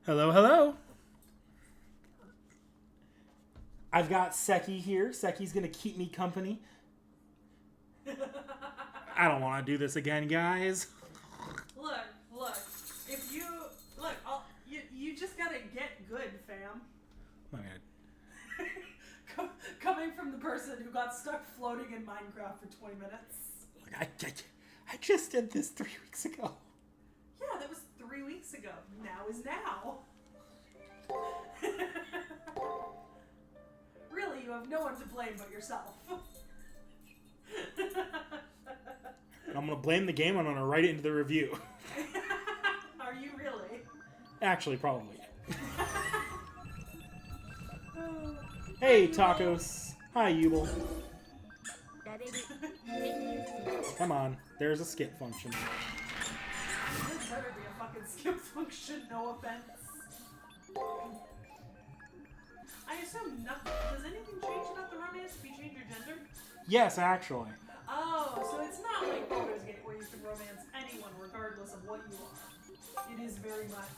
Hello, hello. I've got Seki here. Seki's gonna keep me company. I don't want to do this again, guys. Look. If you look, you just gotta get good, fam. My God. Coming from the person who got stuck floating in Minecraft for 20 minutes. I just did this 3 weeks ago. Yeah, that was 3 weeks ago. Now is now. Really, you have no one to blame but yourself. And I'm gonna blame the game. I'm gonna write it into the review. Are you really? Actually, probably. Hey, Tacos. Hi, Yubel. Come on. There's a skip function. There better be a fucking skip function, no offense. I assume nothing. Does anything change about the romance if you change your gender? Yes, actually. Oh, so it's not like Baldur's Gate where you can romance anyone regardless of what you are. It is very much.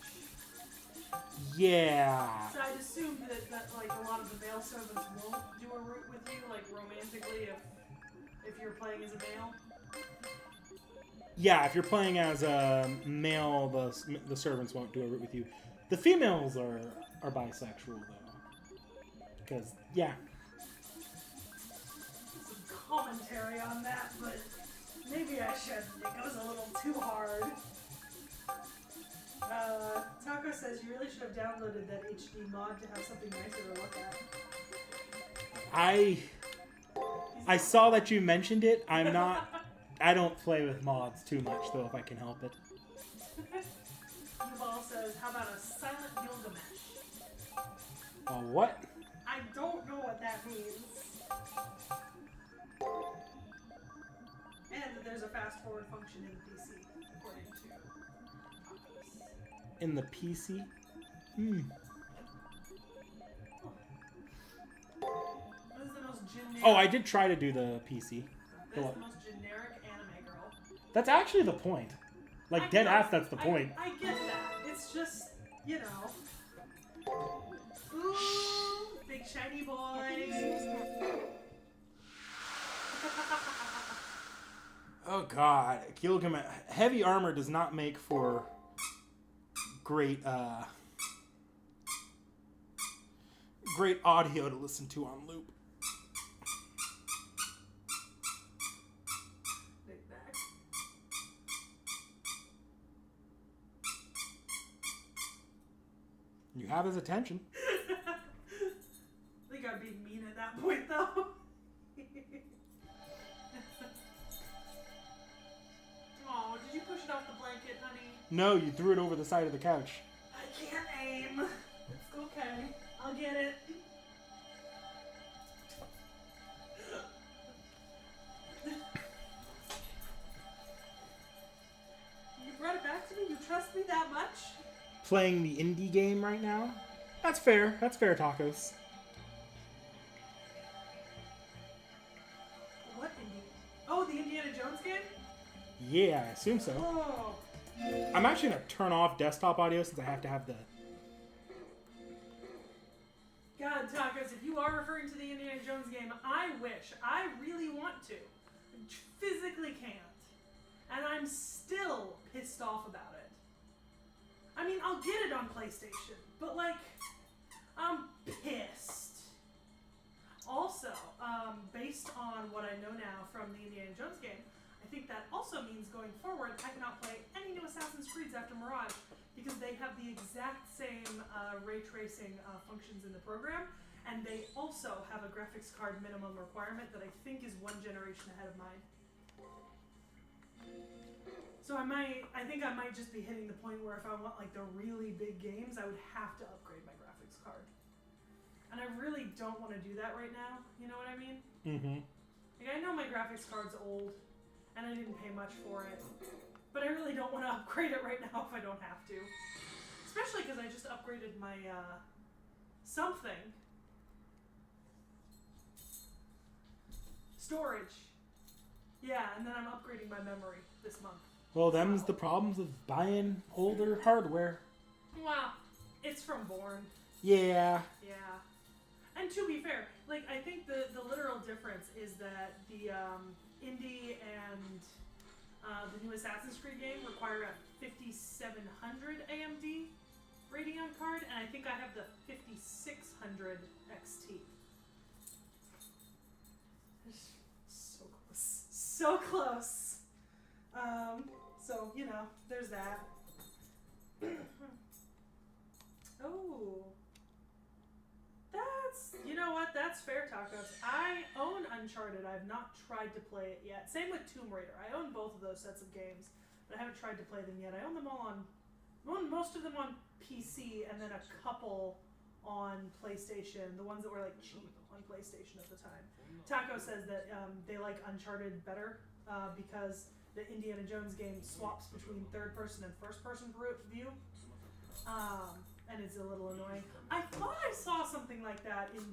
Yeah. So I'd assume that like a lot of the male servants won't do a route with you, like romantically, if you're playing as a male. Yeah, if you're playing as a male, the servants won't do a route with you. The females are bisexual though, because yeah. Some commentary on that, but maybe I shouldn't. It goes a little too hard. Taco says you really should have downloaded that H.D mod to have something nicer to look at. I saw that you mentioned it. I don't play with mods too much though, if I can help it. Yuval says, how about a silent Gilgamesh? What? I don't know what that means. And that there's a fast forward function in the PC, according to Tacos. In the PC? What is the most generic? Oh, I did try to do the PC. That's the most generic anime girl. That's actually the point. Like, dead ass, that's the point. I get that. It's just, you know. Ooh, big shiny boy. Oh god, Gilgamesh. Heavy armor does not make for great great audio to listen to on loop. Big back. You have his attention. I think I'd be mean at that point, though. Oh, did you push it off the blanket, honey? No, you threw it over the side of the couch. I can't aim. It's okay. I'll get it. You brought it back to me? You trust me that much? Playing the indie game right now? That's fair. That's fair, Tacos. What Indiana? Oh, the Indiana Jones game? Yeah, I assume so. Oh. I'm actually going to turn off desktop audio since I have to have the... God, Tacos, if you are referring to the Indiana Jones game, I wish. I really want to. Physically can't. And I'm still pissed off about it. I mean, I'll get it on PlayStation, but like, I'm pissed. Also, based on what I know now from the Indiana Jones game, I think that also means going forward, I cannot play any new Assassin's Creeds after Mirage because they have the exact same ray tracing functions in the program, and they also have a graphics card minimum requirement that I think is one generation ahead of mine. So I think I might just be hitting the point where if I want like the really big games, I would have to upgrade my graphics card. And I really don't want to do that right now, you know what I mean? Mm-hmm. Like, I know my graphics card's old, and I didn't pay much for it, but I really don't want to upgrade it right now if I don't have to. Especially because I just upgraded my, something. Storage. Yeah, and then I'm upgrading my memory this month. Well, them's the problems of buying older hardware. Wow. It's from Bourne. Yeah. Yeah. And to be fair, like, I think the literal difference is that the indie and the new Assassin's Creed game require a 5700 AMD Radeon card, and I think I have the 5600 XT. So close. So close. So, you know, there's that. Oh. You know what? That's fair, Tacos. I own Uncharted. I've not tried to play it yet. Same with Tomb Raider. I own both of those sets of games, but I haven't tried to play them yet. I own them all on, most of them on PC, and then a couple on PlayStation. The ones that were like cheap on PlayStation at the time. Taco says that they like Uncharted better because the Indiana Jones game swaps between third-person and first-person view. And it's a little annoying. I thought I saw something like that in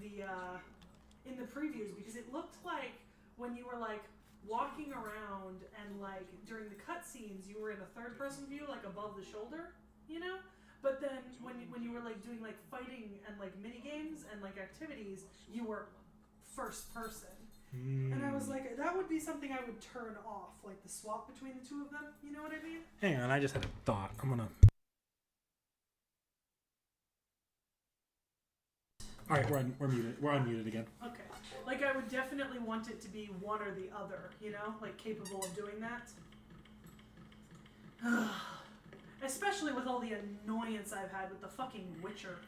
the previews, because it looked like when you were like walking around and like during the cutscenes you were in a third person view, like above the shoulder, you know? But then when you were like doing like fighting and like mini games and like activities, you were first person. And I was like, that would be something I would turn off, like the swap between the two of them, you know what I mean? Hang on, I just had a thought. I'm gonna... All right, we're muted. We're unmuted again. Okay. Like, I would definitely want it to be one or the other, you know? Like, capable of doing that. Especially with all the annoyance I've had with the fucking Witcher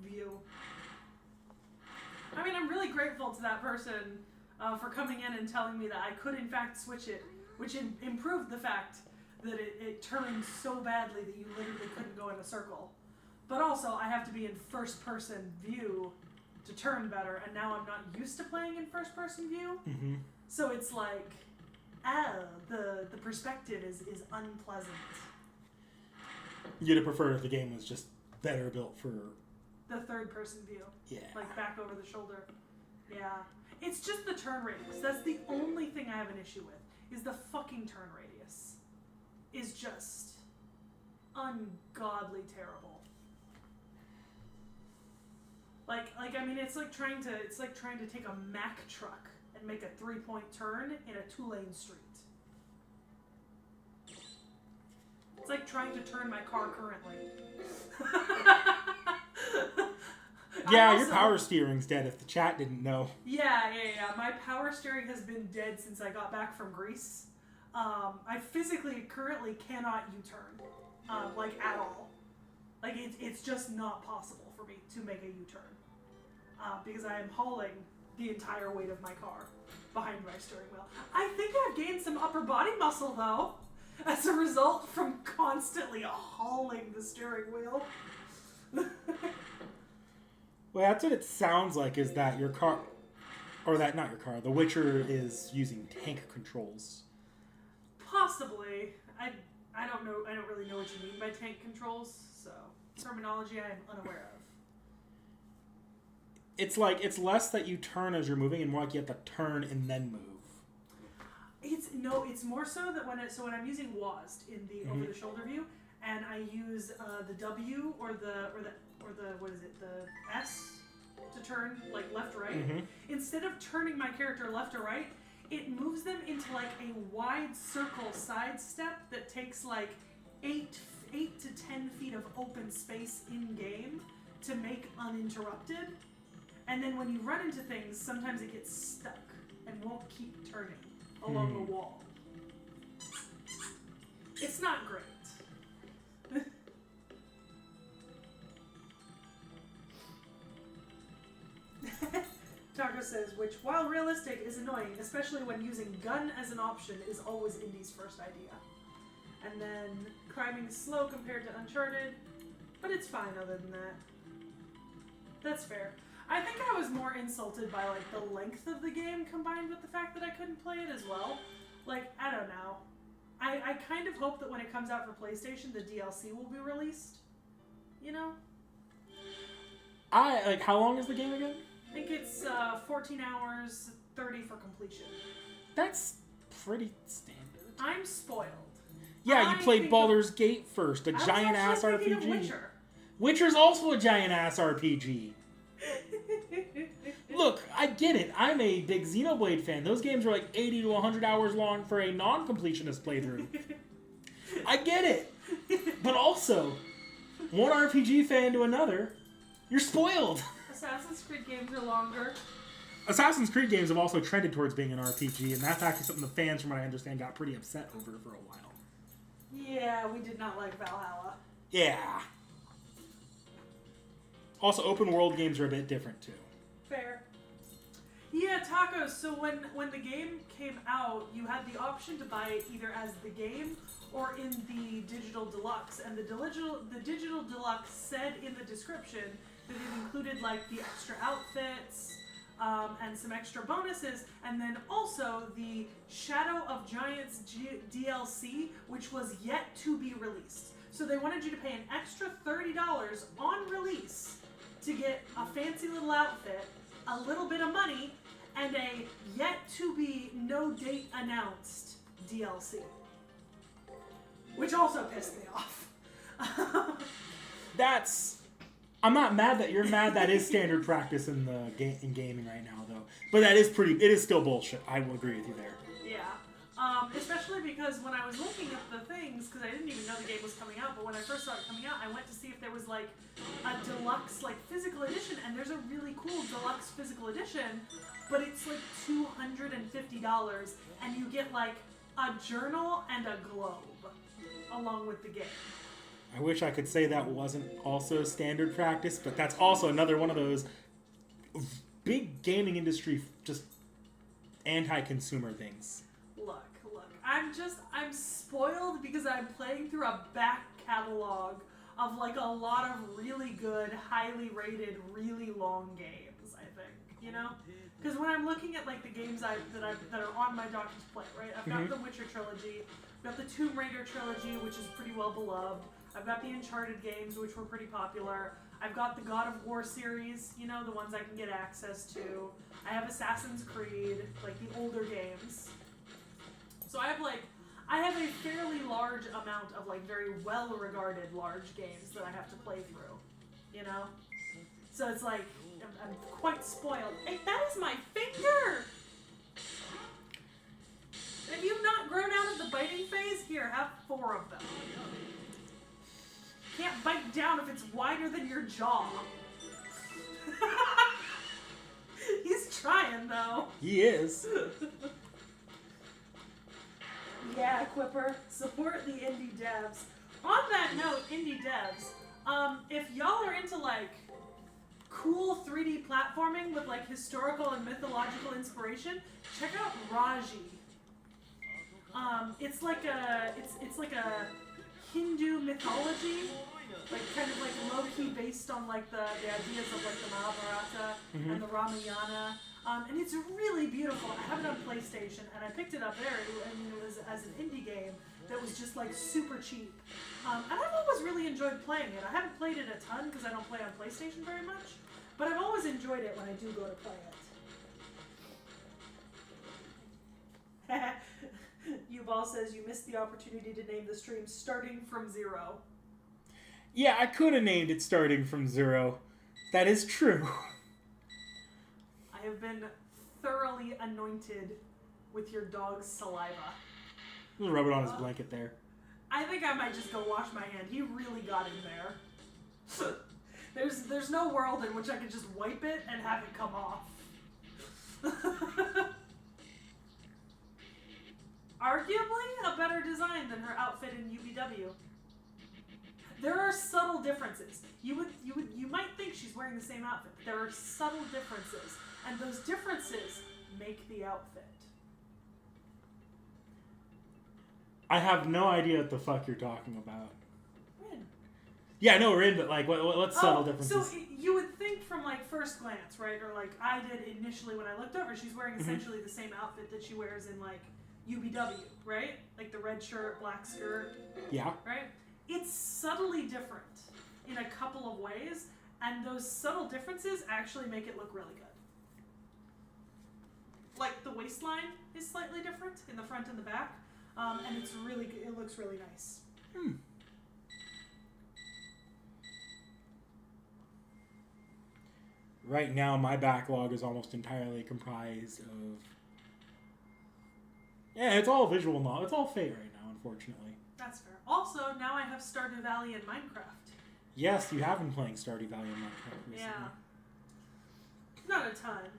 view. I mean, I'm really grateful to that person for coming in and telling me that I could, in fact, switch it, which improved the fact that it turned so badly that you literally couldn't go in a circle. But also, I have to be in first-person view to turn better, and now I'm not used to playing in first-person view. Mm-hmm. So it's like, the perspective is unpleasant. You'd have preferred if the game was just better built for... The third-person view. Yeah. Like, back over the shoulder. Yeah. It's just the turn radius. That's the only thing I have an issue with, is the fucking turn radius. Is just ungodly terrible. Like I mean, it's like trying to take a Mack truck and make a 3-point turn in a 2-lane street. It's like trying to turn my car currently. Yeah, your power steering's dead if the chat didn't know. Yeah. My power steering has been dead since I got back from Greece. I physically currently cannot U-turn, like at all. Like it's just not possible for me to make a U-turn. Because I am hauling the entire weight of my car behind my steering wheel. I think I've gained some upper body muscle, though, as a result from constantly hauling the steering wheel. Well, that's what it sounds like, is that your car... Or that, not your car, The Witcher is using tank controls. Possibly. I don't know. I don't really know what you mean by tank controls, so terminology I am unaware of. It's like, it's less that you turn as you're moving and more like you have to turn and then move. It's more so that when I'm using WASD in the over the shoulder view, and I use the W or the what is it, the S to turn like left right. Instead of turning my character left or right, it moves them into like a wide circle sidestep that takes like 8 to 10 feet of open space in game to make uninterrupted. And then when you run into things, sometimes it gets stuck and won't keep turning along the wall. It's not great. Taco says, which, while realistic, is annoying, especially when using gun as an option is always Indy's first idea. And then climbing is slow compared to Uncharted, but it's fine other than that. That's fair. I think I was more insulted by like the length of the game combined with the fact that I couldn't play it as well. Like, I don't know. I kind of hope that when it comes out for PlayStation, the DLC will be released. You know? How long is the game again? I think it's 14 hours, 30 for completion. That's pretty standard. I'm spoiled. Yeah, you played think Baldur's Gate first, a I was giant-ass actually thinking of RPG. Witcher. Witcher's also a giant-ass RPG. Look, I get it. I'm a big Xenoblade fan. Those games are like 80 to 100 hours long for a non-completionist playthrough. I get it. But also, one RPG fan to another, you're spoiled. Assassin's Creed games are longer. Assassin's Creed games have also trended towards being an RPG, and that's actually something the fans, from what I understand, got pretty upset over for a while. Yeah, we did not like Valhalla. Yeah. Also, open world games are a bit different, too. Fair. Yeah, tacos. So when the game came out, you had the option to buy it either as the game or in the digital deluxe. And the digital deluxe said in the description that it included like the extra outfits and some extra bonuses, and then also the Shadow of Giants DLC, which was yet to be released. So they wanted you to pay an extra $30 on release to get a fancy little outfit, a little bit of money, and a yet-to-be, no-date announced DLC. Which also pissed me off. I'm not mad that you're mad. That is standard practice in in gaming right now, though. But it is still bullshit. I will agree with you there. Yeah. Especially because when I was looking at the things, because I didn't even know the game was coming out, but when I first saw it coming out, I went to see if there was like a deluxe like physical edition, and there's a really cool deluxe physical edition, but it's like $250, and you get like a journal and a globe along with the game. I wish I could say that wasn't also standard practice, but that's also another one of those big gaming industry just anti-consumer things. Look, I'm spoiled because I'm playing through a back catalog of like a lot of really good, highly rated, really long games, I think, you know? Because when I'm looking at like the games that are on my docket to play, right? I've got the Witcher trilogy, I've got the Tomb Raider trilogy, which is pretty well beloved. I've got the Uncharted games, which were pretty popular. I've got the God of War series, you know, the ones I can get access to. I have Assassin's Creed, like the older games. So I have a fairly large amount of like very well-regarded large games that I have to play through, you know? So it's like, I'm quite spoiled. Hey, that is my finger! Have you not grown out of the biting phase? Here, have 4 of them. Can't bite down if it's wider than your jaw. He's trying, though. He is. Yeah, Quipper. Support the indie devs. On that note, indie devs, if y'all are into, like, cool 3D platforming with, like, historical and mythological inspiration, check out Raji. It's like a Hindu mythology, like kind of like low-key based on like the ideas of like the Mahabharata and the Ramayana, and it's really beautiful. I have it on PlayStation, and I picked it up there, and it was as an indie game that was just like super cheap, and I've always really enjoyed playing it. I haven't played it a ton because I don't play on PlayStation very much, but I've always enjoyed it when I do go to play it. U-Ball says you missed the opportunity to name the stream Starting from Zero. Yeah, I could have named it Starting from Zero. That is true. I have been thoroughly anointed with your dog's saliva. Just rub it on his blanket there. I think I might just go wash my hand. He really got in there. There's no world in which I could just wipe it and have it come off. Arguably a better design than her outfit in UBW. There are subtle differences. You might think she's wearing the same outfit. There are subtle differences, and those differences make the outfit. I have no idea what the fuck you're talking about. We're in. Yeah, I know we're in, but like, what's subtle differences? So you would think from like first glance, right? Or like I did initially when I looked over, she's wearing essentially the same outfit that she wears in like UBW, right? Like the red shirt, black skirt. Yeah. Right? It's subtly different in a couple of ways, and those subtle differences actually make it look really good. Like the waistline is slightly different in the front and the back. and it's really good. It looks really nice. Right now, my backlog is almost entirely comprised of... Yeah, it's all visual novel. It's all Fate right now, unfortunately. That's fair. Also, now I have Stardew Valley and Minecraft. Yes, you have been playing Stardew Valley and Minecraft recently. Yeah. Not a ton.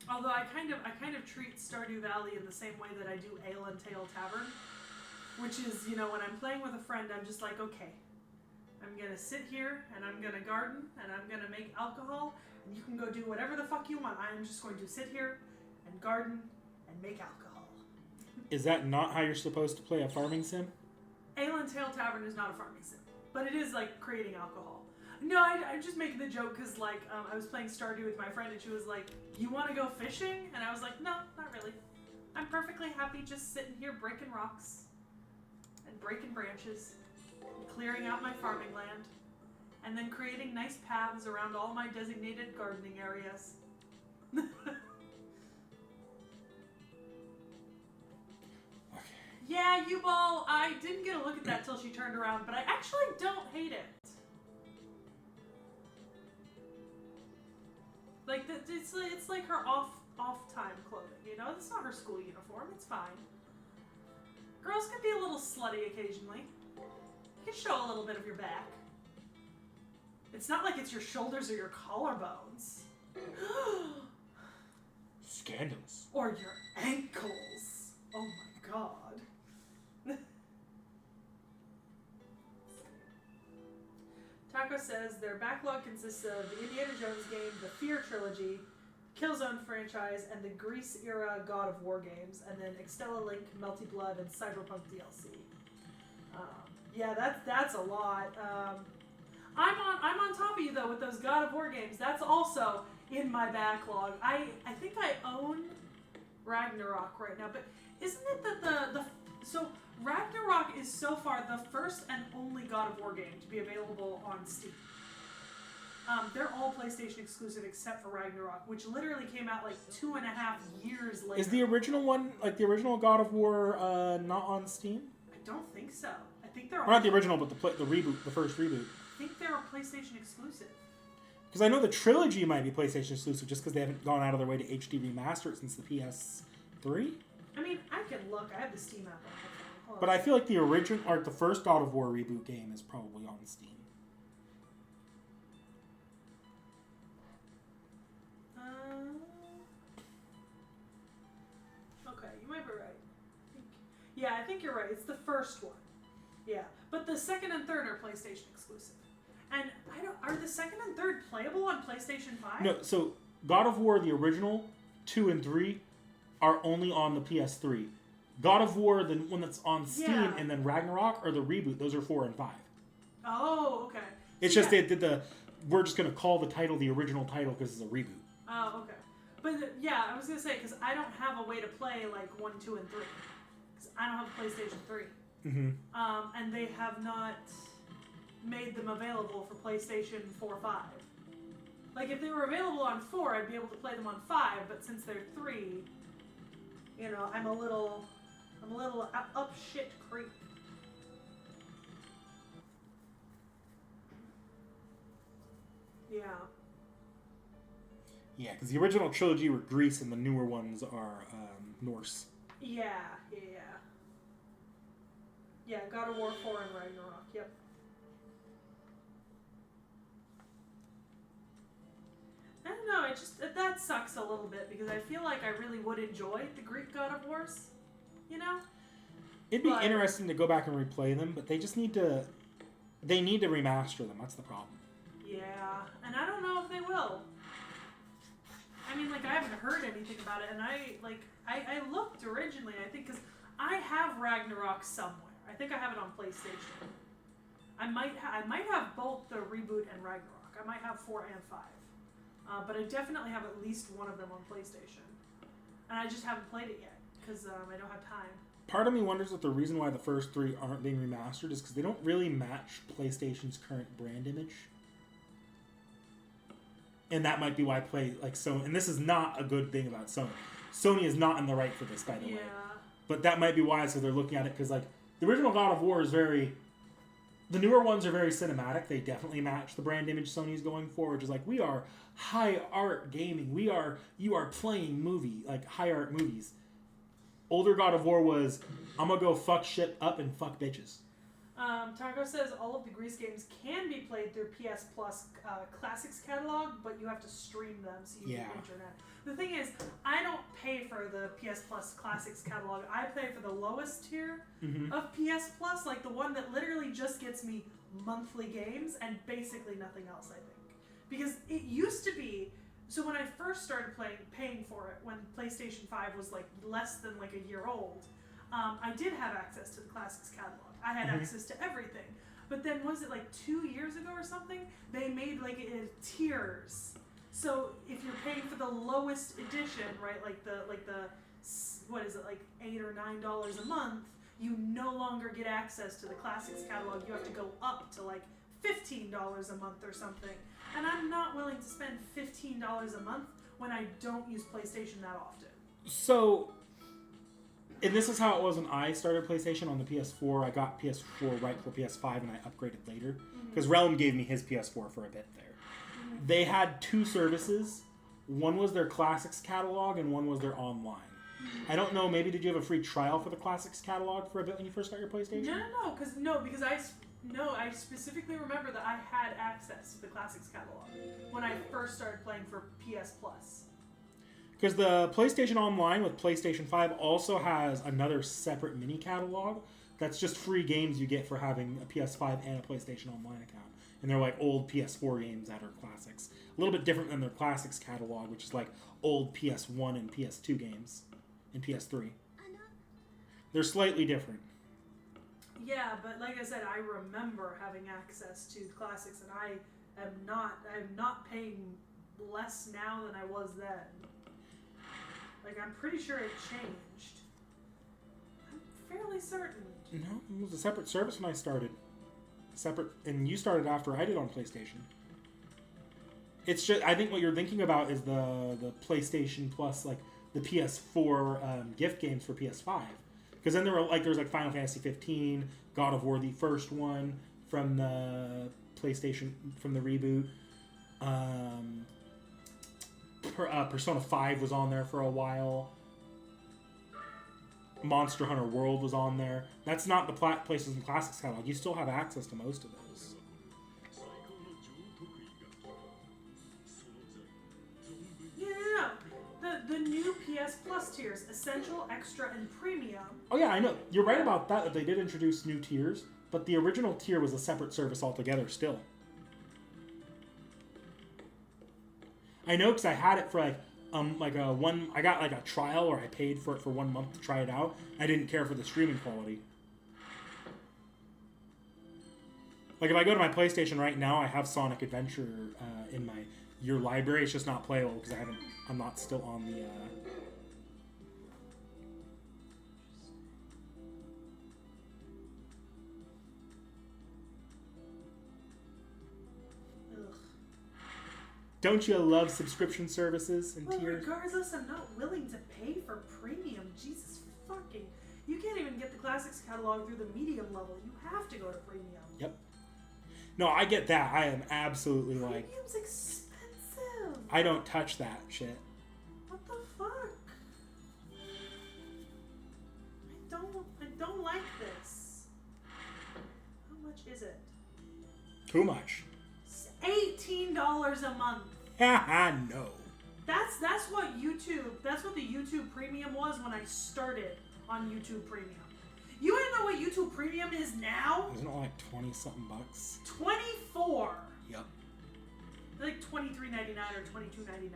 Although I kind of treat Stardew Valley in the same way that I do Ale and Tale Tavern, which is, you know, when I'm playing with a friend, I'm just like, okay, I'm gonna sit here and I'm gonna garden and I'm gonna make alcohol, and you can go do whatever the fuck you want. I am just going to sit here and garden and make alcohol. Is that not how you're supposed to play a farming sim? Ale and Tale Tavern is not a farming sim, but it is like creating alcohol. No, I'm just making the joke because, like, I was playing Stardew with my friend and she was like, you want to go fishing? And I was like, no, not really. I'm perfectly happy just sitting here breaking rocks and breaking branches and clearing out my farming land and then creating nice paths around all my designated gardening areas. Yeah, U-Ball, I didn't get a look at that till she turned around, but I actually don't hate it. Like, it's like her off-time clothing, you know? It's not her school uniform, it's fine. Girls can be a little slutty occasionally. You can show a little bit of your back. It's not like it's your shoulders or your collarbones. Scandalous. Or your ankles. Oh my god. Taco says their backlog consists of the Indiana Jones game, the Fear trilogy, Killzone franchise, and the Grease-era God of War games, and then Extella Link, Melty Blood, and Cyberpunk DLC. Yeah, that's a lot. I'm on top of you though with those God of War games. That's also in my backlog. I think I own Ragnarok right now, but isn't it that so Ragnarok is so far the first and only God of War game to be available on Steam. They're all PlayStation exclusive except for Ragnarok, which literally came out like 2.5 years later. Is the original one, like the original God of War, not on Steam? I don't think so. I think they're all... Not the original, but the reboot, the first reboot. I think they're a PlayStation exclusive. Because I know the trilogy might be PlayStation exclusive just because they haven't gone out of their way to HD remaster it since the PS3. I mean, I can look. I have the Steam app on my phone. But I feel like the original, or the first God of War reboot game is probably on Steam. Okay, you might be right. Yeah, I think you're right. It's the first one. Yeah, but the second and third are PlayStation exclusive. And are the second and third playable on PlayStation 5? No, so God of War, the original, 2 and 3, are only on the PS3. God of War, the one that's on Steam, and then Ragnarok are the reboot. Those are 4 and 5. Oh, okay. It's just they did we're just going to call the title the original title because it's a reboot. Oh, okay. But yeah, I was going to say, because I don't have a way to play like 1, 2, and 3. Because I don't have a PlayStation 3. Mm-hmm. And they have not made them available for PlayStation 4 5. Like, if they were available on 4, I'd be able to play them on 5, but since they're 3, you know, I'm a little up shit creek. Yeah. Yeah, because the original trilogy were Greece and the newer ones are Norse. Yeah. Yeah, God of War 4 and Ragnarok, yep. I don't know, that sucks a little bit because I feel like I really would enjoy the Greek God of Wars, you know? It'd be interesting to go back and replay them, but they just need to remaster them, that's the problem. Yeah, and I don't know if they will. I mean, like, I haven't heard anything about it, and I looked originally, I think, because I have Ragnarok somewhere. I think I have it on PlayStation. I might have both the reboot and Ragnarok. I might have 4 and 5. But I definitely have at least one of them on PlayStation. And I just haven't played it yet, because I don't have time. Part of me wonders if the reason why the first 3 aren't being remastered is because they don't really match PlayStation's current brand image. And that might be why I play like Sony. And this is not a good thing about Sony. Sony is not in the right for this, by the way. But that might be why, so they're looking at it, because like the original God of War is very... The newer ones are very cinematic. They definitely match the brand image Sony's going for, which is like, we are high art gaming. You are playing like high art movies. Older God of War was, I'm gonna go fuck shit up and fuck bitches. Taco says all of the Grease games can be played through PS Plus Classics catalog, but you have to stream them, so you need internet. The thing is, I don't pay for the PS Plus Classics catalog. I pay for the lowest tier of PS Plus, like the one that literally just gets me monthly games and basically nothing else, I think. Because it used to be, so when I first started paying for it, when PlayStation 5 was like less than like a year old, I did have access to the Classics catalog. I had access to everything. But then, was it like 2 years ago or something? They made like tiers. So if you're paying for the lowest edition, right, like the what is it, like $8 or $9 a month, you no longer get access to the Classics catalog. You have to go up to like $15 a month or something. And I'm not willing to spend $15 a month when I don't use PlayStation that often. So, and this is how it was when I started PlayStation on the PS4. I got PS4 right for PS5 and I upgraded later. Because Realm gave me his PS4 for a bit there. They had two services. One was their Classics catalog and one was their online. I don't know, maybe did you have a free trial for the Classics catalog for a bit when you first got your PlayStation? Because I specifically remember that I had access to the Classics catalog when I first started playing for PS Plus. Because the PlayStation Online with PlayStation 5 also has another separate mini catalog that's just free games you get for having a PS5 and a PlayStation Online account. And they're like old PS4 games that are classics. A little bit different than their Classics catalog, which is like old PS1 and PS2 games and PS3. They're slightly different. Yeah, but like I said, I remember having access to the Classics, and I'm not paying less now than I was then. Like, I'm pretty sure it changed. I'm fairly certain. No, it was a separate service when I started. And you started after I did on PlayStation. It's just, I think what you're thinking about is the PlayStation Plus, like the PS4 gift games for PS5. Because then there was like Final Fantasy 15, God of War, the first one from the PlayStation, from the reboot. Persona 5 was on there for a while. Monster Hunter World was on there. That's not the PlayStation Classics catalog. You still have access to most of those. Yeah. The new PS Plus tiers, Essential, Extra, and Premium. Oh yeah, I know. You're right about that they did introduce new tiers, but the original tier was a separate service altogether still. I know because I had it for I got like a trial, or I paid for it for 1 month to try it out. I didn't care for the streaming quality. Like if I go to my PlayStation right now, I have Sonic Adventure in your library. It's just not playable because I'm not still on the. Don't you love subscription services and tiers? Regardless, I'm not willing to pay for premium. Jesus fucking... You can't even get the Classics catalog through the medium level. You have to go to premium. Yep. No, I get that. I am absolutely like... Premium's expensive. I don't touch that shit. What the fuck? I don't like this. How much is it? Too much. $18 a month. Haha, no. That's what the YouTube Premium was when I started on YouTube Premium. You wanna know what YouTube Premium is now? Isn't it like 20-something bucks? 24. Yep. Like $23.99 or $22.99.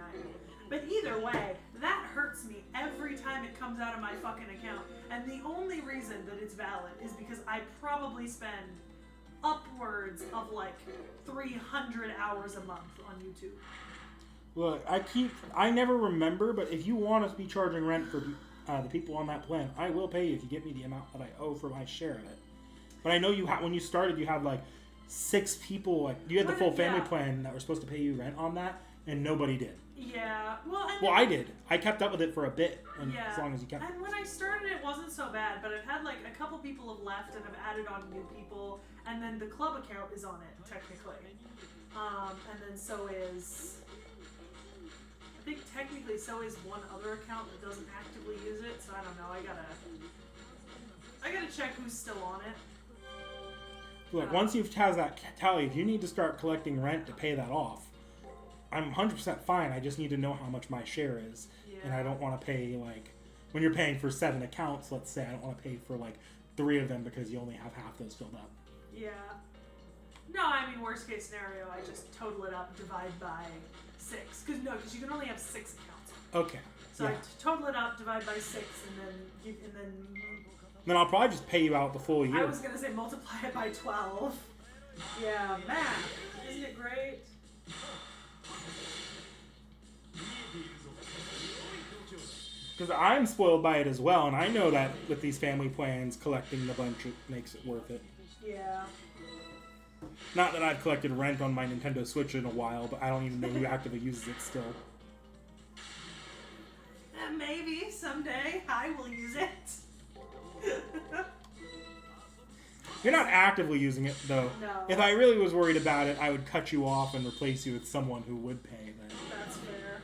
But either way, that hurts me every time it comes out of my fucking account. And the only reason that it's valid is because I probably spend upwards of like 300 hours a month on YouTube. Look, I never remember, but if you want us to be charging rent for the people on that plan, I will pay you if you get me the amount that I owe for my share of it. But I know when you started, you had like 6 people. Like, you had the full family plan that were supposed to pay you rent on that. and nobody did. Yeah. Well, I did. I kept up with it for a bit, as long as you kept. And when I started, it wasn't so bad, but I've had like a couple people have left, and I've added on new people, and then the club account is on it technically, and then so is. I think technically so is one other account that doesn't actively use it, so I don't know. I gotta check who's still on it. Look, once you've has that tally, if you need to start collecting rent to pay that off, I'm 100% fine. I just need to know how much my share is. Yeah. And I don't want to pay, like, when you're paying for 7 accounts, let's say, I don't want to pay for, like, 3 of them because you only have half those filled up. Yeah. No, I mean, worst case scenario, I just total it up, divide by 6. Because you can only have 6 accounts. Okay. So yeah. I total it up, divide by 6, and then Then I'll probably just pay you out the full year. I was gonna say multiply it by 12. Yeah, math. Isn't it great? Because I'm spoiled by it as well, and I know that with these family plans, collecting the bunch makes it worth it. Yeah. Not that I've collected rent on my Nintendo Switch in a while, but I don't even know who actively uses it still. Maybe someday I will use it. You're not actively using it, though. No. If I really was worried about it, I would cut you off and replace you with someone who would pay then. That's fair.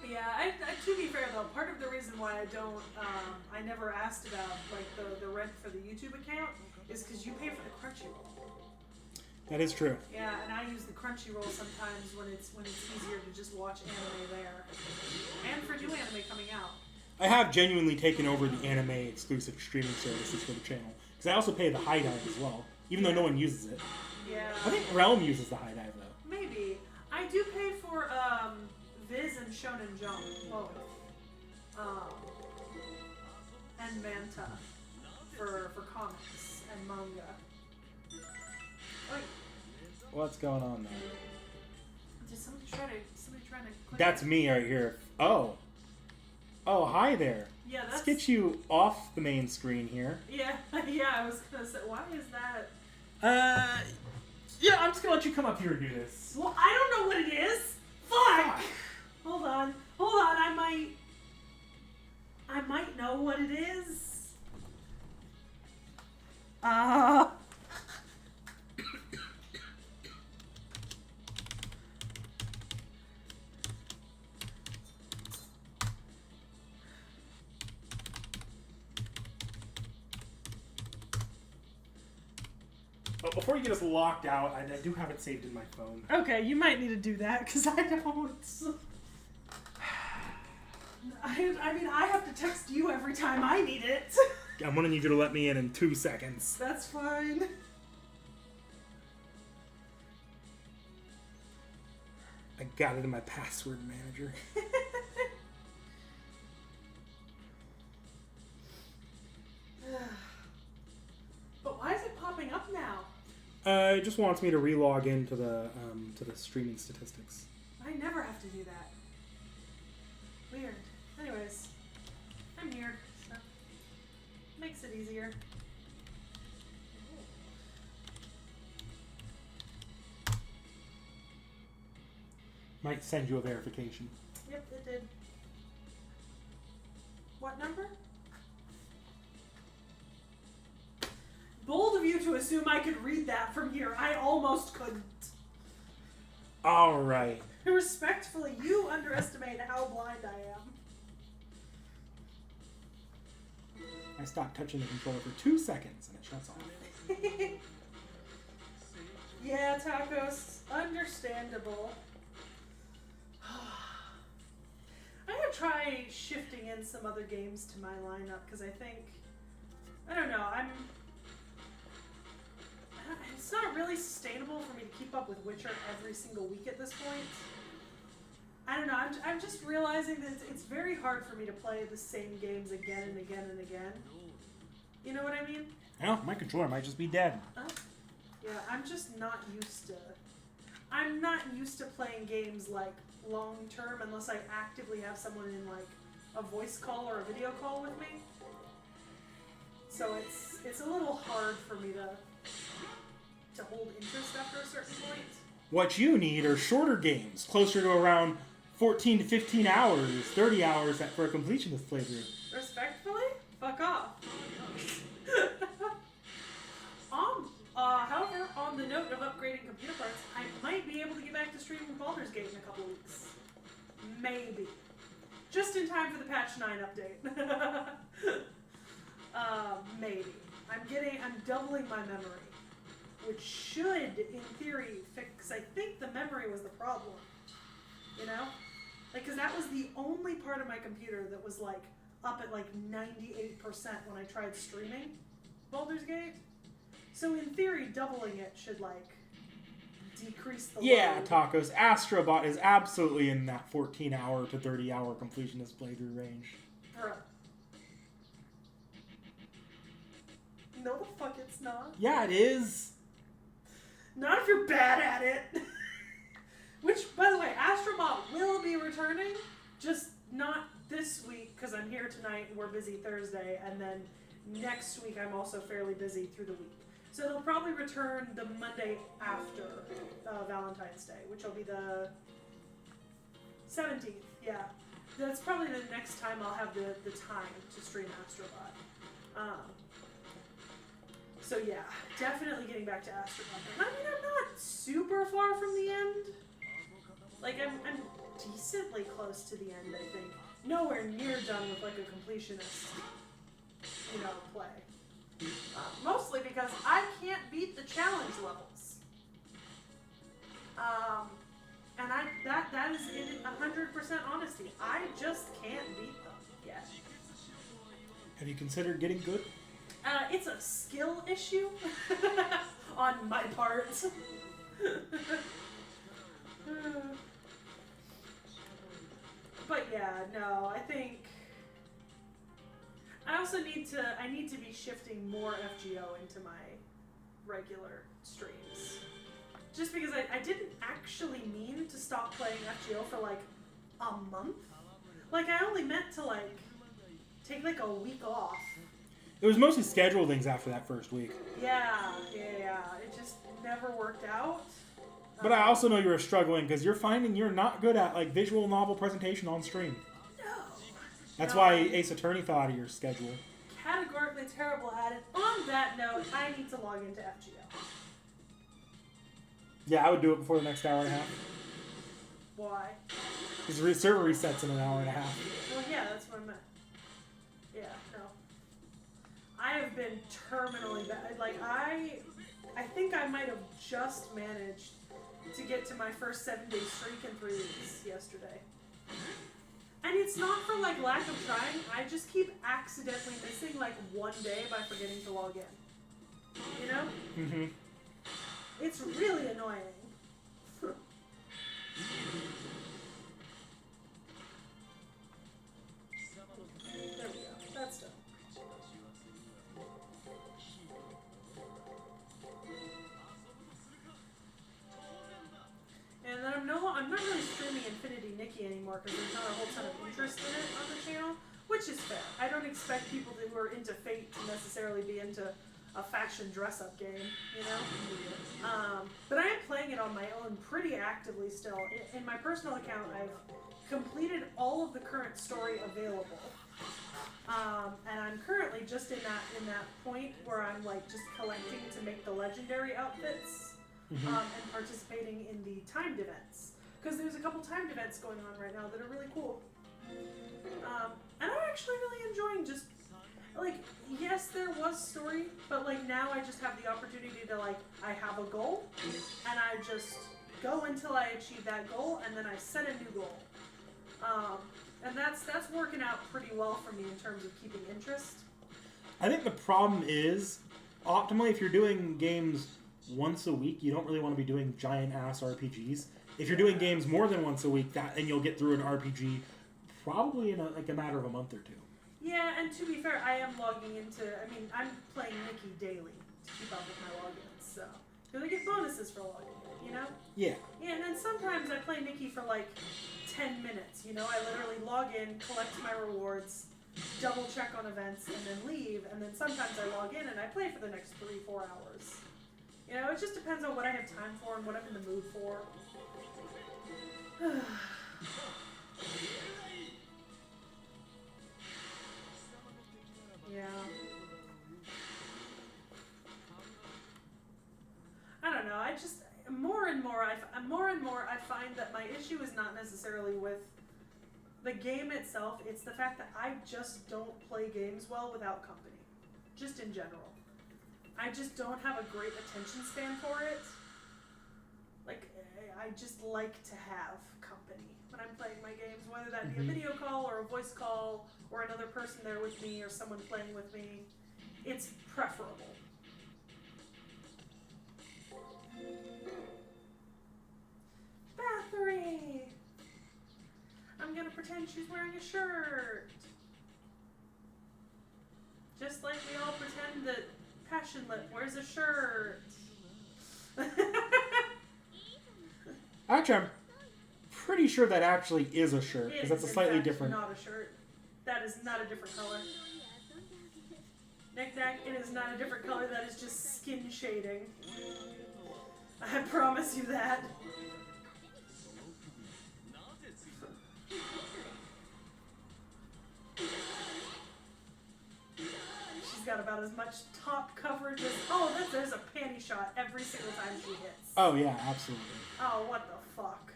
Yeah, to be fair though, part of the reason why I don't, I never asked about like the rent for the YouTube account is because you pay for the Crunchyroll. That is true. Yeah, and I use the Crunchyroll sometimes when it's easier to just watch anime there, and for new anime coming out. I have genuinely taken over the anime exclusive streaming services for the channel because I also pay the High Dive as well, even though no one uses it. Yeah. I think Realm uses the High Dive though. Maybe I do pay for Viz and Shonen Jump both, and Manta for comics and manga. Wait. What's going on there? Did somebody trying to click That's it? me right here. Oh, hi there. Yeah, that's. Let's get you off the main screen here. Yeah, yeah. I was gonna say, why is that? Yeah, I'm just gonna let you come up here and do this. Well, I don't know what it is. Fuck. Hold on. I might know what it is. But before you get us locked out, I do have it saved in my phone. Okay, you might need to do that because I don't. I mean, I have to text you every time I need it. I'm gonna need you to let me in 2 seconds. That's fine. I got it in my password manager. But why is it popping up now? It just wants me to relog into the streaming statistics. I never have to do that. Weird. Anyways, I'm here, so makes it easier. Might send you a verification. Yep, it did. What number? Bold of you to assume I could read that from here. I almost couldn't. All right. Respectfully, you underestimate how blind I am. I stopped touching the controller for 2 seconds and it shuts off. Yeah, tacos. Understandable. I'm gonna try shifting in some other games to my lineup because I think, I don't know, it's not really sustainable for me to keep up with Witcher every single week at this point. I don't know, I'm just realizing that it's very hard for me to play the same games again and again and again. You know what I mean? Yeah, my controller might just be dead. Oh. Yeah, I'm just not used to... I'm not used to playing games, like, long-term unless I actively have someone in, like, a voice call or a video call with me. So it's a little hard for me to to hold interest after a certain point. What you need are shorter games, closer to around 14 to 15 hours, 30 hours for a completionist playthrough. Respectfully, fuck off. However, on the note of upgrading computer parts, I might be able to get back to streaming Baldur's Gate in a couple weeks. Maybe. Just in time for the patch 9 update. Maybe. I'm doubling my memory, which should, in theory, fix. I think the memory was the problem. You know, like, because that was the only part of my computer that was like up at like 98% when I tried streaming Baldur's Gate. So in theory, doubling it should like decrease the load. Tacos. Astrobot is absolutely in that 14-hour to 30-hour completionist playthrough range. Bruh. No, the fuck it's not. Yeah, it is. Not if you're bad at it. Which, by the way, Astrobot will be returning, just not this week, because I'm here tonight and we're busy Thursday, and then next week I'm also fairly busy through the week. So it'll probably return the Monday after Valentine's Day, which will be the 17th, yeah. That's probably the next time I'll have the time to stream Astrobot. So yeah, definitely getting back to Astrobot. I mean, I'm not super far from the end. Like, I'm decently close to the end, I think. Nowhere near done with, like, a completionist, play. Mostly because I can't beat the challenge levels. And that is in 100% honesty. I just can't beat them yet. Have you considered getting good? It's a skill issue on my part. But yeah, no, I think I also need to be shifting more FGO into my regular streams. Just because I didn't actually mean to stop playing FGO for like a month. Like, I only meant to like take like a week off. It was mostly schedule things after that first week. Yeah. It just never worked out. But I also know you were struggling because you're finding you're not good at like visual novel presentation on stream. No. That's why Ace Attorney fell out of your schedule. Categorically terrible at it. On that note, I need to log into FGO. Yeah, I would do it before the next hour and a half. Why? Because the server resets in an hour and a half. Well, yeah, that's what I meant. Yeah, no. I have been terminally bad. Like, I think I might have just managed to get to my first 7-day streak in 3 weeks yesterday. And it's not for, like, lack of trying. I just keep accidentally missing, like, one day by forgetting to log in. You know? Mm-hmm. It's really annoying. There we go. That's done. And then I'm not really streaming Infinity Nikki anymore because there's not a whole ton of interest in it on the channel, which is fair. I don't expect people who are into Fate to necessarily be into a faction dress-up game, you know? But I am playing it on my own pretty actively still. In my personal account, I've completed all of the current story available. And I'm currently just in that point where I'm like just collecting to make the legendary outfits. And participating in the timed events. Because there's a couple timed events going on right now that are really cool. And I'm actually really enjoying just, like, yes, there was story, but, like, now I just have the opportunity to, like, I have a goal, and I just go until I achieve that goal, and then I set a new goal. And that's working out pretty well for me in terms of keeping interest. I think the problem is, optimally, if you're doing games once a week, you don't really want to be doing giant-ass RPGs. If you're doing games more than once a week, then you'll get through an RPG probably in a matter of a month or two. Yeah, and to be fair, I am logging into, I'm playing Nikki daily to keep up with my logins, so. Because I get bonuses for logging in, you know? Yeah. Yeah, and then sometimes I play Nikki for like 10 minutes, you know? I literally log in, collect my rewards, double check on events, and then leave, and then sometimes I log in and I play for the next 3-4 hours. You know, it just depends on what I have time for and what I'm in the mood for. Yeah. I don't know. I just more and more I find that my issue is not necessarily with the game itself. It's the fact that I just don't play games well without company. Just in general. I just don't have a great attention span for it. Like, I just like to have company when I'm playing my games, whether that be a video call or a voice call or another person there with me or someone playing with me. It's preferable. Bathory! I'm gonna pretend she's wearing a shirt. Just like we all pretend that Passionlip wears a shirt. Actually, I'm pretty sure that actually is a shirt, because that's a slightly different... Not a shirt. That is not a different color. Knick-knack, it is not a different color, that is just skin shading. I promise you that. She's got about as much top coverage as... Oh, there's a panty shot every single time she hits. Oh, yeah, absolutely. Oh, what the fuck?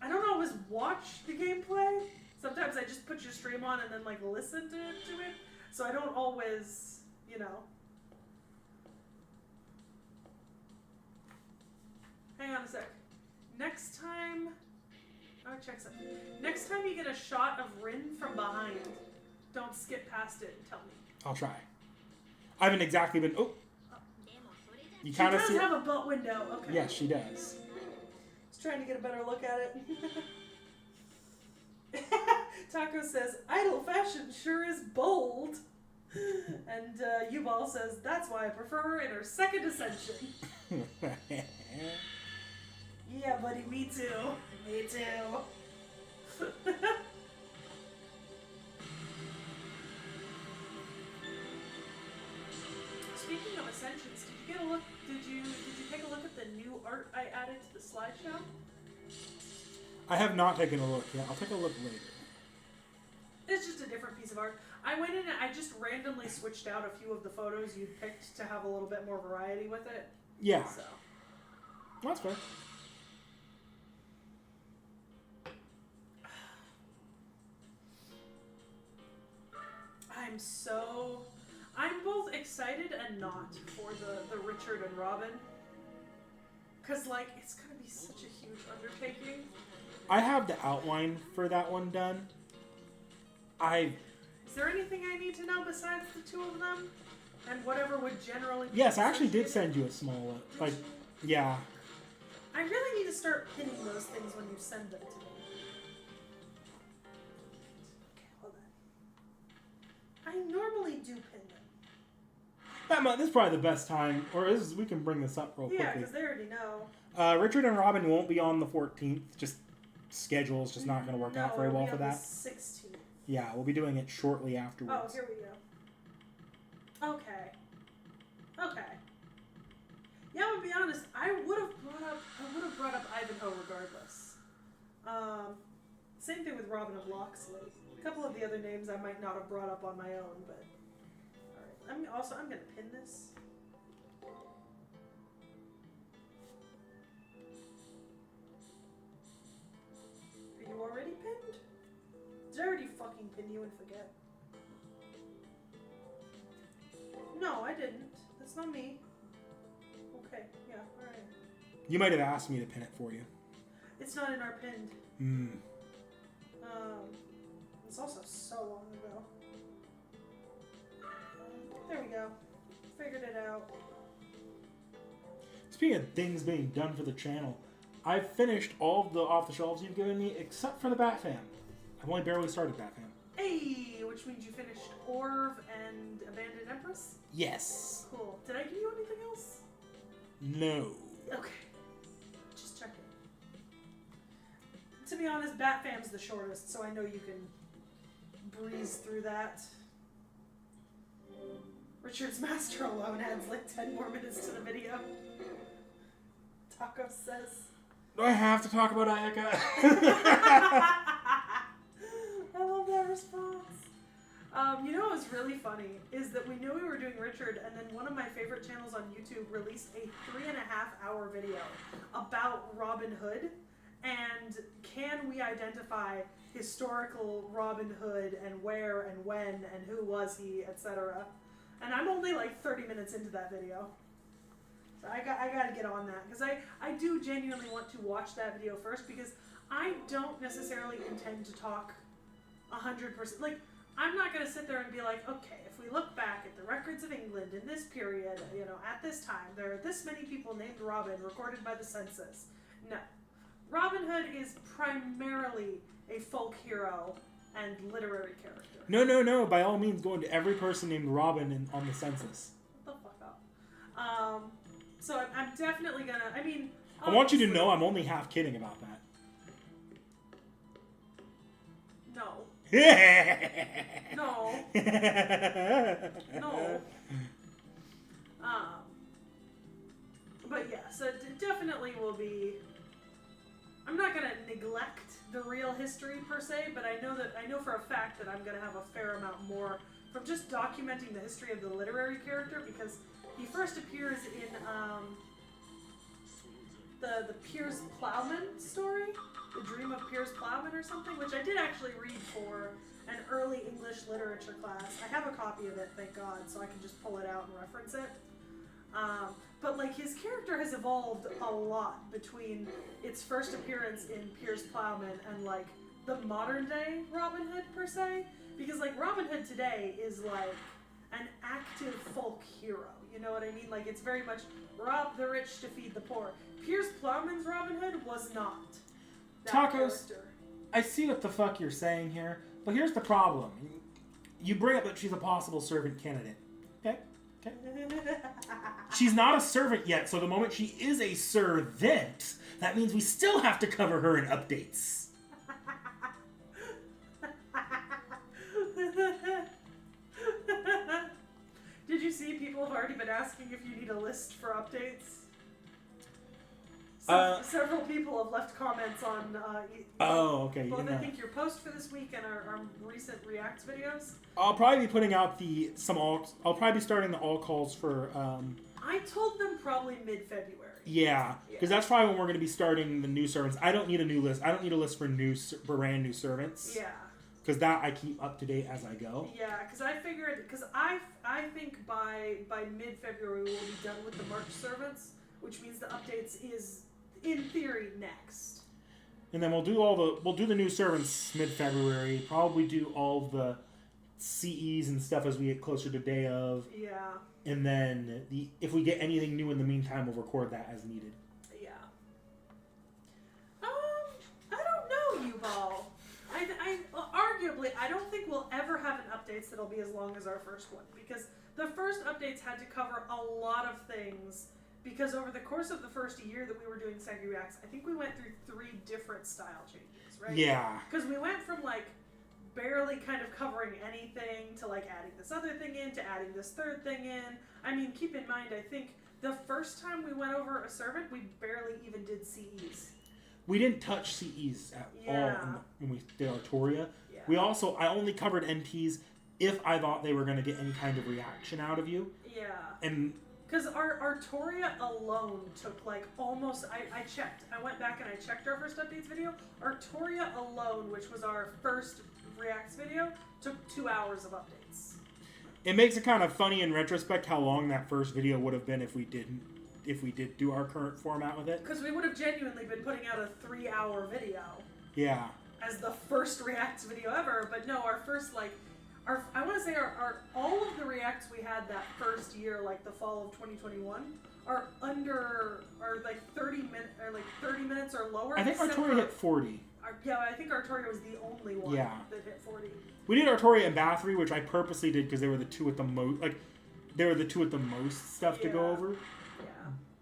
I don't always watch the gameplay. Sometimes I just put your stream on and then, like, listen to it. So I don't always, you know... Hang on a sec. Next time... Oh, check something. Next time you get a shot of Rin from behind, don't skip past it and tell me. I'll try. I haven't exactly been... Oh! You kind of see... She does have a butt window. Okay. Yes, she does. Just trying to get a better look at it. Taco says, idle fashion sure is bold. And U-Ball says, that's why I prefer her in her second ascension. Yeah, buddy, me too. Me too. Speaking of ascensions, did you get a look? Did you take a look at the new art I added to the slideshow? I have not taken a look yet. I'll take a look later. It's just a different piece of art. I went in and I just randomly switched out a few of the photos you picked to have a little bit more variety with it. Yeah. So. That's fair. I'm both excited and not for the Richard and Robin. Because, like, it's going to be such a huge undertaking. I have the outline for that one done. Is there anything I need to know besides the two of them? And whatever would generally be... Yes, I actually did send you a small... Like, yeah. I really need to start pinning those things when you send them to me. Okay, hold on. I normally do pin them. This is probably the best time, or we can bring this up real quickly. Yeah, because they already know. Richard and Robin won't be on the 14th. Just schedule's just not going to work out very well for that. The 16th. Yeah, we'll be doing it shortly afterwards. Oh, here we go. Okay. Yeah, I'm gonna be honest. I would have brought up Ivanhoe regardless. Same thing with Robin of Locksley. A couple of the other names I might not have brought up on my own, but all right. I'm gonna pin this. Are you already pinned? Did I already fucking pin you and forget? No, I didn't. That's not me. Okay, yeah, alright. You might have asked me to pin it for you. It's not in our pinned. It's also so long ago. There we go. Figured it out. Speaking of things being done for the channel, I've finished all of the off-the-shelves you've given me, except for the Batfam. I've only barely started Batfam. Hey, which means you finished Orv and Abandoned Empress? Yes. Cool. Did I give you anything else? No. Okay. Just checking. To be honest, Batfam's the shortest, so I know you can breeze through that. Richard's master alone adds like 10 more minutes to the video. Taco says. Do I have to talk about Ayaka? I love that response. You know what was really funny is that we knew we were doing Richard, and then one of my favorite channels on YouTube released a 3.5-hour video about Robin Hood, and can we identify historical Robin Hood and where and when and who was he, etc. And I'm only like 30 minutes into that video. So I got to get on that, because I do genuinely want to watch that video first, because I don't necessarily intend to talk 100%. Like, I'm not going to sit there and be like, okay, if we look back at the records of England in this period, you know, at this time, there are this many people named Robin recorded by the census. No. Robin Hood is primarily a folk hero and literary character. No. By all means, go into every person named Robin on the census. What the fuck up? So I'm definitely going to, I mean... I want you to know I'm only half kidding about that. No. No. No. But yeah, so it definitely will be... I'm not going to neglect the real history per se, but I know for a fact that I'm going to have a fair amount more from just documenting the history of the literary character, because he first appears in the Piers Plowman story, The Dream of Piers Plowman or something, which I did actually read for an early English literature class. I have a copy of it, thank God, so I can just pull it out and reference it. But like, his character has evolved a lot between its first appearance in Piers Plowman and like the modern day Robin Hood per se, because like Robin Hood today is like an active folk hero. You know what I mean? Like, it's very much rob the rich to feed the poor. Piers Plowman's Robin Hood was not that Tacos, character. I see what the fuck you're saying here, but here's the problem. You bring up that she's a possible servant candidate. Okay? She's not a servant yet, so the moment she is a servant, that means we still have to cover her in updates. Did you see people have already been asking if you need a list for updates? Several people have left comments on okay. both I think your post for this week and our recent React videos. I'll probably be putting out I'll probably be starting the all calls for I told them probably mid-February. Yeah, because that's probably when we're going to be starting the new servants. I don't need a new list. I don't need a list for brand new servants. Yeah. Because that I keep up to date as I go. Yeah, because I figured, because I think by mid-February we'll be done with the March servants, which means the updates is in theory next. And then we'll do the new servants mid-February. Probably do all of the CEs and stuff as we get closer to day of. Yeah. And then if we get anything new in the meantime, we'll record that as needed. Yeah. I don't know, U-Ball. Arguably, I don't think we'll ever have an updates that'll be as long as our first one, because the first updates had to cover a lot of things, because over the course of the first year that we were doing Segi Reacts, I think we went through 3 different style changes, right? Yeah. Because we went from like barely kind of covering anything to like adding this other thing in, to adding this third thing in. I mean, keep in mind, I think the first time we went over a servant, we barely even did CEs. We didn't touch CEs at all when we did Artoria. Yeah. I only covered NTs if I thought they were going to get any kind of reaction out of you. Yeah. And because Artoria alone took like almost, I checked. I went back and I checked our first updates video. Artoria alone, which was our first Reacts video, took 2 hours of updates. It makes it kind of funny in retrospect how long that first video would have been if we did do our current format with it. Because we would have genuinely been putting out a 3-hour video. Yeah. As the first Reacts video ever, but no, our first I want to say our all of the Reacts we had that first year, like the fall of 2021, are like 30 minutes or lower. I think Artoria hit 40. I think Artoria was the only one that hit 40. We did Artoria and Bathory, which I purposely did because they were the two with the most, stuff to go over.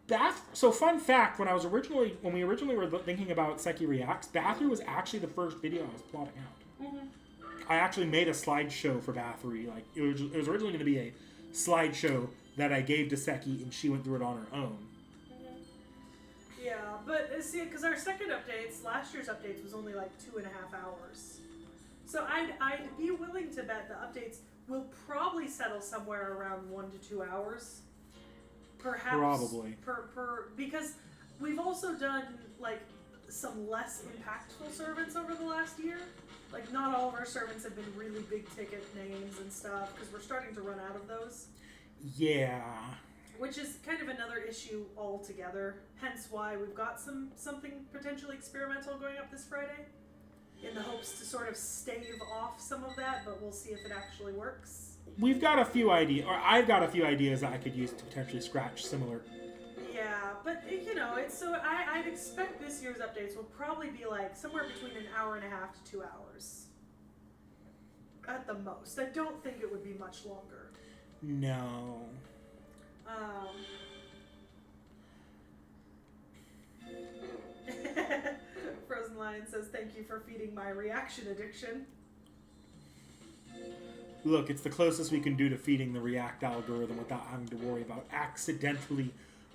Yeah. So fun fact, when we originally were thinking about Seki Reacts, Bathory was actually the first video I was plotting out. Mm-hmm. I actually made a slideshow for Bathory. Like it was originally going to be slideshow that I gave to Seki, and she went through it on her own. Yeah, but see, because our second updates, last year's updates was only like 2.5 hours. So I'd be willing to bet the updates will probably settle somewhere around 1 to 2 hours. Perhaps. Probably. Because we've also done like some less impactful servants over the last year. Like not all of our servants have been really big ticket names and stuff because we're starting to run out of those. Yeah. Which is kind of another issue altogether. Hence why we've got something potentially experimental going up this Friday, in the hopes to sort of stave off some of that. But we'll see if it actually works. We've got a few ideas, or I've got a few ideas that I could use to potentially scratch similar. Yeah, but you know, it's so I'd expect this year's updates will probably be like somewhere between an hour and a half to 2 hours. At the most. I don't think it would be much longer. No. Frozen Lion says, thank you for feeding my reaction addiction. Look, it's the closest we can do to feeding the React algorithm without having to worry about accidentally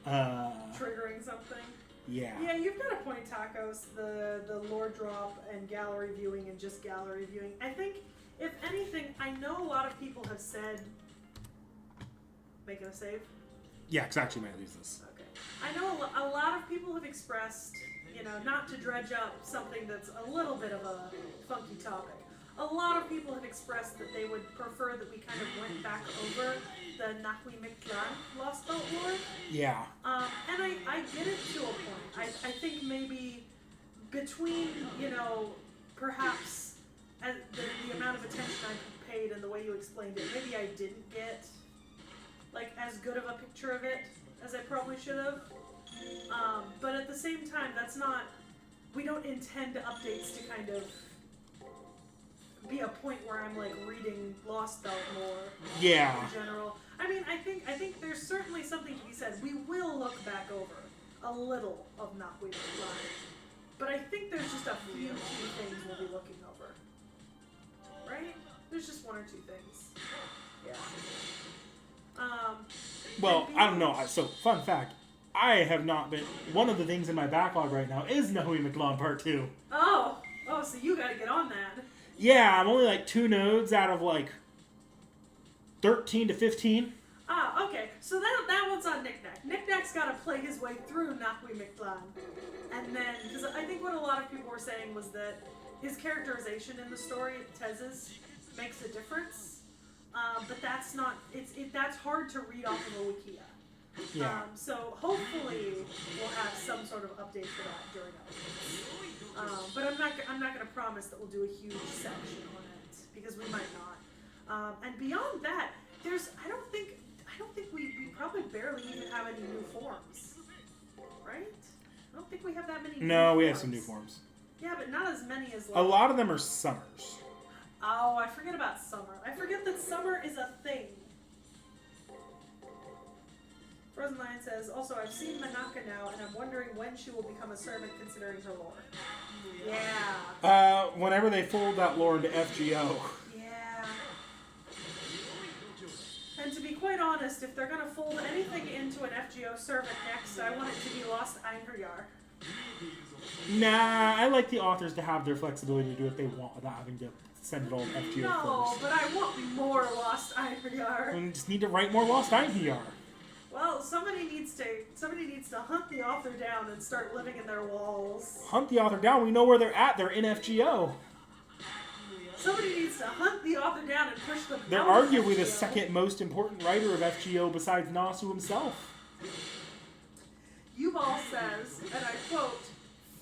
triggering something. Yeah. Yeah, you've got a point, Tacos. The lore drop and gallery viewing and just gallery viewing. I think, if anything, I know a lot of people have said... Making a save? Yeah, because I actually might lose this. Okay. I know a lot of people have expressed, you know, not to dredge up something that's a little bit of a funky topic. A lot of people have expressed that they would prefer that we kind of went back over the Nahui Mictlan Lost Belt lore. Yeah. And I get it to a point. I think maybe between, you know, perhaps the amount of attention I paid and the way you explained it, maybe I didn't get like as good of a picture of it as I probably should have. But at the same time, that's not, we don't intend updates to kind of be a point where I'm like reading Lost Belt more. Yeah. In general. I mean, I think there's certainly something to be said. We will look back over a little of Nahui Mictlan. But I think there's just a few key things we'll be looking over. Right? There's just one or two things. Yeah. Well, I don't know. So, fun fact. I have not been... One of the things in my backlog right now is Nahui Mictlan Part 2. Oh, so you gotta get on that. Yeah, I'm only like 2 nodes out of like 13 to 15. Ah, okay. So that one's on Knick-Knack. Knick-Knack's gotta play his way through Nahui Mictlan. And then, because I think what a lot of people were saying was that his characterization in the story, T.H.E's, makes a difference. But that's not, that's hard to read off of a Wikia. Yeah. So hopefully we'll have some sort of update for that during updates. But I'm not going to promise that we'll do a huge section on it because we might not. And beyond that, I don't think we probably barely even have any new forms, right? I don't think we have that many. No, new we forms. have some new forms. Yeah, but not as many as. A lot of them are summers. Oh, I forget about summer. I forget that summer is a thing. Frozen Lion says, also, I've seen Manaka now, and I'm wondering when she will become a servant considering her lore. Yeah. Whenever they fold that lore into FGO. Yeah. And to be quite honest, if they're going to fold anything into an FGO servant next, I want it to be Lost Einherjar. Nah, I like the authors to have their flexibility to do what they want without having to send it all to FGO No, first. but I want more Lost Einherjar. We just need to write more Lost Einherjar. Well, somebody needs to hunt the author down and start living in their walls. Hunt the author down. We know where they're at. They're in FGO. Somebody needs to hunt the author down and push them. They're out of arguably the FGO. second most important writer of FGO besides Nasu himself. Yuval says, and I quote,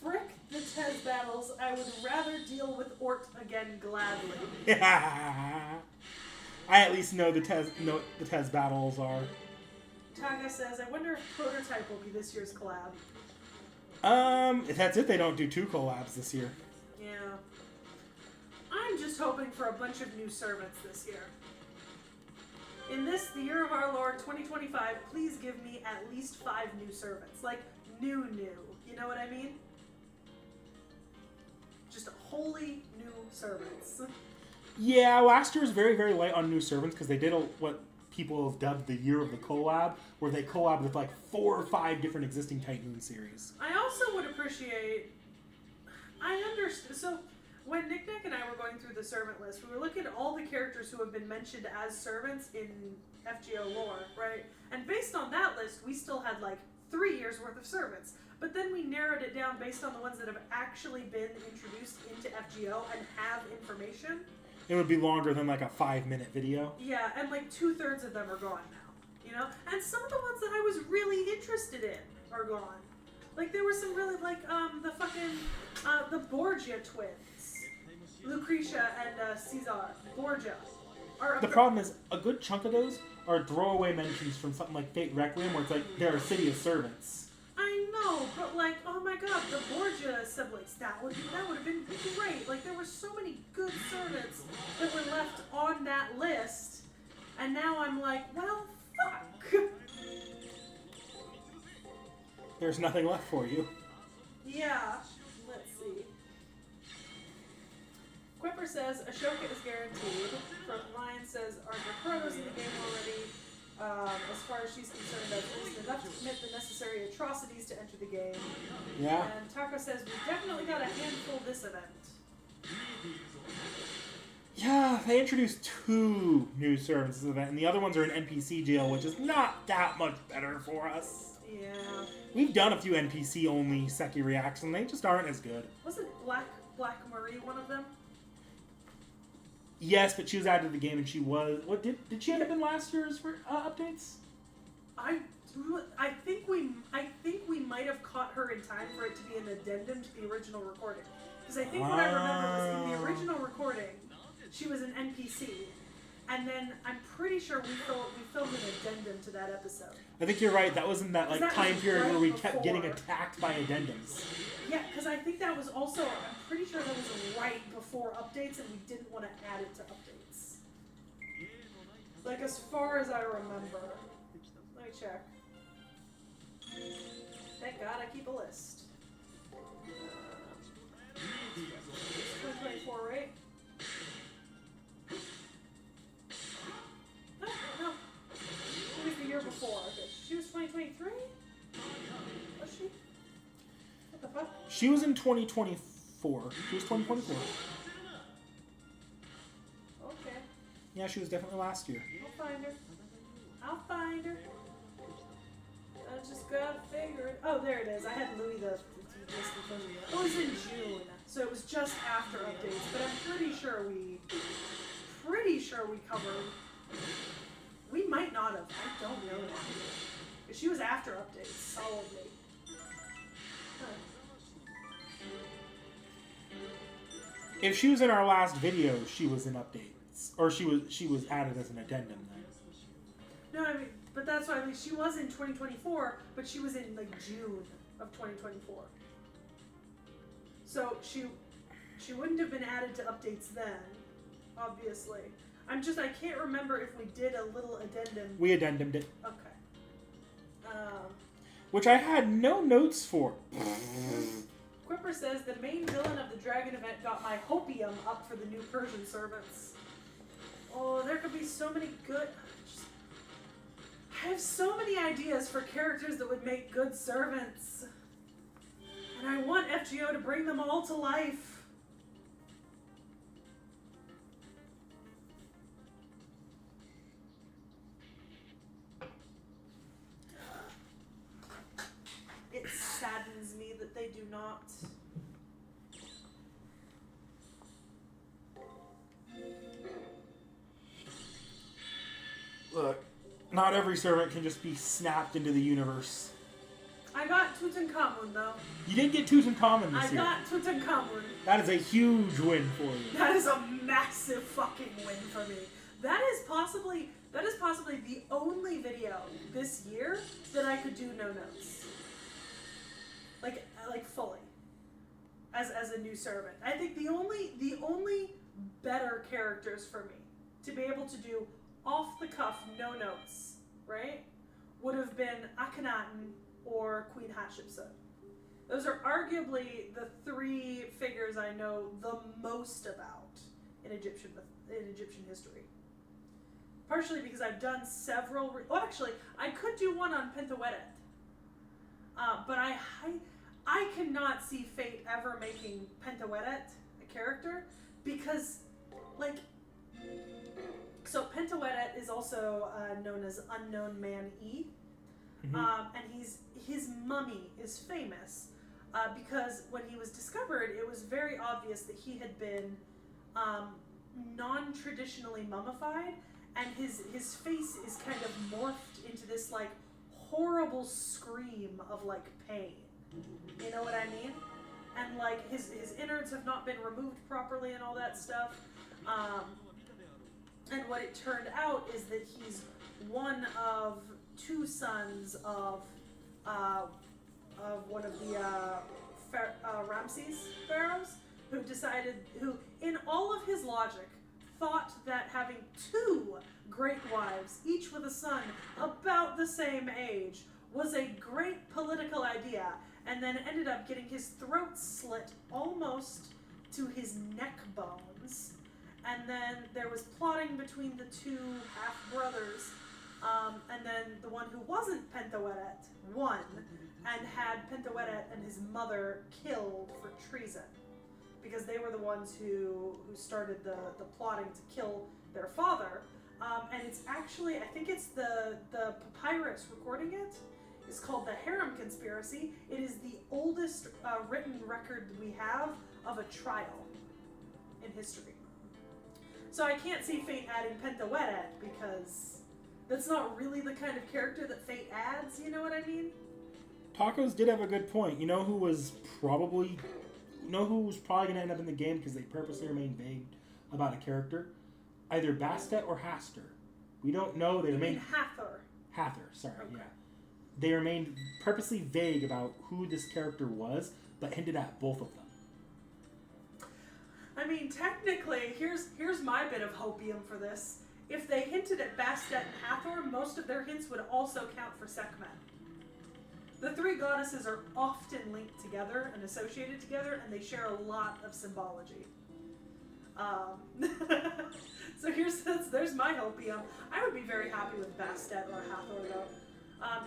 "Frick the T.H.E battles. I would rather deal with Ort again gladly." I at least know the T.H.E battles are. Taga says, I wonder if Prototype will be this year's collab. That's if they don't do 2 collabs this year. Yeah. I'm just hoping for a bunch of new servants this year. In this, the year of our Lord 2025, please give me at least 5 new servants. Like, new. You know what I mean? Just wholly new servants. Yeah, last year was very, very light on new servants because they did what people have dubbed the year of the collab, where they collab with like 4 or 5 different existing Type Moon series. I also would appreciate... I understand... So, when Nick and I were going through the servant list, we were looking at all the characters who have been mentioned as servants in FGO lore, right? And based on that list, we still had like 3 years worth of servants. But then we narrowed it down based on the ones that have actually been introduced into FGO and have information. It would be longer than like a 5-minute video. Yeah, and like 2/3 of them are gone now, you know? And some of the ones that I was really interested in are gone. Like there were some really, like, the fucking, the Borgia twins. Lucretia and, Caesar. Borgia. The problem is, a good chunk of those are throwaway mentions from something like Fate Requiem, where it's like, they're a city of servants. I know, but like, oh my god, the Borgia siblings, that would have been great. Like, there were so many good servants that were left on that list, and now I'm like, well, fuck. There's nothing left for you. Yeah, let's see. Quipper says Ashoka is guaranteed. From Lion says Arthur Chrono's in the game already. As far as she's concerned, that's recent enough to commit the necessary atrocities to enter the game. Yeah. And Taco says we definitely got a handful this event. Yeah, they introduced 2 new servants this event, and the other ones are an NPC deal, which is not that much better for us. Yeah. We've done a few NPC-only Seki reacts, and they just aren't as good. Wasn't Black Marie one of them? Yes, but she was added to the game, and she was... What did she end up in last year's updates? I think we might have caught her in time for it to be an addendum to the original recording. Because I think what I remember was in the original recording, she was an NPC, and then I'm pretty sure we filmed an addendum to that episode. I think you're right. That was in that like time period where we kept before. getting attacked by addendums. Yeah, because I think that was also, I'm pretty sure that was right before updates, and we didn't want to add it to updates. Like, as far as I remember. Let me check. Thank God I keep a list. 2024, right? No. It was the year before. Okay. She was 2023? Was she? What the fuck? She was in 2024. She was 2024. Okay. Yeah, she was definitely last year. I'll find her. I'll find her. I just gotta figure it. Oh, there it is. I had Louis the list in front of me. It was in June, so it was just after updates. But I'm pretty sure we covered. We might not have. I don't know. But she was after updates, solidly. Huh. If she was in our last video, she was in updates, or she was added as an addendum then. No, I mean, but that's why I mean, she was in 2024, but she was in like June of 2024. So she wouldn't have been added to updates then, obviously. I can't remember if we did a little addendum. We addendumed it. Okay. Which I had no notes for. Quipper says the main villain of the Dragon event got my hopium up for the new Persian servants. Oh, there could be so many good... I have so many ideas for characters that would make good servants. And I want FGO to bring them all to life. It saddens me that they do not. Look, not every servant can just be snapped into the universe. I got Tutankhamun though. You did get Tutankhamun this year. I got Tutankhamun. That is a huge win for you. That is a massive fucking win for me. That is possibly the only video this year that I could do no notes. Like fully. As a new servant. I think the only better characters for me to be able to do off the cuff no notes, right? Would have been Akhenaten or Queen Hatshepsut. Those are arguably the 3 figures I know the most about in Egyptian history. partially because I've done several. Actually, I could do one on Pentaweret, but I cannot see Fate ever making Pentaweret a character because, like, so Pentaweret is also known as Unknown Man E, and his mummy is famous because when he was discovered, it was very obvious that he had been non-traditionally mummified, and his face is kind of morphed into this like horrible scream of like pain. You know what I mean? And like his innards have not been removed properly and all that stuff. And what it turned out is that he's one of two sons of one of the Ramses pharaohs, who in all of his logic thought that having two great wives, each with a son about the same age, was a great political idea, and then ended up getting his throat slit almost to his neck bones. And then there was plotting between the two half-brothers, and then the one who wasn't Pentaweret won, and had Pentaweret and his mother killed for treason, because they were the ones who started the plotting to kill their father. And it's actually, I think it's the papyrus recording it, is called the Harem Conspiracy. It is the oldest written record we have of a trial in history. So I can't see Fate adding Pentaweret because that's not really the kind of character that Fate adds, you know what I mean? Tacos did have a good point. You know who's probably going to end up in the game because they purposely remain vague about a character? Either Bastet or Haster. We don't know. They remain Hathor. Hathor, sorry, Okay. yeah. They remained purposely vague about who this character was, but hinted at both of them. I mean, technically, here's my bit of hopium for this. If they hinted at Bastet and Hathor, most of their hints would also count for Sekhmet. The three goddesses are often linked together and associated together, and they share a lot of symbology. So there's my hopium. I would be very happy with Bastet or Hathor, though.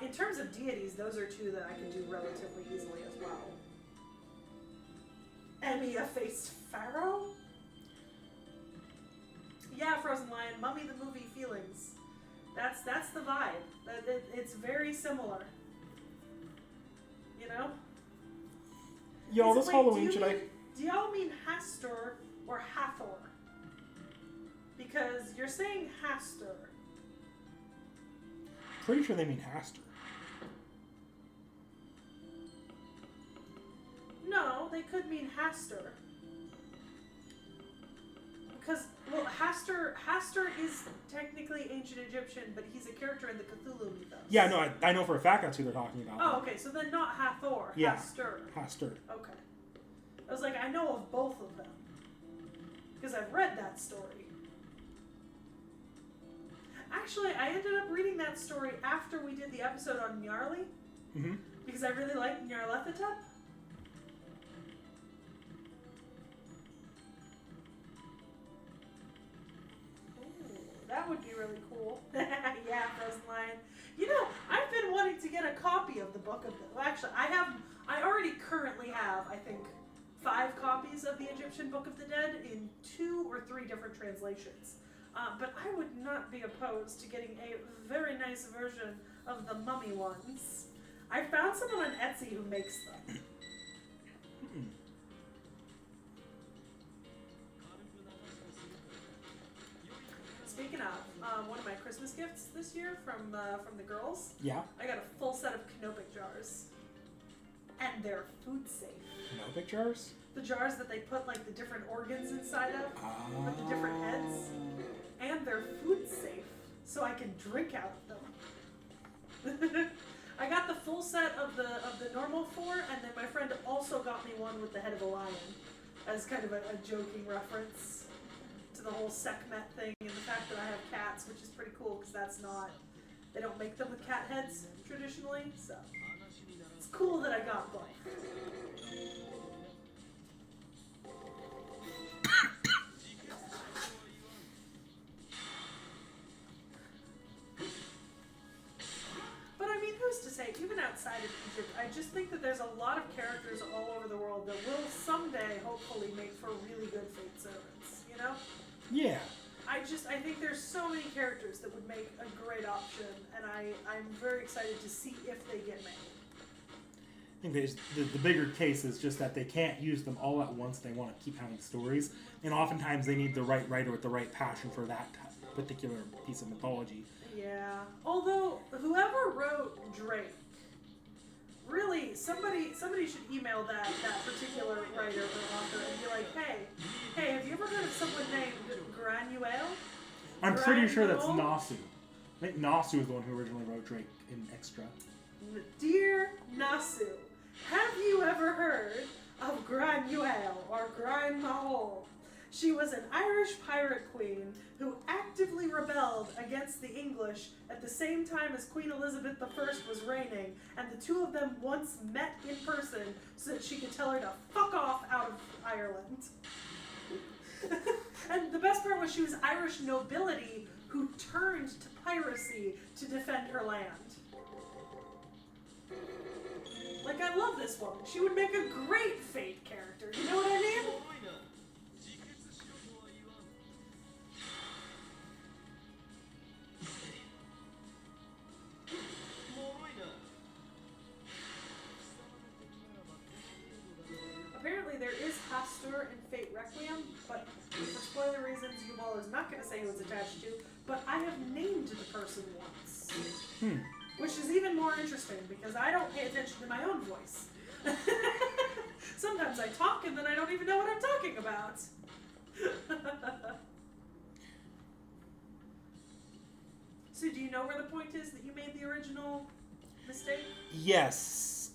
In terms of deities, those are two that I can do relatively easily as well. Emmia faced Pharaoh? Yeah, Frozen Lion, Mummy the movie feelings. That's the vibe. It's very similar. You know? Yo, this Halloween, do y'all mean Hastur or Hathor? Because you're saying Hastur. Pretty sure they mean Haster. No, they could mean Hastur. Because, well, Hastur is technically ancient Egyptian, but he's a character in the Cthulhu mythos. Yeah, no, I know for a fact that's who they're talking about. Oh, okay, so then not Hathor, yeah. Hastur. Haster. Okay. I was like, I know of both of them. Because I've read that story. Actually, I ended up reading that story after we did the episode on Nyarli. Mm-hmm. Because I really liked Nyarlathotep. That would be really cool. Yeah, Frozen Lion. You know, I've been wanting to get a copy of the book of the... Well, actually, I already currently have, I think, 5 copies of the Egyptian Book of the Dead in 2 or 3 different translations. But I would not be opposed to getting a very nice version of the mummy ones. I found someone on Etsy who makes them. Speaking of, one of my Christmas gifts this year from the girls. Yeah. I got a full set of Canopic jars, and they're food safe. Canopic jars? The jars that they put like the different organs inside of, with the different heads, and they're food safe, so I can drink out of them. I got the full set of the normal 4, and then my friend also got me one with the head of a lion, as kind of a joking reference to the whole Sekhmet thing and the fact that I have cats, which is pretty cool because they don't make them with cat heads traditionally, so it's cool that I got both. outside of Egypt. I just think that there's a lot of characters all over the world that will someday, hopefully, make for really good Fate servants. You know? Yeah. I think there's so many characters that would make a great option, and I'm very excited to see if they get made. I think the bigger case is just that they can't use them all at once. They want to keep having stories, and oftentimes they need the right writer with the right passion for that particular piece of mythology. Yeah. Although whoever wrote Drake, really, somebody should email that particular writer or author and be like, hey, have you ever heard of someone named Granuel? I'm pretty sure that's Nasu. I think Nasu is the one who originally wrote Drake in Extra. Dear Nasu, have you ever heard of Granuel or Gran Mahol? She was an Irish pirate queen who actively rebelled against the English at the same time as Queen Elizabeth I was reigning, and the two of them once met in person so that she could tell her to fuck off out of Ireland. And the best part was she was Irish nobility who turned to piracy to defend her land. Like, I love this woman. She would make a great Fate character. You know what I mean? Apparently there is Hastur in Fate Requiem, but for spoiler reasons, Yubal is not going to say who it's attached to, but I have named the person once. Which is even more interesting, because I don't pay attention to my own voice. Sometimes I talk and then I don't even know what I'm talking about. So do you know where the point is that you made the original mistake? Yes.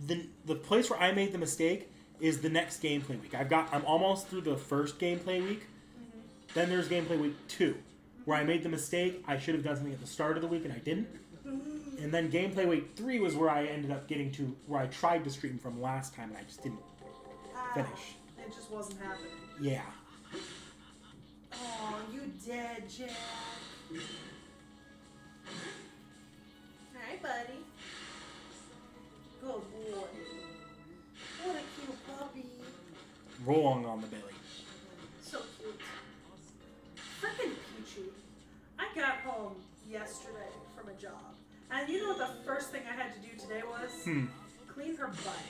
The place where I made the mistake is the next gameplay week. I'm almost through the first gameplay week. Mm-hmm. Then there's gameplay week 2, where I made the mistake. I should have done something at the start of the week and I didn't. And then gameplay week 3 was where I ended up getting to where I tried to stream from last time and I just didn't finish. It just wasn't happening. Yeah. Oh, you dead, Jack. Hi, buddy. Good boy. What a cute puppy. Rolling on the belly. So cute. Frickin' Peachy. I got home yesterday from a job. And you know what the first thing I had to do today was? Clean her butt.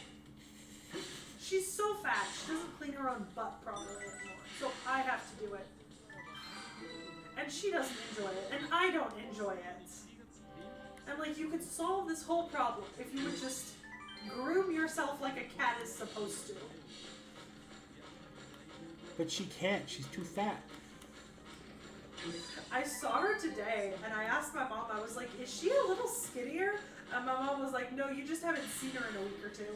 She's so fat, she doesn't clean her own butt properly anymore. So I have to do it. And she doesn't enjoy it, and I don't enjoy it. And like, you could solve this whole problem if you would just groom yourself like a cat is supposed to. But she can't, she's too fat. I saw her today, and I asked my mom, I was like, is she a little skinnier? And my mom was like, no, you just haven't seen her in a week or two.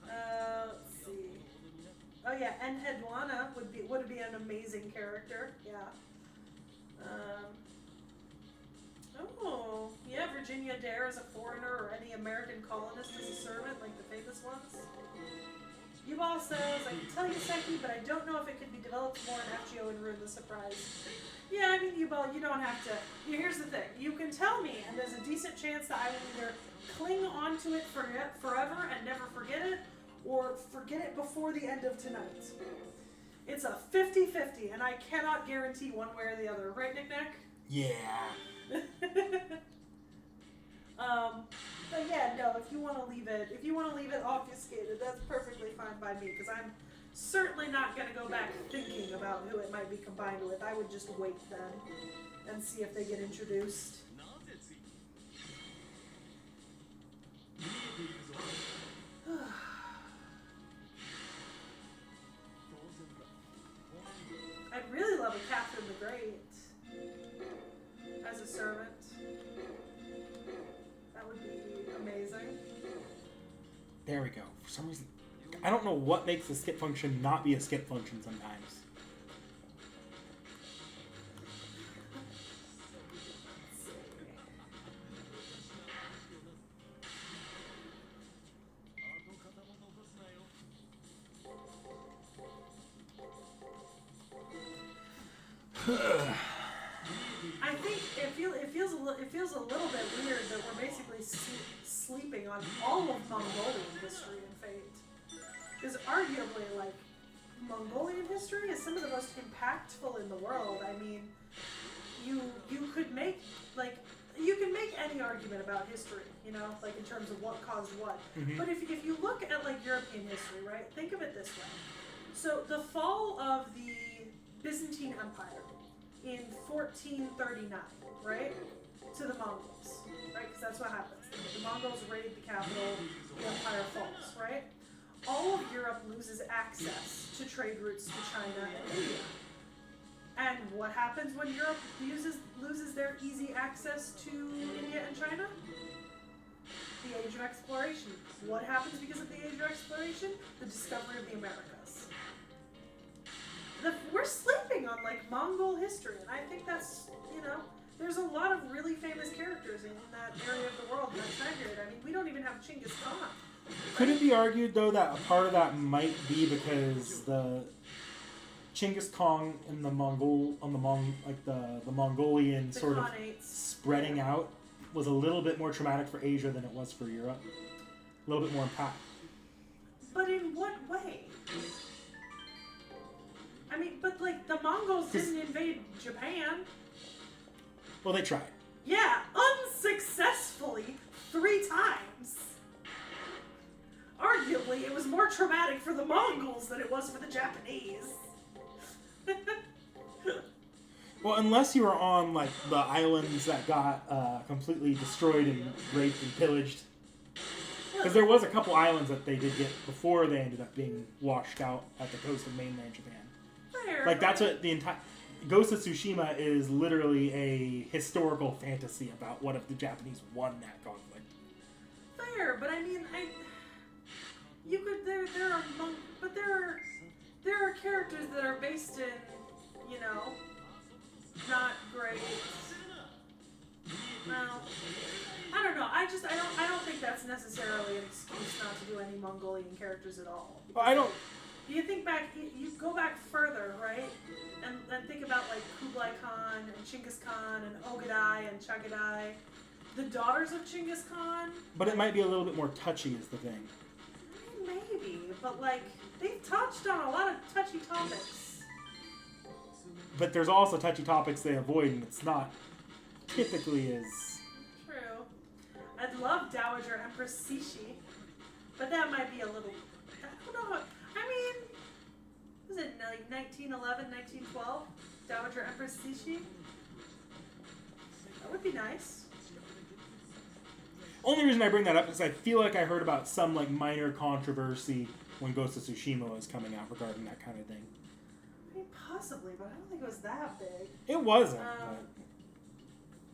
Let's see. Oh yeah, and Edwana would be an amazing character. Yeah. Oh, yeah, Virginia Dare as a foreigner or any American colonist as a servant, like the famous ones. Yubal says, I can tell you, Seki, but I don't know if it could be developed more in FGO and ruin the surprise. Yeah, I mean, Yubal, you don't have to. Here's the thing. You can tell me, and there's a decent chance that I will either cling on to it forever and never forget it, or forget it before the end of tonight. It's a 50-50, and I cannot guarantee one way or the other. Right, Nick Nick? Yeah. But yeah, no, if you want to leave it obfuscated, that's perfectly fine by me, because I'm certainly not going to go back thinking about who it might be combined with. I would just wait then and see if they get introduced. I'd really love a Catherine the Great as a servant. That would be amazing. There we go. For some reason, I don't know what makes the skip function not be a skip function sometimes. I think it feels a it feels a little bit weird that we're basically sleeping on all of Mongolian history and fate. Because arguably, like, Mongolian history is some of the most impactful in the world. I mean, you could make, like, you can make any argument about history, you know, like in terms of what caused what. Mm-hmm. But if you look at, like, European history, right, think of it this way. So the fall of the Byzantine Empire in 1439, right, to the Mongols, right, because that's what happens. The Mongols raid the capital, the empire falls, right? All of Europe loses access to trade routes to China and India. And what happens when Europe loses their easy access to India and China? The Age of Exploration. What happens because of the Age of Exploration? The discovery of the Americas. We're sleeping on, like, Mongol history, and I think that's, you know, there's a lot of really famous characters in that area of the world in that time period. I mean, we don't even have Genghis Khan. Could it be argued, though, that a part of that might be because the Genghis Khan and the Mongolian The sort of Khanates. spreading out was a little bit more traumatic for Asia than it was for Europe? A little bit more impact. But in what way? I mean, but, like, the Mongols didn't invade Japan. Well, they tried. Yeah, unsuccessfully 3 times. Arguably, it was more traumatic for the Mongols than it was for the Japanese. Well, unless you were on, like, the islands that got completely destroyed and raped and pillaged. Because there was a couple islands that they did get before they ended up being washed out at the coast of mainland Japan. Fair, Like, that's what the entire... Ghost of Tsushima is literally a historical fantasy about what if the Japanese won that conflict. fair, but I mean, you could there are characters that are based in, you know, not great. Well, I don't know. I don't think that's necessarily an excuse not to do any Mongolian characters at all. Well, I don't... You think back, you go back further, right? And think about, like, Kublai Khan and Genghis Khan and Ogadai and Chagadai, the daughters of Genghis Khan. But it might be a little bit more touchy is the thing. Maybe, but, like, they've touched on a lot of touchy topics. But there's also touchy topics they avoid, and it's not typically as... True. I'd love Dowager Empress Cixi, but that might be a little... I don't know. I mean, was it like 1911, 1912? Dowager Empress Cixi? That would be nice. Only reason I bring that up is I feel like I heard about some, like, minor controversy when Ghost of Tsushima was coming out regarding that kind of thing. I mean, possibly, but I don't think it was that big. It wasn't.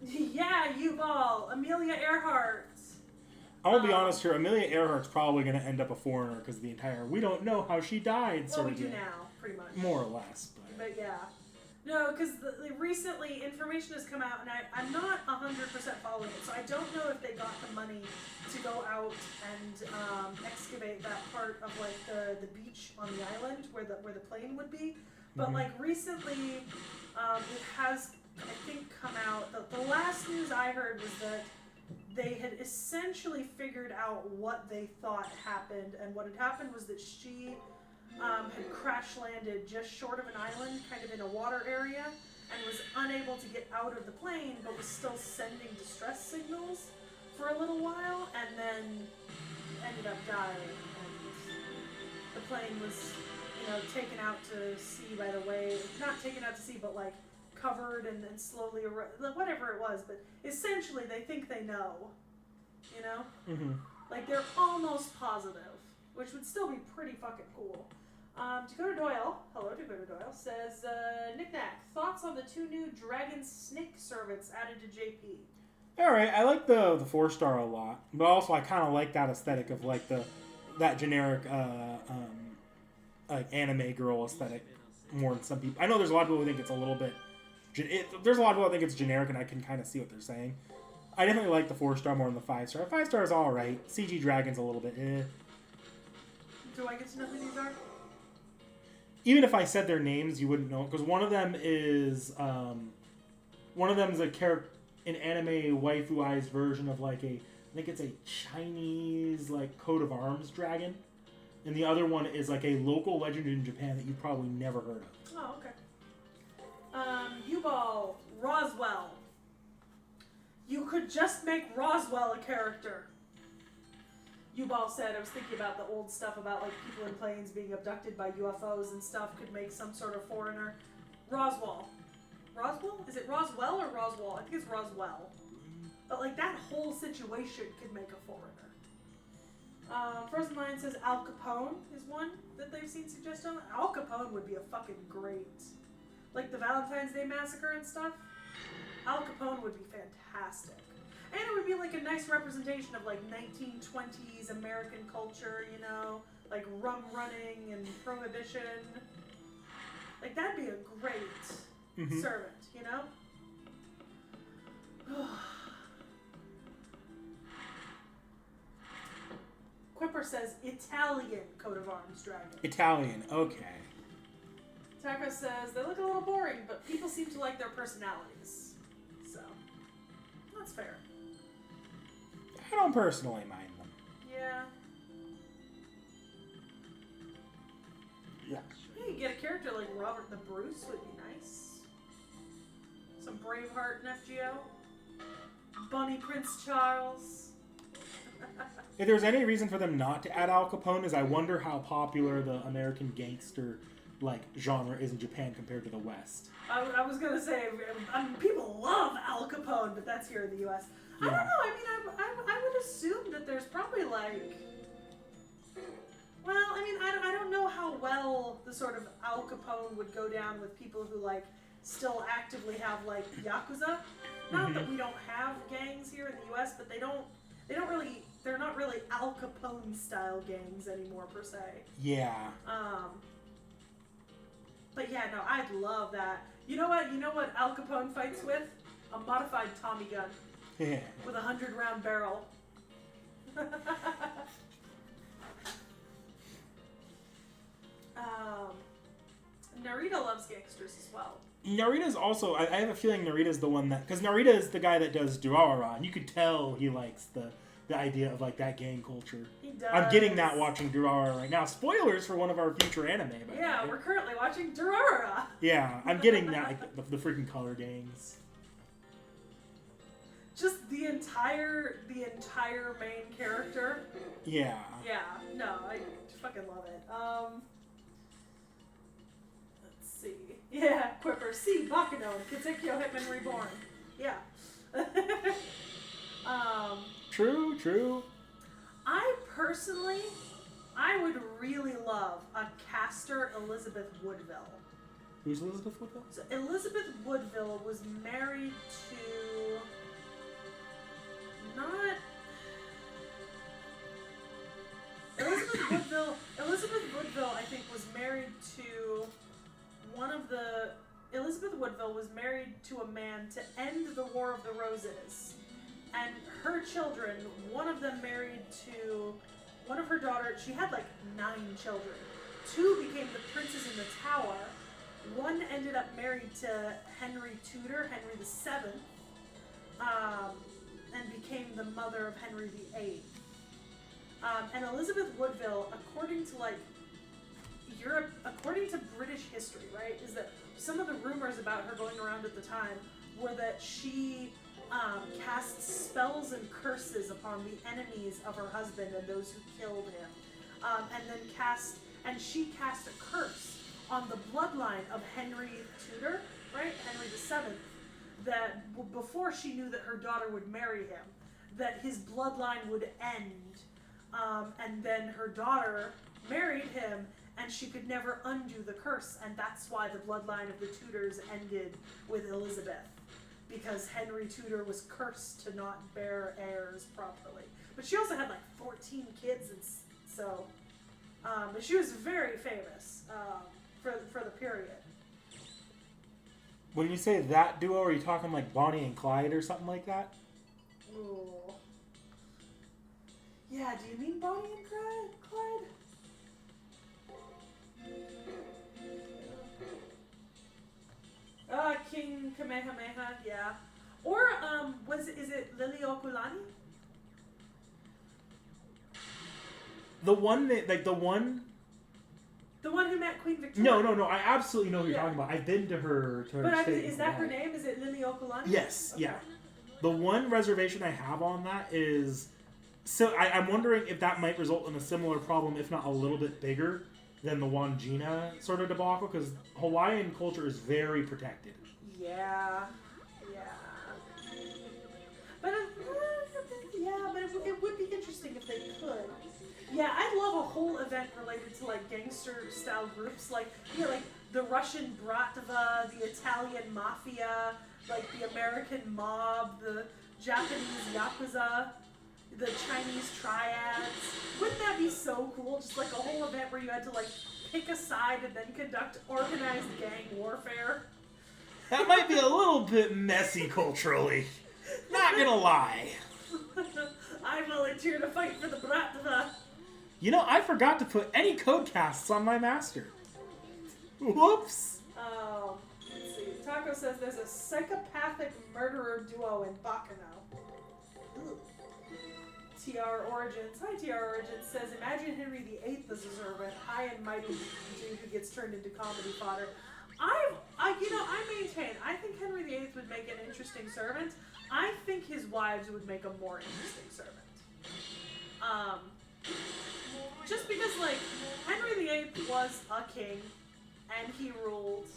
Yeah, U-Ball, Amelia Earhart. I will be honest here, Amelia Earhart's probably going to end up a foreigner because of the entire we don't know how she died Well, sort we of do deal. now, pretty much. More or less. But yeah. No, because recently information has come out, and I'm not 100% following it, so I don't know if they got the money to go out and excavate that part of, like, the beach on the island where the plane would be. But like recently, it has, I think, come out. The last news I heard was that they had essentially figured out what they thought happened, and what had happened was that she had crash landed just short of an island, kind of in a water area, and was unable to get out of the plane, but was still sending distress signals for a little while, and then ended up dying. And the plane was, you know, taken out to sea by the wave. Not taken out to sea, but like covered and then slowly, whatever it was. But essentially, they think they know, you know? Mm-hmm. Like, they're almost positive, which would still be pretty fucking cool. Dakota Doyle, hello Dakota Doyle, says, Knick-Knack, thoughts on the 2 new Dragon Snake servants added to JP? Alright, I like the 4-star a lot, but also I kind of like that aesthetic of, like, that generic like anime girl aesthetic more than some people. I know there's a lot of people who think it's a little bit... there's a lot of people who think it's generic, and I can kind of see what they're saying. I definitely like the 4-star more than the 5-star. 5-star is alright. CG Dragon's a little bit eh. Do I get to know who these are? Even if I said their names, you wouldn't know, because one of them is a character an anime waifuized version of like I think it's a Chinese like coat of arms dragon, and the other one is like a local legend in Japan that you've probably never heard of. Oh, okay. U-Ball, Roswell. You could just make Roswell a character. U-Ball said, I was thinking about the old stuff about like people in planes being abducted by UFOs and stuff, could make some sort of foreigner. Roswell. Roswell? Is it Roswell or Roswell? I think it's Roswell. But like that whole situation could make a foreigner. Frozen Lion says Al Capone is one that they've seen suggested. Al Capone would be a fucking great. Like the Valentine's Day Massacre and stuff. Al Capone would be fantastic. And it would be like a nice representation of like 1920s American culture, you know? Like rum running and prohibition. Like that'd be a great servant, you know? Quipper says Italian coat of arms dragon. Italian, okay. Taco says they look a little boring, but people seem to like their personalities. So, that's fair. I don't personally mind them. Yeah. Yeah. You could get a character like Robert the Bruce would be nice. Some Braveheart and FGO. Bunny Prince Charles. If there's any reason for them not to add Al Capone, is I wonder how popular the American gangster like genre is in Japan compared to the West. I was gonna say, people love Al Capone, but that's here in the U.S. Yeah. I don't know. I mean, I would assume that there's probably like, well, I mean, I don't know how well the sort of Al Capone would go down with people who like still actively have like Yakuza. Not that we don't have gangs here in the U.S., but they're not really Al Capone style gangs anymore per se. Yeah. But yeah, no, I'd love that. You know what Al Capone fights with? A modified Tommy gun. Yeah. With a 100-round barrel. Narita loves gangsters as well. Narita's also, I have a feeling Narita's the one that, because Narita is the guy that does Durarara, and you could tell he likes the idea of like that gang culture. He does. I'm getting that watching Durarara right now. Spoilers for one of our future anime. Yeah, we're currently watching Durarara. Yeah, I'm getting that, like, the freaking color gangs. Just the entire main character. Yeah. Yeah, no, I fucking love it. Let's see. Yeah, Quipper. See, Bakuno, Kitsekyo Hitman Reborn. Yeah. True. I would really love a caster Elizabeth Woodville. Who's Elizabeth Woodville? So Elizabeth Woodville was married to not Elizabeth Woodville I think was married to Elizabeth Woodville was married to a man to end the War of the Roses. And her children, one of them married to one of her daughters. She had like 9 children. 2 became the princes in the tower. 1 ended up married to Henry Tudor, Henry VII, and became the mother of Henry VIII. And Elizabeth Woodville, according to British history, right, is that some of the rumors about her going around at the time were that she cast spells and curses upon the enemies of her husband and those who killed him, and she cast a curse on the bloodline of Henry Tudor, right, Henry VII, that before she knew that her daughter would marry him, that his bloodline would end, and then her daughter married him, and she could never undo the curse, and that's why the bloodline of the Tudors ended with Elizabeth. Because Henry Tudor was cursed to not bear heirs properly. But she also had like 14 kids, and so but she was very famous for the period. When you say that duo, are you talking like Bonnie and Clyde or something like that? Ooh. Yeah, do you mean Bonnie and Clyde? King Kamehameha, yeah. Or is it Lily Okulani? The one that the one. The one who met Queen Victoria. No. I absolutely know who you're talking about. I've been to her. But is that her name? Is it Lily Okulani? Yes. Okay. Yeah. The one reservation I have on that is, so I'm wondering if that might result in a similar problem, if not a little bit bigger than the Wangina sort of debacle, because Hawaiian culture is very protected. Yeah. But it would be interesting if they could. Yeah, I'd love a whole event related to like gangster-style groups, like like the Russian Bratva, the Italian Mafia, like the American Mob, the Japanese Yakuza, the Chinese Triads. Wouldn't that be so cool? Just like a whole event where you had to like pick a side and then conduct organized gang warfare. That might be a little bit messy culturally. Not gonna lie. I volunteer to fight for the Bratva. You know, I forgot to put any code casts on my master. Whoops. Let's see. Taco says there's a psychopathic murderer duo in Baccano. TR Origins. Hi, TR Origins says, imagine Henry VIII as a servant, high and mighty dude who gets turned into comedy fodder. I maintain, I think Henry VIII would make an interesting servant. I think his wives would make a more interesting servant. Just because, like, Henry VIII was a king, and he ruled,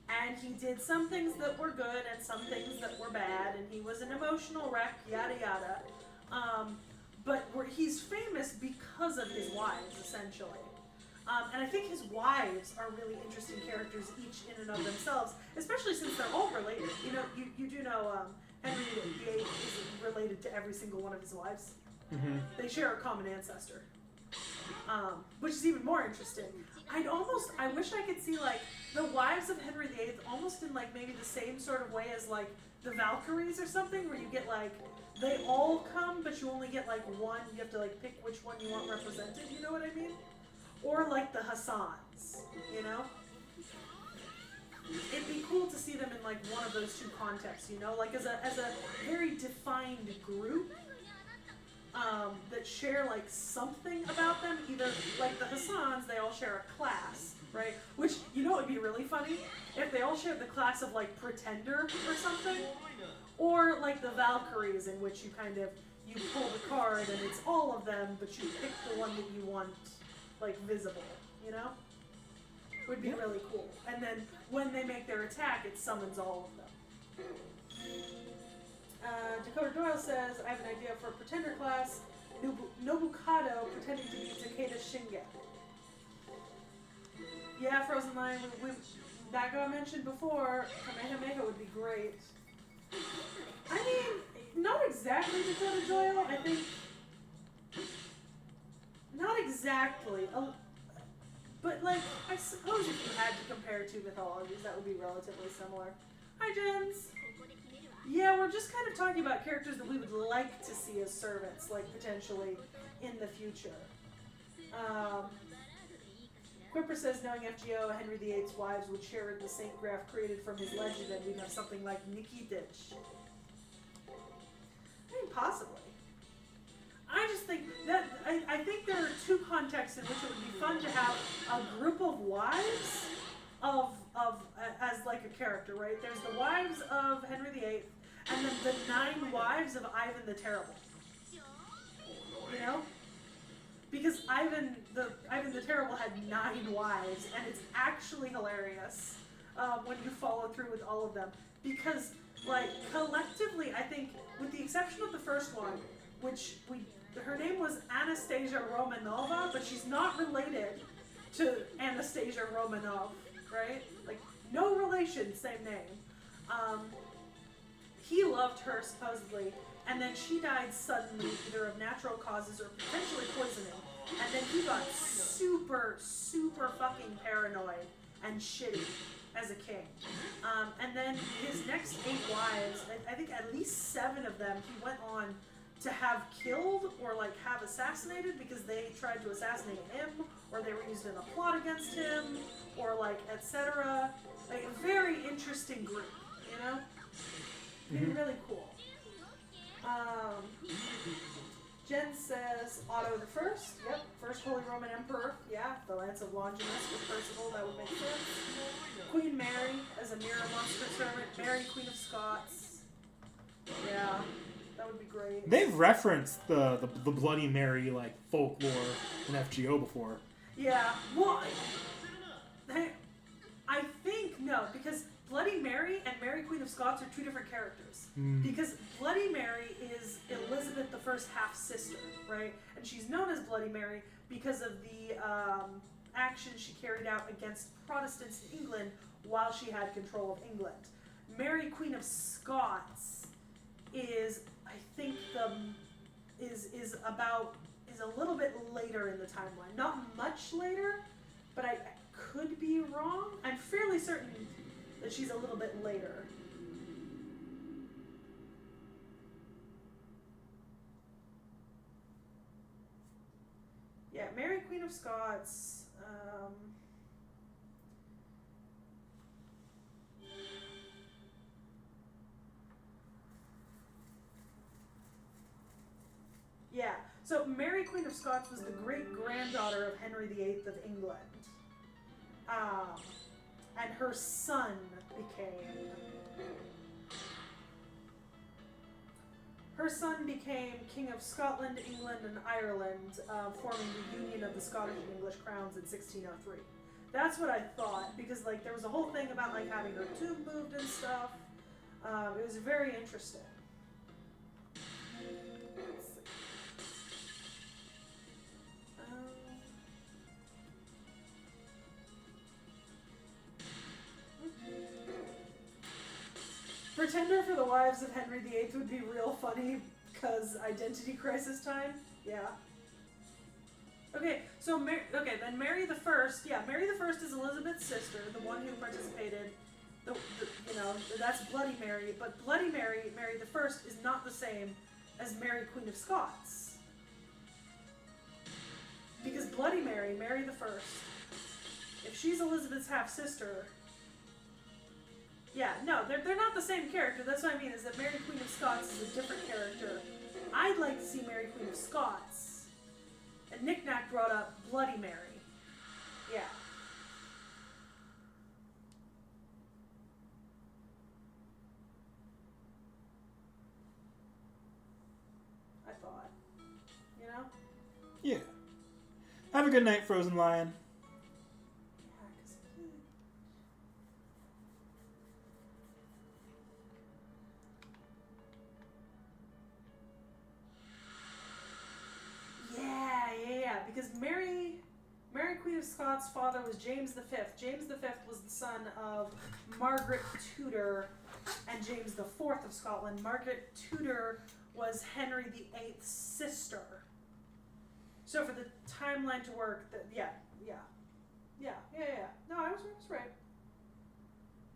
and he did some things that were good and some things that were bad, and he was an emotional wreck, yada yada. But he's famous because of his wives, essentially. And I think his wives are really interesting characters, each in and of themselves, especially since they're all related. You know, you do know Henry VIII is related to every single one of his wives. Mm-hmm. They share a common ancestor, which is even more interesting. I wish I could see like the wives of Henry VIII almost in like maybe the same sort of way as like the Valkyries or something, where you get like they all come, but you only get like one. You have to like pick which one you want represented. You know what I mean? Or like the Hassans, you know? It'd be cool to see them in like one of those two contexts, you know? Like as a very defined group that share like something about them. Either like the Hassans, they all share a class, right? Which, you know, it'd be really funny if they all shared the class of like Pretender or something. Or like the Valkyries, in which you kind of, you pull the card and it's all of them, but you pick the one that you want like visible, you know? Would be really cool. And then when they make their attack, it summons all of them. Dakota Doyle says, I have an idea for a pretender class, Nobukado pretending to be Takeda Shinge. Yeah, Frozen Lion, Naga mentioned before, Kamehameha would be great. I mean, not exactly Dakota Doyle, I think. Not exactly. But, like, I suppose if you had to compare two mythologies, that would be relatively similar. Hi, Jens! Yeah, we're just kind of talking about characters that we would like to see as servants, like, potentially in the future. Quipper says, knowing FGO, Henry VIII's wives would share the Saint Graph created from his legend, and we'd have something like Nikitich. I mean, possibly. I just think that I think there are two contexts in which it would be fun to have a group of wives as like a character, right? There's the wives of Henry VIII, and then the 9 wives of Ivan the Terrible. You know, because Ivan the Terrible had 9 wives, and it's actually hilarious when you follow through with all of them. Because like collectively, I think, with the exception of the first one, which her name was Anastasia Romanova, but she's not related to Anastasia Romanov, right? Like, no relation, same name. He loved her, supposedly, and then she died suddenly, either of natural causes or potentially poisoning. And then he got super, super fucking paranoid and shitty as a king. And then his next 8 wives, I think at least 7 of them, he went on to have killed or like have assassinated because they tried to assassinate him, or they were used in a plot against him, or like etc. Like a very interesting group, you know. Be really cool. Jen says Otto the First. Yep, first Holy Roman Emperor. Yeah, the Lance of Longinus with Percival. That would make sense. Queen Mary as a mirror monster servant. Mary, Queen of Scots. Yeah, that would be great. They've referenced the Bloody Mary like folklore in FGO before. Yeah, well, I think no, because Bloody Mary and Mary Queen of Scots are two different characters. Because Bloody Mary is Elizabeth I's half-sister, right? And she's known as Bloody Mary because of the action she carried out against Protestants in England while she had control of England. Mary Queen of Scots is, I think, is a little bit later in the timeline. Not much later, but I could be wrong. I'm fairly certain that she's a little bit later. Yeah, Mary Queen of Scots. Yeah, so Mary Queen of Scots was the great-granddaughter of Henry VIII of England. And her son became King of Scotland, England, and Ireland, forming the Union of the Scottish and English Crowns in 1603. That's what I thought, because like there was a whole thing about like having her tomb moved and stuff. It was very interesting. Let's see. Pretender for the Wives of Henry VIII would be real funny, because identity crisis time. Yeah. Okay, so then Mary the First. Yeah, Mary the First is Elizabeth's sister, the one who participated. That's Bloody Mary. But Bloody Mary, Mary the First, is not the same as Mary Queen of Scots. Because Bloody Mary, Mary the First, if she's Elizabeth's half sister. Yeah, no, they're not the same character. That's what I mean, is that Mary Queen of Scots is a different character. I'd like to see Mary Queen of Scots. And Knick Knack brought up Bloody Mary. Yeah. I thought. You know? Yeah. Have a good night, Frozen Lion. Because Mary Queen of Scots' father was James V. James V was the son of Margaret Tudor and James IV of Scotland. Margaret Tudor was Henry VIII's sister. So for the timeline to work, yeah. No, I was right.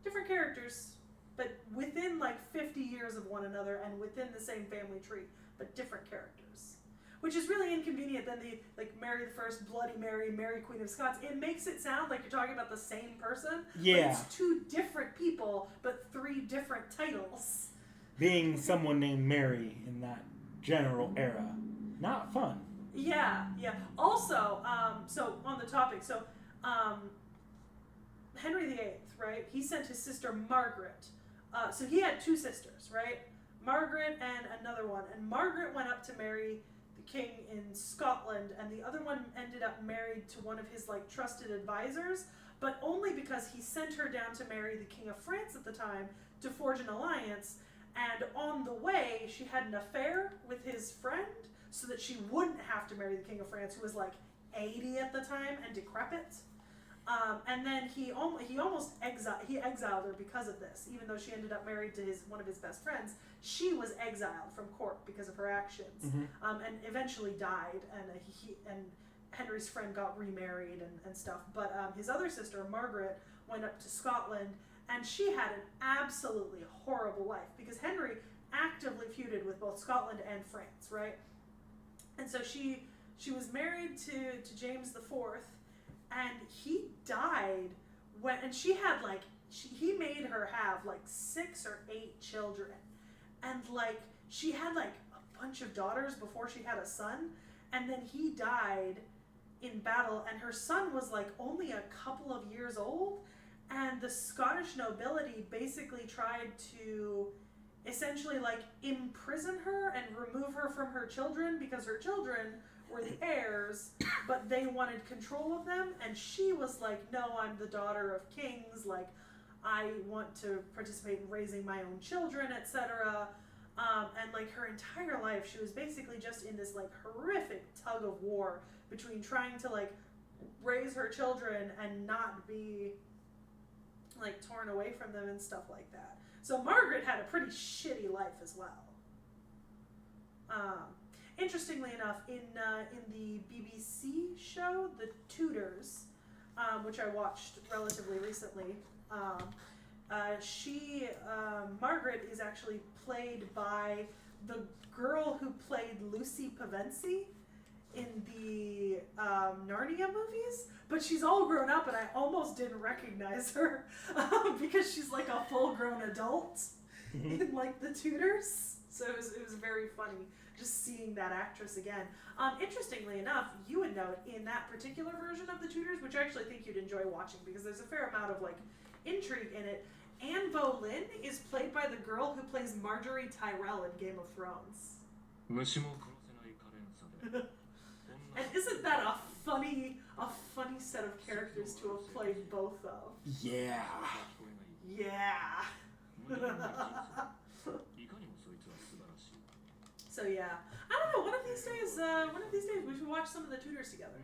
Different characters, but within like 50 years of one another and within the same family tree, but different characters. Which is really inconvenient than the, like, Mary the First, Bloody Mary, Mary Queen of Scots. It makes it sound like you're talking about the same person. Yeah. But it's two different people, but three different titles. Being someone named Mary in that general era. Not fun. Yeah. Also, so on the topic, Henry VIII, right? He sent his sister Margaret. So he had two sisters, right? Margaret and another one. And Margaret went up to marry king in Scotland, and the other one ended up married to one of his like trusted advisors, but only because he sent her down to marry the King of France at the time to forge an alliance, and on the way she had an affair with his friend so that she wouldn't have to marry the King of France, who was like 80 at the time and decrepit. And then he almost exiled her because of this, even though she ended up married to one of his best friends. She was exiled from court because of her actions, and eventually died. And Henry's friend got remarried and stuff. But his other sister, Margaret, went up to Scotland, and she had an absolutely horrible life because Henry actively feuded with both Scotland and France, right? And so she was married to James IV. And he died and she had he made her have like 6 or 8 children. and like she had like a bunch of daughters before she had a son, and then he died in battle, and her son was like only a couple of years old, and the Scottish nobility basically tried to essentially like imprison her and remove her from her children because her children were the heirs, but they wanted control of them, and she was like, no, I'm the daughter of kings, like I want to participate in raising my own children, etc. And like her entire life she was basically just in this like horrific tug of war between trying to like raise her children and not be like torn away from them and stuff like that. So Margaret had a pretty shitty life as well. Interestingly enough, in the BBC show The Tudors, which I watched relatively recently, Margaret is actually played by the girl who played Lucy Pevensie in the Narnia movies, but she's all grown up and I almost didn't recognize her because she's like a full-grown adult in like The Tudors. So it was very funny just seeing that actress again. Interestingly enough, you would note in that particular version of The Tudors, which I actually think you'd enjoy watching because there's a fair amount of like intrigue in it, Anne Boleyn is played by the girl who plays Marjorie Tyrell in Game of Thrones. And isn't that a funny set of characters to have played both of? Yeah. Yeah. So yeah, I don't know. One of these days we should watch some of the Tudors together.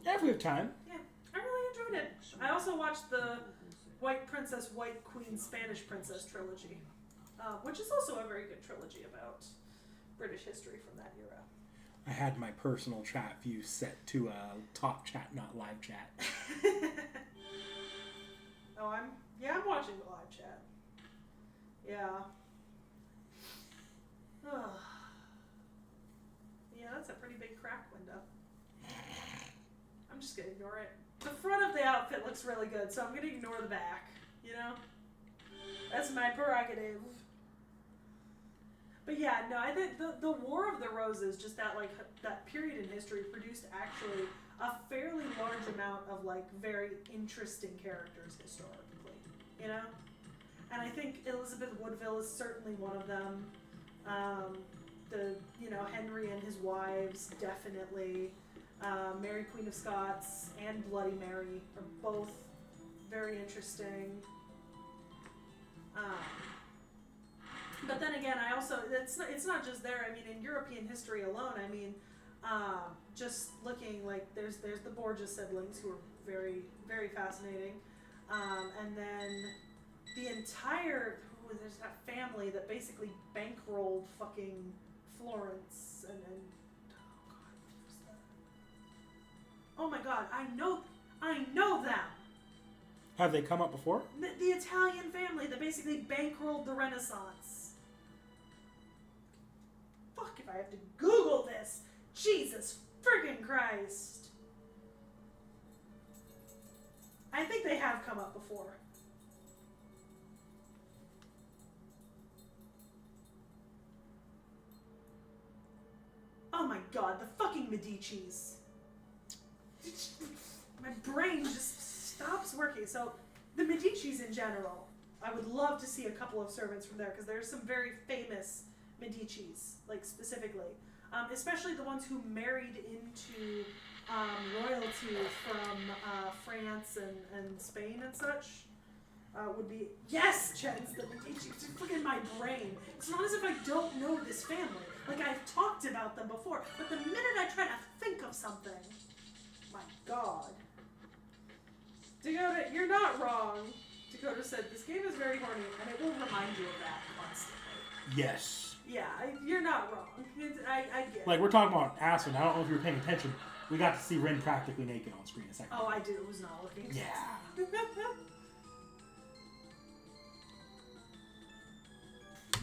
Yeah, if we have time. Yeah, I really enjoyed it. I also watched the White Princess, White Queen, Spanish Princess trilogy, which is also a very good trilogy about British history from that era. I had my personal chat view set to talk chat, not live chat. Oh, I'm watching the live chat. Yeah. Yeah, that's a pretty big crack window. I'm just gonna ignore it. The front of the outfit looks really good, so I'm gonna ignore the back. You know? That's my prerogative. But yeah, no, I think the War of the Roses, just that period in history, produced actually a fairly large amount of like very interesting characters historically, you know? And I think Elizabeth Woodville is certainly one of them. Henry and his wives, definitely. Mary Queen of Scots and Bloody Mary are both very interesting. But then again, I also, it's not just there. I mean, in European history alone, I mean, just looking, like, there's the Borgia siblings, who are very, very fascinating. And then the entire, there's that family that basically bankrolled fucking Florence, and oh my god, I know them! Have they come up before? The Italian family that basically bankrolled the Renaissance. Fuck if I have to Google this! Jesus friggin' Christ! I think they have come up before. Oh my god, the fucking Medicis. My brain just stops working. So, the Medicis in general, I would love to see a couple of servants from there, because there's some very famous Medicis, like specifically. Especially the ones who married into royalty from France and Spain and such. Would be, yes, Jens, the Medici. It's fucking in my brain. It's not as if I don't know this family. Like, I've talked about them before, but the minute I try to think of something, my god. Dakota, you're not wrong. Dakota said, this game is very horny, and it will remind you of that constantly. Yes. Yeah, you're not wrong. I get it. Like, we're talking about Aspen. I don't know if you were paying attention. We got to see Ren practically naked on screen a second. Oh, I did. It was not looking. Yeah.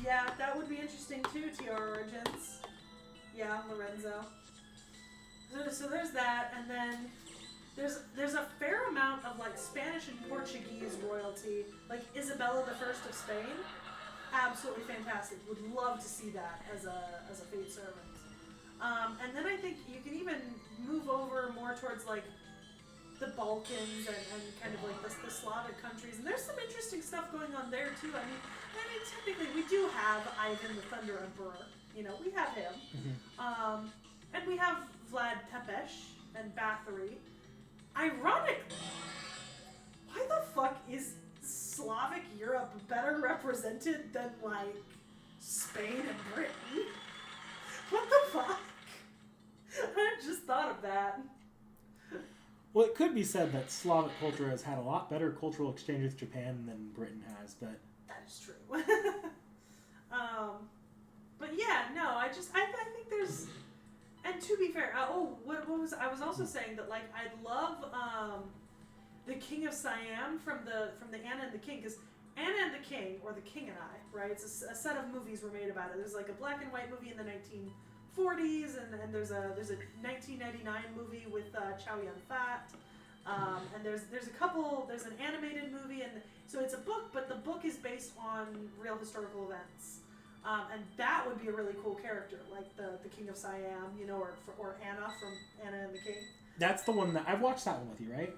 Yeah, that would be interesting too, T.H.E Origins. Yeah, Lorenzo. So there's that, and then there's a fair amount of like Spanish and Portuguese royalty, like Isabella I of Spain. absolutely fantastic. Would love to see that as a Fate servant. And then I think you can even move over more towards like the Balkans and kind of like the Slavic countries. And there's some interesting stuff going on there too. I mean, technically we do have Ivan the Thunder Emperor. You know, we have him. Mm-hmm. And we have Vlad Tepes and Bathory. Ironically, why the fuck is Slavic Europe better represented than like Spain and Britain? What the fuck? I just thought of that. Well, it could be said that Slavic culture has had a lot better cultural exchange with Japan than Britain has, but... That is true. But yeah, no, I think there's... And to be fair, I was also saying that, like, I'd love the King of Siam from the Anna and the King, because Anna and the King, or The King and I, right? It's a set of movies were made about it. There's like a black and white movie in the 1940s, and there's a 1999 movie with Chow Yun-fat, and there's an animated movie, and so it's a book, but the book is based on real historical events, and that would be a really cool character, like the King of Siam, you know, or Anna from Anna and the King. That's the one that I've watched that one with you, right?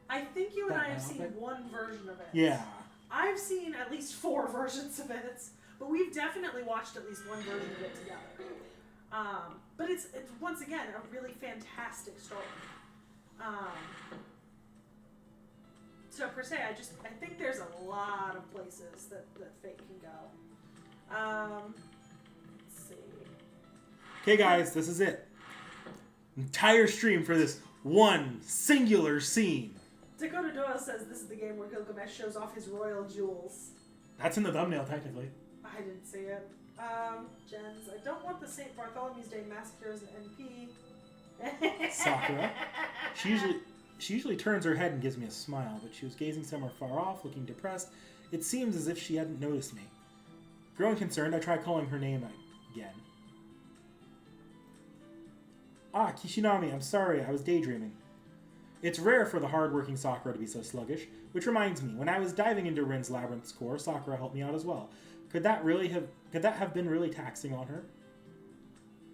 I think you and That I have one, seen okay. one version of it. Yeah. I've seen at least 4 versions of it, but we've definitely watched at least one version of it together. But it's once again a really fantastic story. So per se, I think there's a lot of places that Fate can go. Let's see. Okay, guys, this is it. Entire stream for this one singular scene. Dakota Doyle says this is the game where Gilgamesh shows off his royal jewels. That's in the thumbnail, technically. I didn't see it. Jens, I don't want the St. Bartholomew's Day massacre as an NP. Sakura. She usually turns her head and gives me a smile, but she was gazing somewhere far off, looking depressed. It seems as if she hadn't noticed me. Growing concerned, I try calling her name again. Ah, Kishinami, I'm sorry, I was daydreaming. It's rare for the hard-working Sakura to be so sluggish, which reminds me, when I was diving into Rin's Labyrinth's core, Sakura helped me out as well. Could that have been really taxing on her?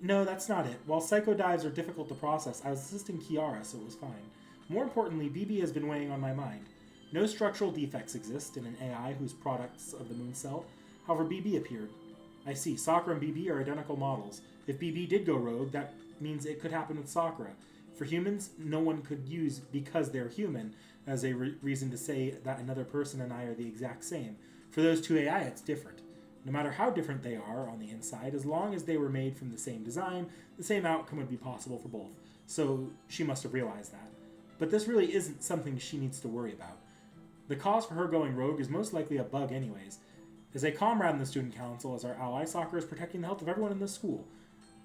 No, that's not it. While psycho dives are difficult to process, I was assisting Kiara, so it was fine. More importantly, BB has been weighing on my mind. No structural defects exist in an AI whose products of the moon cell. However, BB appeared. I see, Sakura and BB are identical models. If BB did go rogue, that means it could happen with Sakura. For humans, no one could use because they're human as a reason to say that another person and I are the exact same. For those two AI, it's different. No matter how different they are on the inside, as long as they were made from the same design, the same outcome would be possible for both. So she must have realized that. But this really isn't something she needs to worry about. The cause for her going rogue is most likely a bug anyways. As a comrade in the student council, as our ally, Sakura is protecting the health of everyone in the school.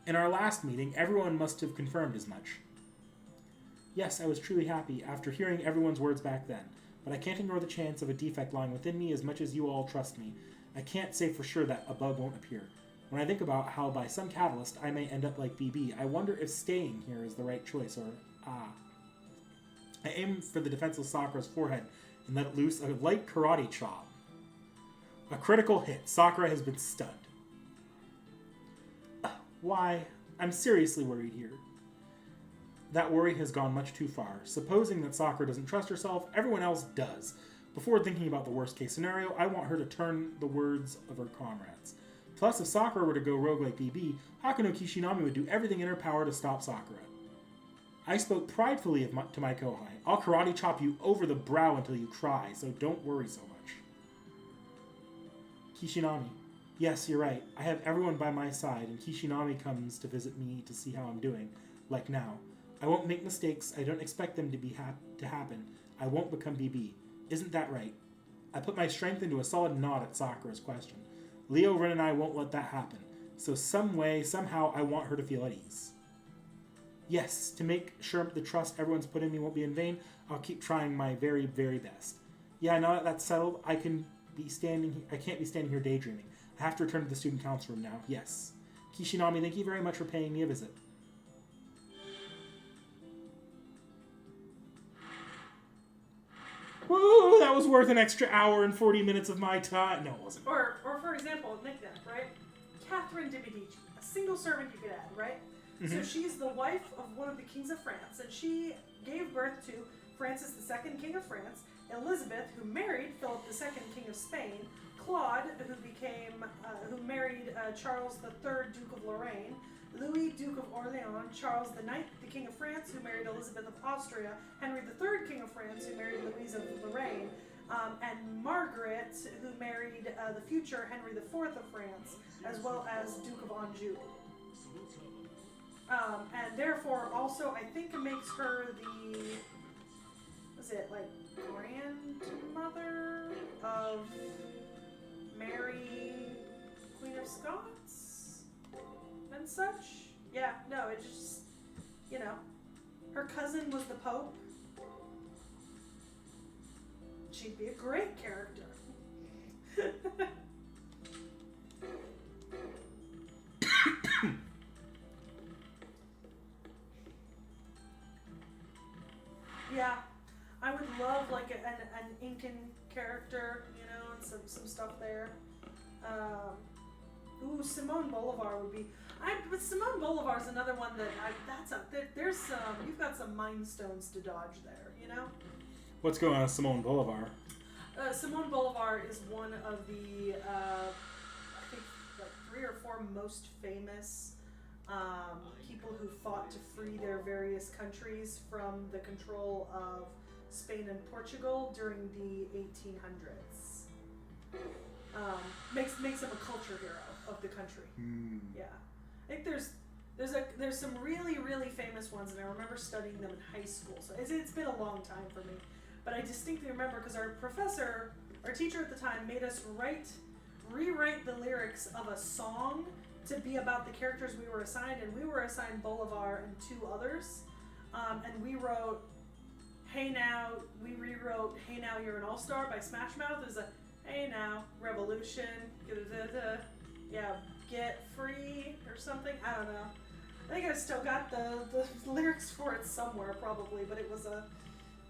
In our last meeting, everyone must have confirmed as much. Yes, I was truly happy after hearing everyone's words back then, but I can't ignore the chance of a defect lying within me as much as you all trust me. I can't say for sure that a bug won't appear. When I think about how by some catalyst I may end up like BB, I wonder if staying here is the right choice, or I aim for the defenseless Sakura's forehead and let loose a light karate chop. A critical hit. Sakura has been stunned. Why? I'm seriously worried here. That worry has gone much too far. Supposing that Sakura doesn't trust herself, everyone else does. Before thinking about the worst-case scenario, I want her to turn the words of her comrades. Plus, if Sakura were to go rogue like BB, Hakuno Kishinami would do everything in her power to stop Sakura. I spoke pridefully to my kohai. I'll karate chop you over the brow until you cry, so don't worry so much. Kishinami. Yes, you're right. I have everyone by my side, and Kishinami comes to visit me to see how I'm doing, like now. I won't make mistakes. I don't expect them to happen. I won't become BB. Isn't that right? I put my strength into a solid nod at Sakura's question. Leo, Rin, and I won't let that happen. So some way, somehow, I want her to feel at ease. Yes, to make sure the trust everyone's put in me won't be in vain, I'll keep trying my very, very best. Yeah, now that that's settled, I can't be standing here daydreaming. I have to return to the student council room now. Yes. Kishinami, thank you very much for paying me a visit. Woo, that was worth an extra hour and 40 minutes of my time. No, it wasn't. Or for example, knick-knack, right? Catherine de Medici, a single servant you could add, right? Mm-hmm. So she's the wife of one of the kings of France, and she gave birth to Francis II, King of France, Elizabeth, who married Philip II, King of Spain, Claude, who married Charles III, Duke of Lorraine, Louis, Duke of Orleans, Charles IX, the King of France, who married Elizabeth of Austria, Henry III, King of France, who married Louise of Lorraine, and Margaret, who married the future Henry IV of France, as well as Duke of Anjou. And therefore, also, I think it makes her the, grandmother of Mary, Queen of Scots? And such? Yeah, no, it just, her cousin was the Pope. She'd be a great character. Yeah, I would love like an Incan character, and some stuff there. Simone Bolivar would be. But Simone Bolivar is another one that there's some. You've got some mind stones to dodge there, What's going on with Simone Bolivar? Simone Bolivar is one of the I think like 3 or 4 most famous people who fought to free their various countries from the control of Spain and Portugal during the 1800s. Makes him a culture hero of the country. Yeah, I think there's some really, really famous ones, and I remember studying them in high school. So it's been a long time for me, but I distinctly remember because our teacher at the time made us rewrite the lyrics of a song to be about the characters we were assigned, and we were assigned Bolivar and 2 others, and we wrote "Hey Now." We rewrote "Hey Now You're an All-Star" by Smash Mouth. It was a "Hey Now Revolution," yeah, "Get Free" or something. I don't know. I think I still got the lyrics for it somewhere probably, but it was a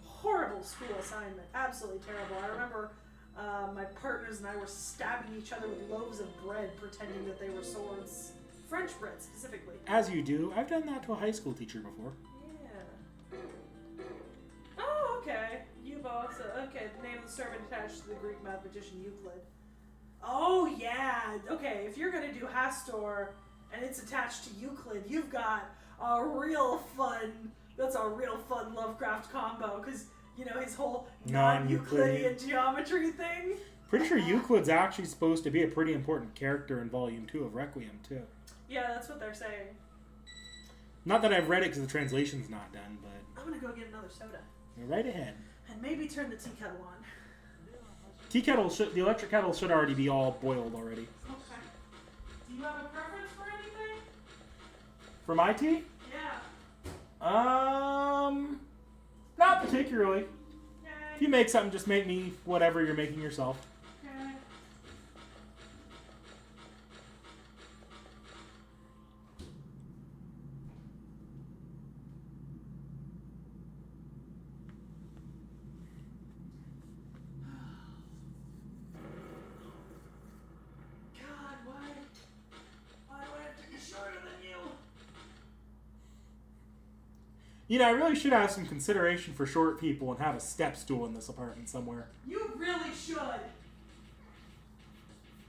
horrible school assignment. Absolutely terrible. I remember my partners and I were stabbing each other with loaves of bread, pretending that they were swords. French bread, specifically. As you do. I've done that to a high school teacher before. Yeah. Oh, okay. Eubos. Okay, the name of the servant attached to the Greek mathematician Euclid. Oh, yeah. Okay, if you're going to do Hastor and it's attached to Euclid, you've got a real fun... That's a real fun Lovecraft combo, because... his whole non-Euclidean geometry thing. Pretty sure Euclid's actually supposed to be a pretty important character in Volume 2 of Requiem, too. Yeah, that's what they're saying. Not that I've read it because the translation's not done, but... I'm going to go get another soda. You're right ahead. And maybe turn the tea kettle on. The electric kettle should already be all boiled already. Okay. Do you have a preference for anything? For my tea? Yeah. Not particularly. Okay. If you make something, just make me whatever you're making yourself. Okay. God, why do I have to be shorter than you? I really should have some consideration for short people and have a step stool in this apartment somewhere. You really should.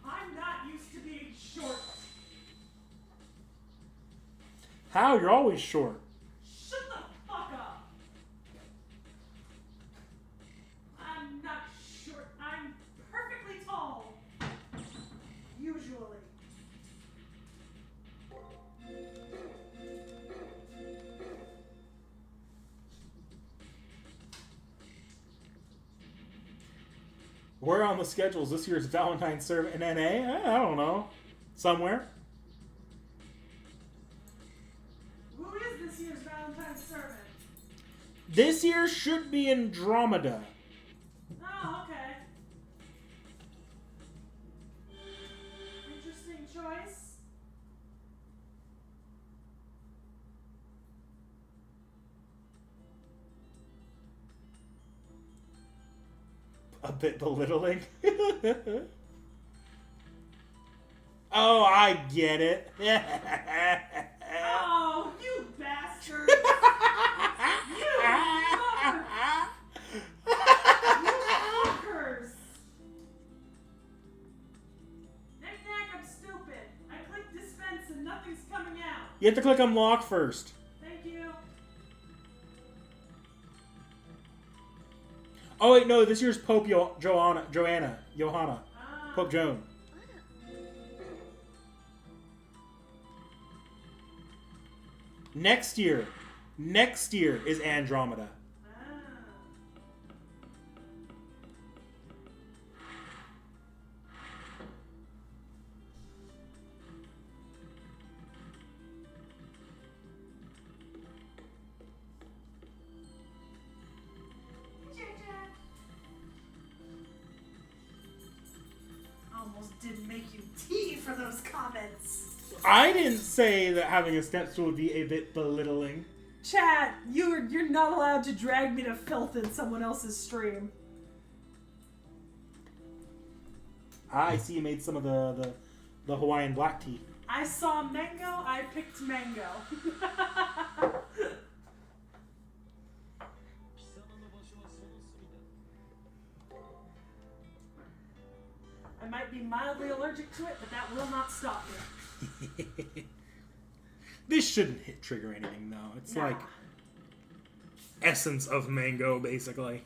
I'm not used to being short. How? You're always short. Shut the fuck up. I'm not short. I'm perfectly tall. Usually. Where on the schedule is this year's Valentine's Serve in NA? I don't know. Somewhere. Who is this year's Valentine's servant? This year should be Andromeda. Oh, okay. Interesting choice. A bit belittling. Oh, I get it. Oh, you bastard! You mother! You fuckers! Knick-knack, I'm stupid. I clicked dispense and nothing's coming out. You have to click unlock first. Thank you. Oh wait, no, this year's Pope Johanna. Ah. Pope Joan. Next year is Andromeda. Almost didn't make you tea for those comments. I didn't say that having a step stool would be a bit belittling. Chat, you're not allowed to drag me to filth in someone else's stream. I see you made some of the Hawaiian black tea. I saw mango, I picked mango. I might be mildly allergic to it, but that will not stop me. This shouldn't hit trigger anything though. It's Nah. like essence of mango, basically.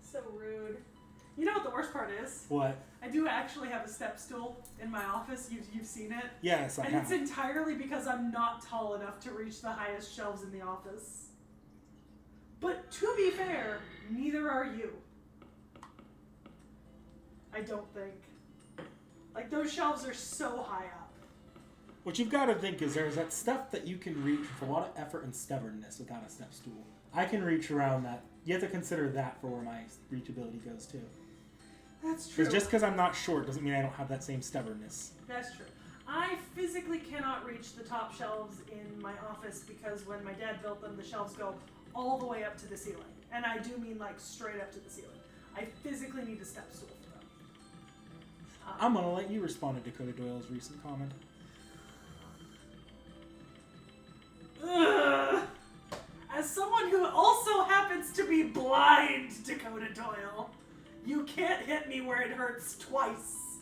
So rude. You know what the worst part is? What? I do actually have a step stool in my office. You've seen it? Yes, I And have. it's entirely because I'm not tall enough to reach the highest shelves in the office. But to be fair, neither are you. I don't think. Like, those shelves are so high up. What you've got to think is there's that stuff that you can reach with a lot of effort and stubbornness without a step stool. I can reach around that. You have to consider that for where my reachability goes too. That's true. Because just because I'm not short doesn't mean I don't have that same stubbornness. That's true. I physically cannot reach the top shelves in my office because when my dad built them, the shelves go all the way up to the ceiling. And I do mean like straight up to the ceiling. I physically need a step stool for them. I'm going to let you respond to Dakota Doyle's recent comment. Ugh. As someone who also happens to be blind, Dakota Doyle, you can't hit me where it hurts twice.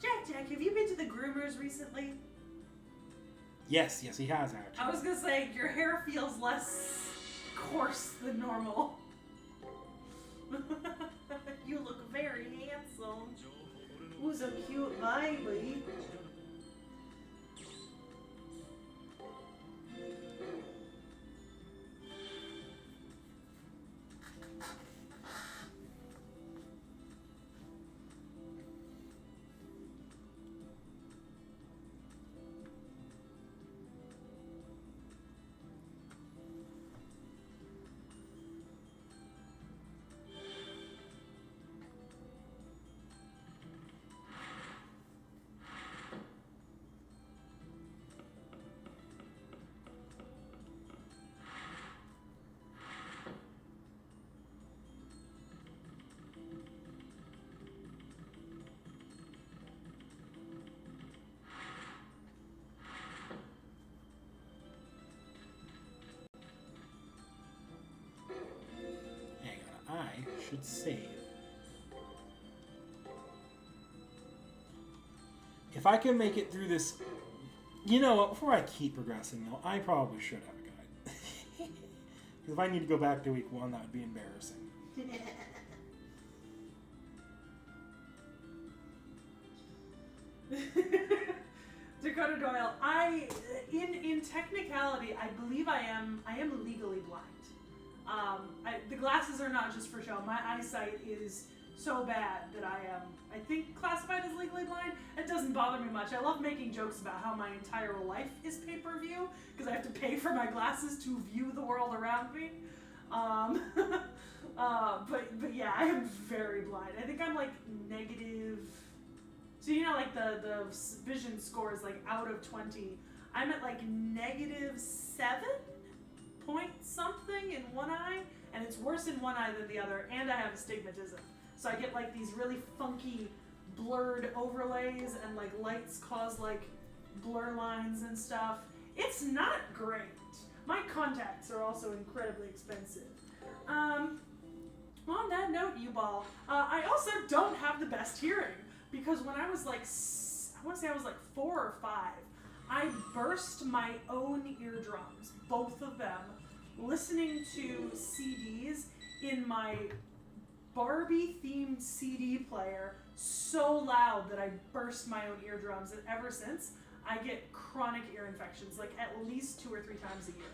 Jack, have you been to the groomers recently? Yes, he has actually. I was gonna say, your hair feels less coarse than normal. You look very handsome. Who's a cute baby? I should save. If I can make it through this... You know what? Before I keep progressing, though, I probably should have a guide. Because if I need to go back to week 1, that would be embarrassing. Dakota Doyle, in technicality, I believe I am legally blind. The glasses are not just for show. My eyesight is so bad that I think, classified as legally blind. It doesn't bother me much. I love making jokes about how my entire life is pay-per-view because I have to pay for my glasses to view the world around me. But yeah, I am very blind. I think I'm like negative So you know, like the vision score is like out of 20. I'm at like -7 point something in one eye, and it's worse in one eye than the other, and I have astigmatism. So I get like these really funky blurred overlays, and like lights cause like blur lines and stuff. It's not great. My contacts are also incredibly expensive. On that note, U-Ball, I also don't have the best hearing, because when I was like, I want to say I was like 4 or 5, I burst my own eardrums, both of them, listening to CDs in my Barbie-themed CD player so loud that I burst my own eardrums, and ever since, I get chronic ear infections, like at least 2 or 3 times a year.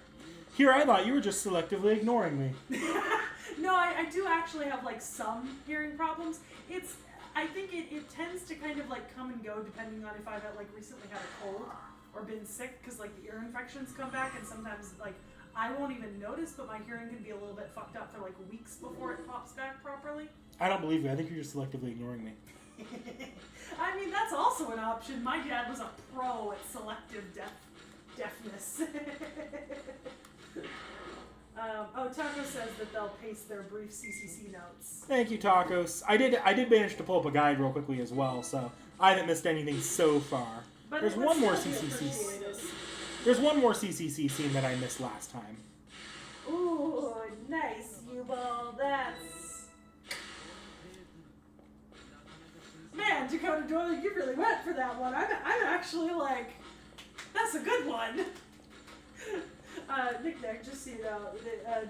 Here, I thought you were just selectively ignoring me. No, I do actually have like some hearing problems. I think it tends to kind of like come and go depending on if I've like recently had a cold or been sick, because like the ear infections come back, and sometimes like I won't even notice, but my hearing can be a little bit fucked up for like weeks before it pops back properly. I don't believe you. I think you're just selectively ignoring me. I mean, that's also an option. My dad was a pro at selective deafness. Taco says that they'll paste their brief CCC notes. Thank you, Tacos. I did manage to pull up a guide real quickly as well, so I haven't missed anything so far. But There's one more CCC. There's one more CCC scene that I missed last time. Ooh, nice, U-Ball. That's... Man, Dakota Doyle, you really went for that one. I'm actually like, that's a good one. Nick, just so you know,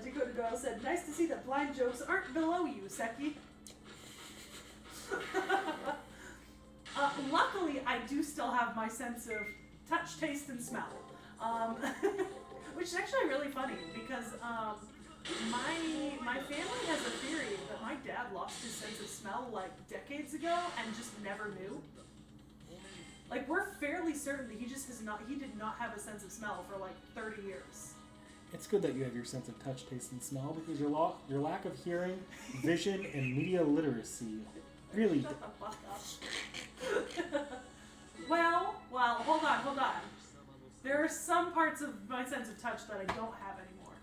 Dakota Doyle said, nice to see that blind jokes aren't below you, Seki. Luckily, I do still have my sense of touch, taste, and smell. Which is actually really funny, because my family has a theory that my dad lost his sense of smell like decades ago and just never knew. Like, we're fairly certain that he did not have a sense of smell for like 30 years. It's good that you have your sense of touch, taste, and smell, because your lack of hearing, vision, and media literacy really... Shut the fuck up. Well, hold on. There are some parts of my sense of touch that I don't have anymore.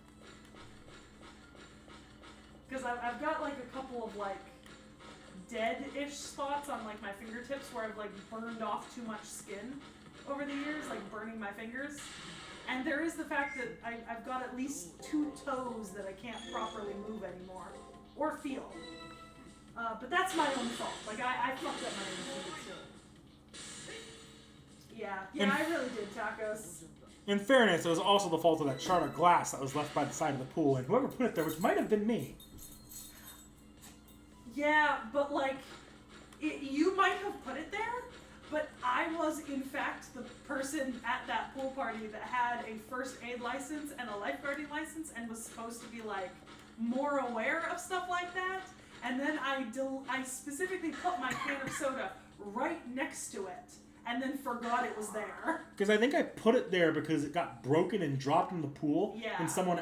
Because I've got like a couple of like dead-ish spots on like my fingertips where I've like burned off too much skin over the years, like burning my fingers. And there is the fact that I've got at least 2 toes that I can't properly move anymore or feel. But that's my own fault. Like I fucked up my own finger too. Yeah, I really did, Tacos. In fairness, it was also the fault of that shard of glass that was left by the side of the pool, and whoever put it there, which might have been me. Yeah, but like, you might have put it there, but I was in fact the person at that pool party that had a first aid license and a lifeguarding license and was supposed to be like more aware of stuff like that. And then I specifically put my can of soda right next to it, and then forgot it was there. Because I think I put it there because it got broken and dropped in the pool. Yeah. And someone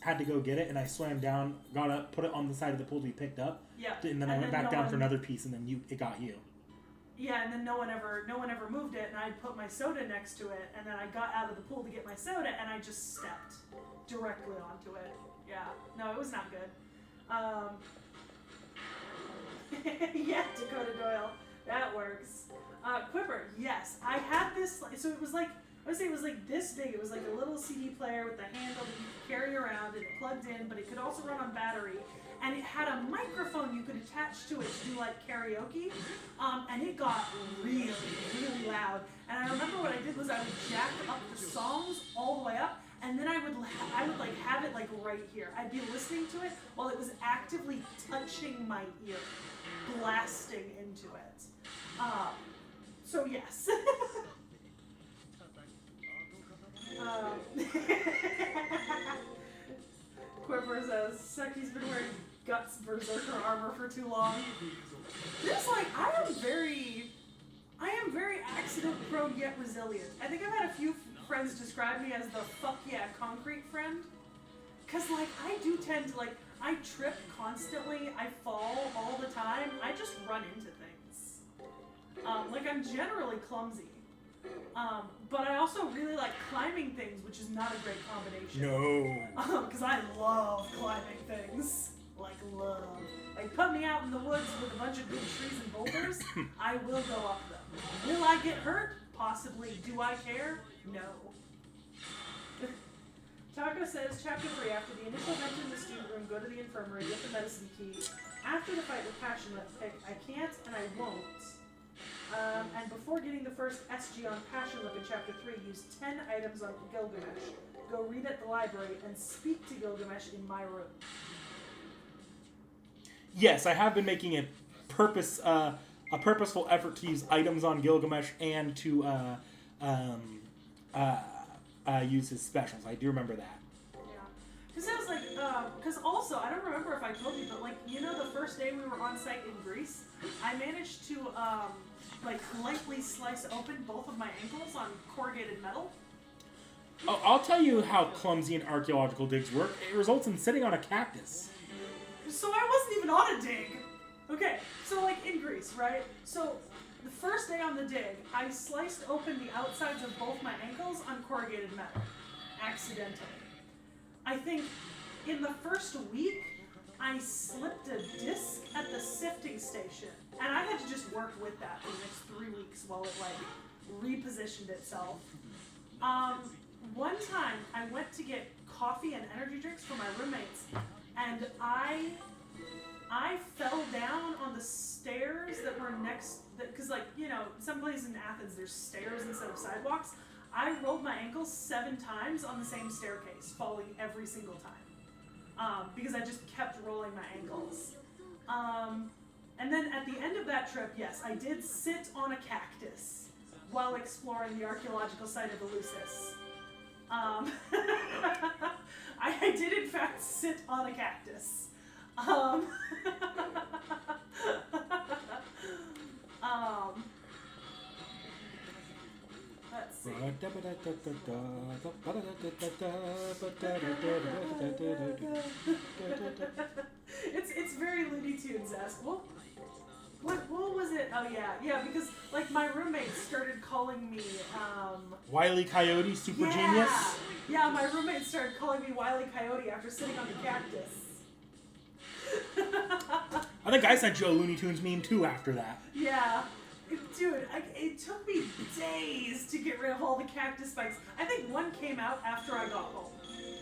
had to go get it, and I swam down, got up, put it on the side of the pool to be picked up. Yeah. And then I went back down for another piece, and then it got you. Yeah, and then no one ever moved it, and I put my soda next to it, and then I got out of the pool to get my soda, and I just stepped directly onto it. Yeah. No, it was not good. Yeah, Dakota Doyle. That works. Quiver, yes. I had this, so it was like, I would say it was like this big. It was like a little CD player with a handle that you could carry around, and it plugged in, but it could also run on battery. And it had a microphone you could attach to it to do like karaoke. And it got really, really loud. And I remember what I did was I would jack up the songs all the way up, and then I would like have it like right here. I'd be listening to it while it was actively touching my ear, blasting into it. So yes. Quiver says, Seki's been wearing Guts Berserker armor for too long. Just like, I am very accident prone yet resilient. I think I've had a few friends describe me as the fuck yeah concrete friend. Cause like, I do tend to like, I trip constantly, I fall all the time, I just run into things. Like, I'm generally clumsy. But I also really like climbing things, which is not a great combination. No. Because I love climbing things. Like, love. Like, put me out in the woods with a bunch of big trees and boulders, I will go up them. Will I get hurt? Possibly. Do I care? No. Taco says, Chapter 3, after the initial event in the student room, go to the infirmary, get the medicine key. After the fight with Passion, let's pick I can't and I won't. And before getting the first SG on Passion Lip in Chapter 3, use 10 items on Gilgamesh. Go read at the library and speak to Gilgamesh in my room. Yes, I have been making a purposeful effort to use items on Gilgamesh and to use his specials. I do remember that. Yeah. Because I was like, because also, I don't remember if I told you, but like, you know the first day we were on site in Greece, I managed to, like, lightly slice open both of my ankles on corrugated metal. Oh, I'll tell you how clumsy and archaeological digs work. It results in sitting on a cactus. So I wasn't even on a dig. Okay, so like in Greece, right? So the first day on the dig, I sliced open the outsides of both my ankles on corrugated metal. Accidentally. I think in the first week, I slipped a disc at the sifting station. And I had to just work with that for the next 3 weeks while it like repositioned itself. One time I went to get coffee and energy drinks for my roommates, and I fell down on the stairs that were next, because like, you know, some places in Athens there's stairs instead of sidewalks. I rolled my ankles 7 times on the same staircase, falling every single time, because I just kept rolling my ankles. And then at the end of that trip, yes, I did sit on a cactus while exploring the archaeological site of Eleusis. I did in fact sit on a cactus. Let's see. It's very Looney Tunes-esque. What was it? Oh yeah, because like my roommates started calling me Wile E. Coyote, super genius. Yeah, my roommates started calling me Wile E. Coyote after sitting on the cactus. I think I sent you a Looney Tunes meme too after that. Yeah. Dude, it took me days to get rid of all the cactus spikes. I think one came out after I got home.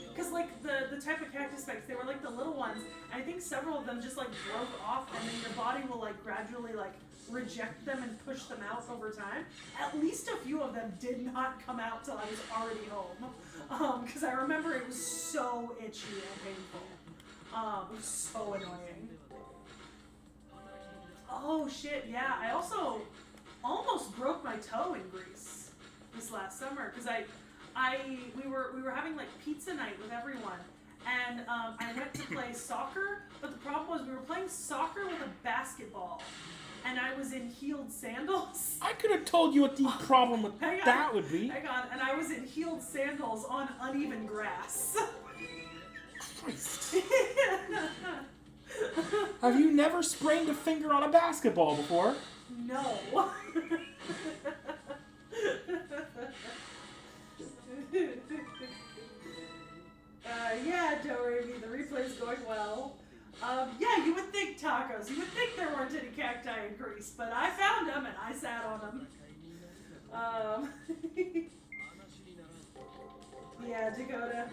Because, like, the type of cactus spikes, they were, like, the little ones. I think several of them just, like, broke off, and then your body will, like, gradually, like, reject them and push them out over time. At least a few of them did not come out till I was already home. Because I remember it was so itchy and painful. It was so annoying. Oh, shit, yeah. I also almost broke my toe in Greece this last summer, because we were having like pizza night with everyone, and I went to play soccer, but the problem was we were playing soccer with a basketball, and I was in heeled sandals. I could have told you what the problem with that would be. Hang on, and I was in heeled sandals on uneven grass. Christ. Have you never sprained a finger on a basketball before? No. Yeah, Doremi, the replay's going well. Yeah, you would think tacos. You would think there weren't any cacti in Greece, but I found them and I sat on them. Yeah, Dakota.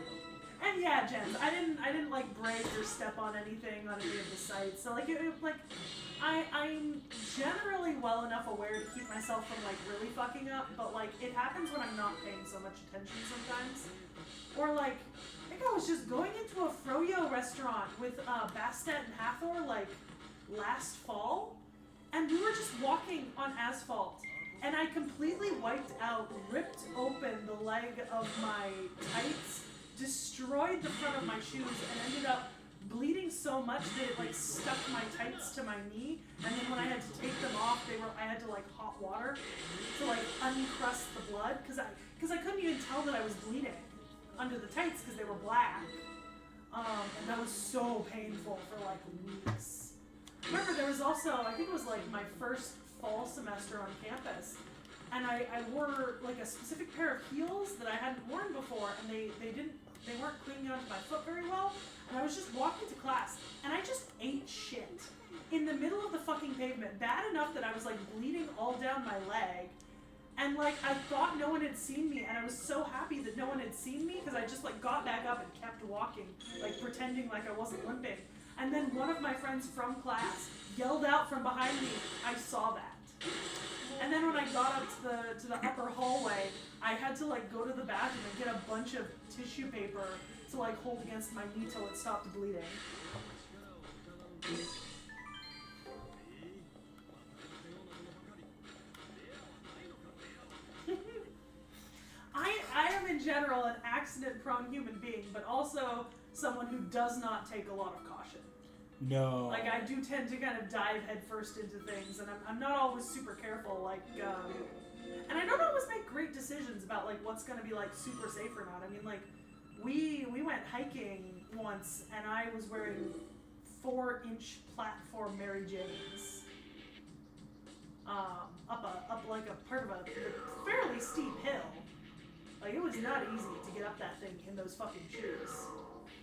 And yeah, Jens, I didn't like break or step on anything on any of the sites. So like I'm generally well enough aware to keep myself from like really fucking up, but like it happens when I'm not paying so much attention sometimes. Or like I think I was just going into a froyo restaurant with Bastet and Hathor like last fall, and we were just walking on asphalt, and I completely wiped out, ripped open the leg of my tights, destroyed the front of my shoes, and ended up bleeding so much that it like stuck my tights to my knee, and then when I had to take them off, I had to like hot water to like uncrust the blood, because I couldn't even tell that I was bleeding under the tights because they were black, and that was so painful for like weeks. remember there was also, I think it was like my first fall semester on campus, and I wore like a specific pair of heels that I hadn't worn before, and they weren't clinging onto my foot very well, and I was just walking to class, and I just ate shit in the middle of the fucking pavement, bad enough that I was like bleeding all down my leg, and like I thought no one had seen me, and I was so happy that no one had seen me, because I just like got back up and kept walking, like pretending like I wasn't limping, and then one of my friends from class yelled out from behind me, "I saw that." And then when I got up to the upper hallway, I had to like go to the bathroom and get a bunch of tissue paper to like hold against my knee till it stopped bleeding. I am in general an accident-prone human being, but also someone who does not take a lot of caution. No. Like, I do tend to kind of dive headfirst into things, and I'm not always super careful, like, and I don't always make great decisions about, like, what's going to be, like, super safe or not. I mean, like, we went hiking once, and I was wearing 4-inch platform Mary Janes, up like a part of a fairly steep hill. Like, it was not easy to get up that thing in those fucking shoes.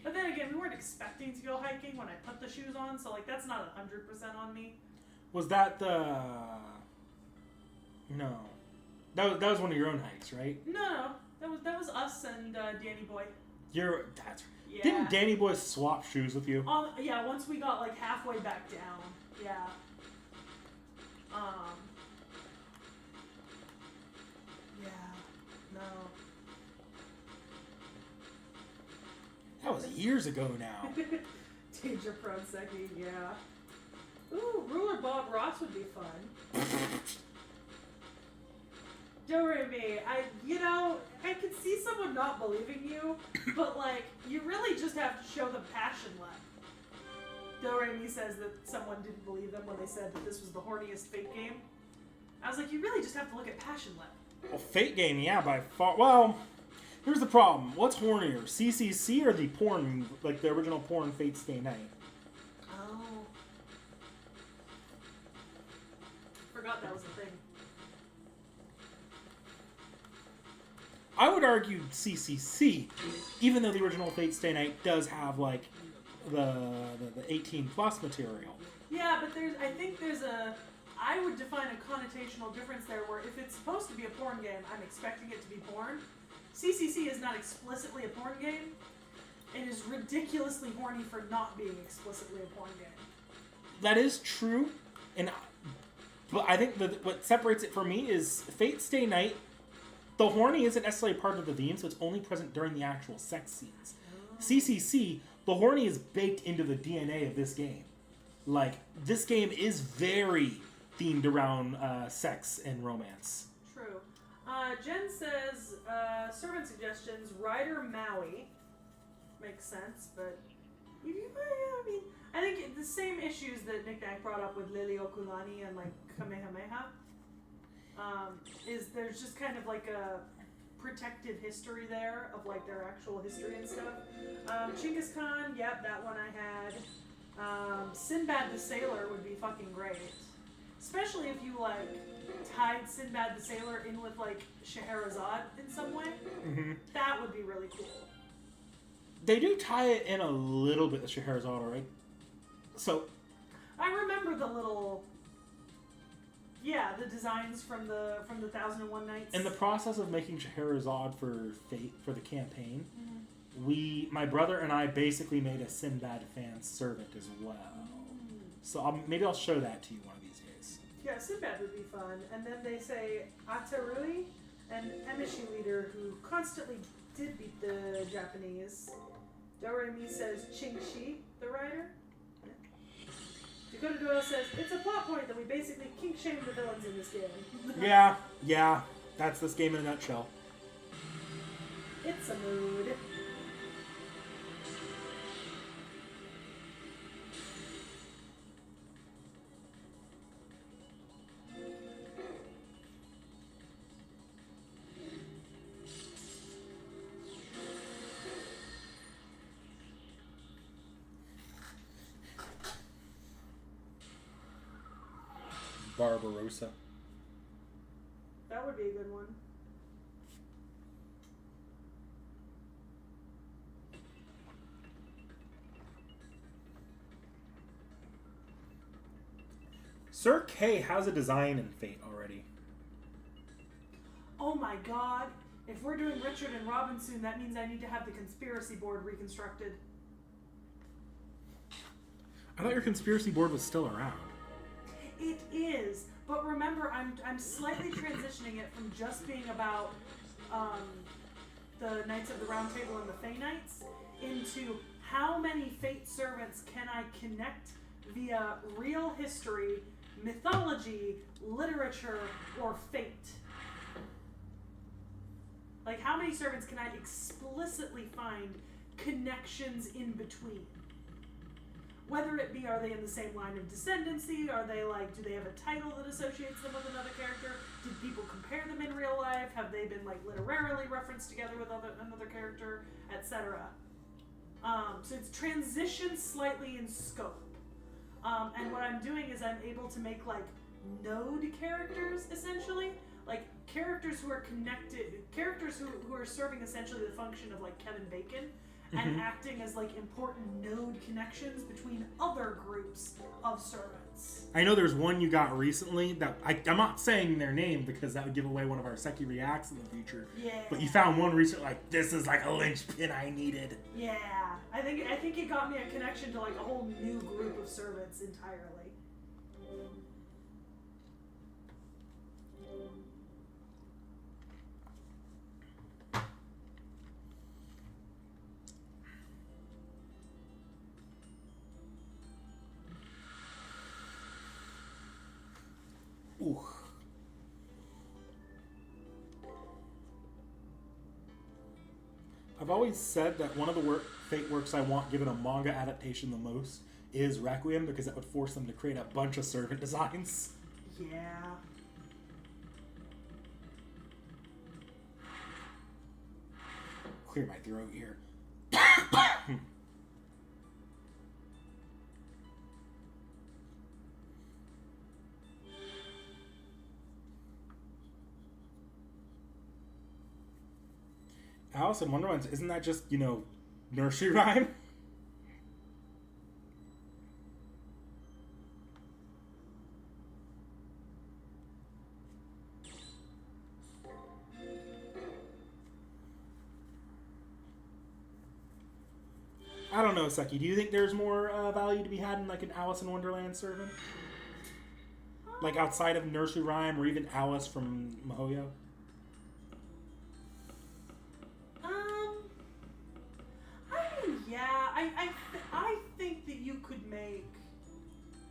But then again, we weren't expecting to go hiking when I put the shoes on, so like that's not 100% on me. Was that the... No. That was one of your own hikes, right? No. That was us and Danny Boy. That's... Yeah. Didn't Danny Boy swap shoes with you? Yeah, once we got like halfway back down. Yeah. Yeah. No. That was years ago now. Danger prone Seki, yeah. Ooh, Ruler Bob Ross would be fun. Don't worry me. I can see someone not believing you, but like, you really just have to show them passion left. Doremi says that someone didn't believe them when they said that this was the horniest Fate game. I was like, you really just have to look at passion left. Well, Fate game, yeah, by far. Well, here's the problem. What's hornier, CCC or the porn, like the original porn Fate Stay Night? Oh. Forgot that was a thing. I would argue CCC, even though the original Fate Stay Night does have, like, the 18 plus material. Yeah, but I would define a connotational difference there where if it's supposed to be a porn game, I'm expecting it to be porn. CCC is not explicitly a porn game. It is ridiculously horny for not being explicitly a porn game. That is true, but I think that what separates it for me is Fate Stay Night. The horny isn't necessarily part of the theme, so it's only present during the actual sex scenes. Oh. CCC, the horny is baked into the DNA of this game. Like, this game is very themed around sex and romance. True. Jen says, servant suggestions, Rider Maui. Makes sense, but... I mean, I think the same issues that Nick Nack brought up with Lily Okulani and, like, Kamehameha. Is there's just kind of like a protected history there of like their actual history and stuff. Chinggis Khan, yep, that one I had. Sinbad the Sailor would be fucking great. Especially if you like tied Sinbad the Sailor in with like Scheherazade in some way. Mm-hmm. That would be really cool. They do tie it in a little bit with Scheherazade, right? So I remember the little... Yeah, the designs from the 1001 Nights. In the process of making Scheherazade for Fate, for the campaign, my brother and I basically made a Sinbad fan servant as well. So maybe I'll show that to you one of these days. Yeah, Sinbad would be fun. And then they say Atarui, an Emishi leader who constantly did beat the Japanese. Doremi says Ching-Shi, the writer. Dakota Doyle says, it's a plot point that we basically kink-shame the villains in this game. yeah. That's this game in a nutshell. It's a mood. Barbarossa. That would be a good one. Sir K has a design in Fate already. Oh my god. If we're doing Richard and Robin soon, that means I need to have the conspiracy board reconstructed. I thought your conspiracy board was still around. It is, but remember, I'm slightly transitioning it from just being about the Knights of the Round Table and the Fey Knights into how many Fate servants can I connect via real history, mythology, literature, or fate. Like, how many servants can I explicitly find connections in between? Whether it be, are they in the same line of descendancy? Are they like, do they have a title that associates them with another character? Did people compare them in real life? Have they been like literarily referenced together with another character, etc.? So it's transitioned slightly in scope. And what I'm doing is I'm able to make like node characters, essentially. Like characters who are connected, characters who are serving essentially the function of like Kevin Bacon, and acting as like important node connections between other groups of servants. I know there's one you got recently that I'm not saying their name because that would give away one of our Seki reacts in the future. Yeah. But you found one recently, like, this is like a linchpin I needed. Yeah. I think it got me a connection to like a whole new group of servants entirely. Ooh. I've always said that one of the Fate works I want given a manga adaptation the most is Requiem, because that would force them to create a bunch of servant designs. Yeah. Clear my throat here. Alice in Wonderland, isn't that just, nursery rhyme? I don't know, Seki. Do you think there's more value to be had in like an Alice in Wonderland servant? Like outside of nursery rhyme or even Alice from Mihoyo? I think that you could make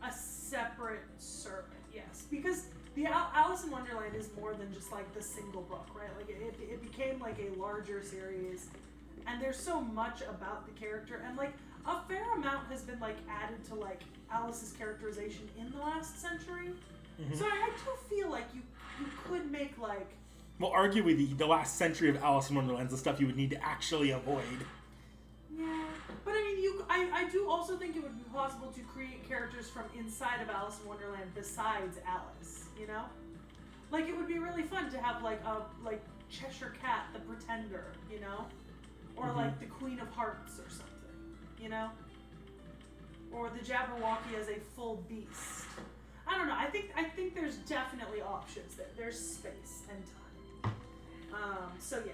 a separate servant, yes, because the Alice in Wonderland is more than just like the single book, right? Like it became like a larger series, and there's so much about the character, and like a fair amount has been like added to like Alice's characterization in the last century. Mm-hmm. So I do feel like you could make like, well, arguably the last century of Alice in Wonderland is the stuff you would need to actually avoid. Yeah, but I mean, I do also think it would be possible to create characters from inside of Alice in Wonderland besides Alice, you know? Like, it would be really fun to have, like, Cheshire Cat, the Pretender, you know? Or, like, the Queen of Hearts or something, you know? Or the Jabberwocky as a full beast. I don't know, I think there's definitely options there. There's space and time. So, yeah.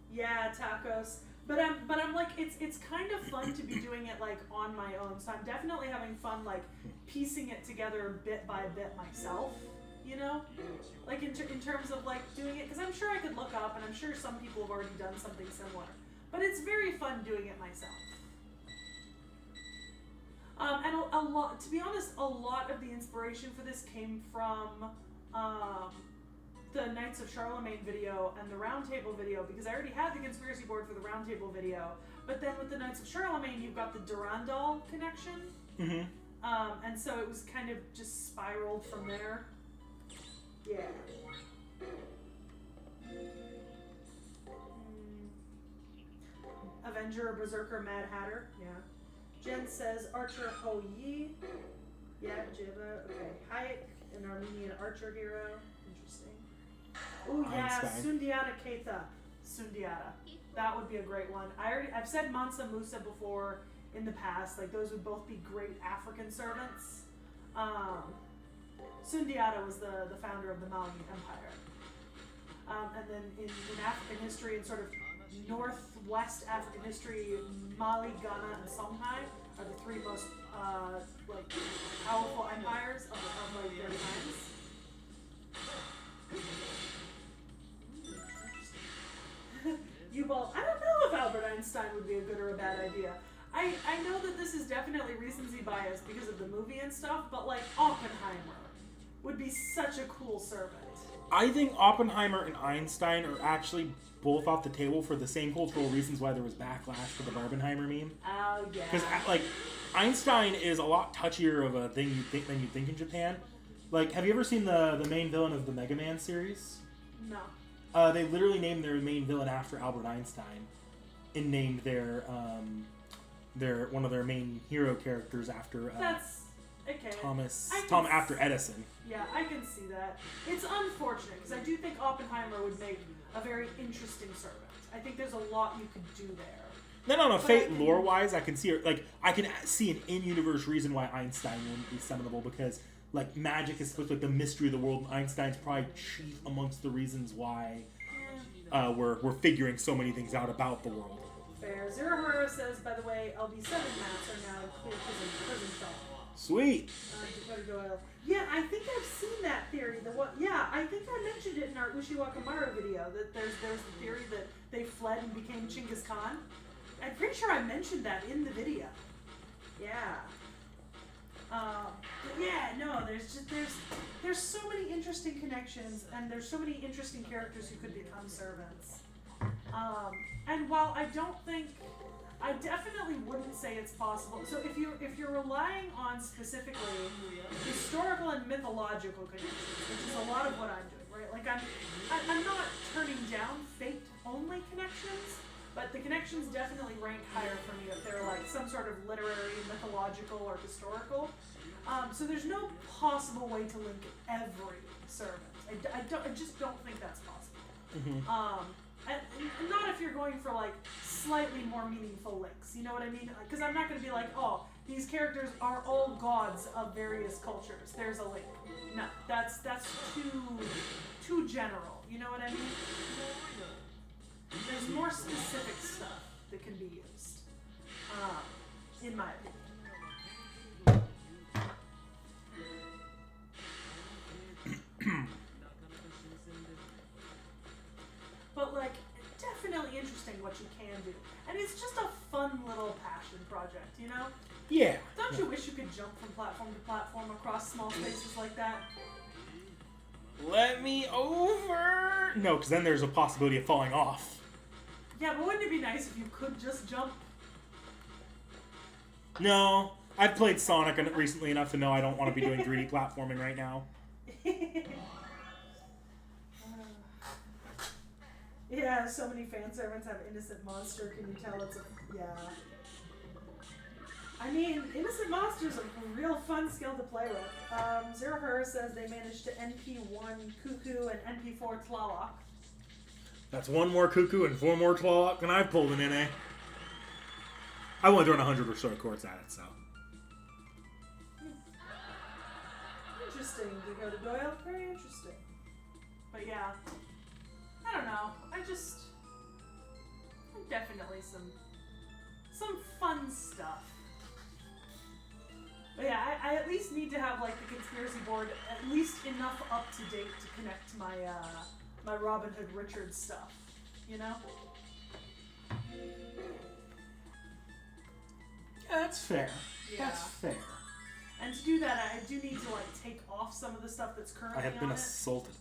Yeah, tacos. But I'm like, it's kind of fun to be doing it like on my own. So I'm definitely having fun like piecing it together bit by bit myself, you know? Like in terms of like doing it, because I'm sure I could look up and I'm sure some people have already done something similar. But it's very fun doing it myself. And a lot, to be honest, a lot of the inspiration for this came from the Knights of Charlemagne video and the Round Table video, because I already had the conspiracy board for the Round Table video, but then with the Knights of Charlemagne, you've got the Durandal connection, and so it was kind of just spiraled from there. Yeah. Avenger, Berserker, Mad Hatter, yeah. Jen says Archer Ho Yi. Yeah, Jiba. Okay. Hayek, an Armenian archer hero. Interesting. Oh yeah, Einstein. Sundiata Keita. Sundiata. That would be a great one. I've said Mansa Musa before in the past. Like those would both be great African servants. Sundiata was the founder of the Mali Empire. And then in African history and sort of northwest African history, Mali, Ghana, and Songhai are the three most like powerful empires of like their times. U-Ball, I don't know if Albert Einstein would be a good or a bad idea. I know that this is definitely recency bias because of the movie and stuff, but like Oppenheimer would be such a cool servant. I think Oppenheimer and Einstein are actually both off the table for the same cultural reasons why there was backlash for the Barbenheimer meme. Oh yeah. Because like Einstein is a lot touchier of a thing than you think in Japan. Like, have you ever seen the main villain of the Mega Man series? No. They literally named their main villain after Albert Einstein, and named their one of their main hero characters after That's okay. Tom after Edison. Yeah, I can see that. It's unfortunate because I do think Oppenheimer would make a very interesting servant. I think there's a lot you could do there. Then on a Fate lore-wise, I can see an in-universe reason why Einstein wouldn't be summonable, because like magic is supposed to be like the mystery of the world, and Einstein's probably chief amongst the reasons why we're figuring so many things out about the world. Fair. Zero Horror says, by the way, LB7 maps are now clear prison shop. Sweet. Dakota Doyle. Yeah, I think I've seen that theory. I think I mentioned it in our Ushiwakamaru video, that there's the theory that they fled and became Genghis Khan. I'm pretty sure I mentioned that in the video. Yeah. But yeah, no, there's so many interesting connections, and there's so many interesting characters who could become servants. And while I definitely wouldn't say it's possible. So if you're relying on specifically historical and mythological connections, which is a lot of what I'm doing, right? Like I'm not turning down fate only connections, but the connections definitely rank higher for me if they're like some sort of literary, mythological, or historical. So there's no possible way to link every servant. I just don't think that's possible. Mm-hmm. And not if you're going for like slightly more meaningful links. You know what I mean? Because I'm not going to be like, oh, these characters are all gods of various cultures. There's a link. No, that's too general. You know what I mean? There's more specific stuff that can be used, in my opinion. But like, definitely interesting what you can do, and it's just a fun little passion project, you know? Yeah. Don't you wish you could jump from platform to platform across small spaces like that? Let me over. No, because then there's a possibility of falling off. Yeah, but wouldn't it be nice if you could just jump? No, I've played Sonic recently enough to know I don't want to be doing 3D platforming right now. Yeah, so many fan servants have Innocent Monster. Can you tell it's a... Yeah. I mean, Innocent Monster's a real fun skill to play with. Zero Her says they managed to NP1 Cuckoo and NP4 Tlaloc. That's one more Cuckoo and 4 more Tlaloc than I've pulled in NA. I've only thrown 100 or so courts at it, so... Interesting, Dakota Doyle. Very interesting. But yeah... I don't know. Definitely some fun stuff. But yeah, I at least need to have like the conspiracy board at least enough up to date to connect to my Robin Hood Richards stuff. You know? Yeah, that's fair. Yeah. That's fair. And to do that, I do need to like take off some of the stuff that's currently I have been on it. assaulted.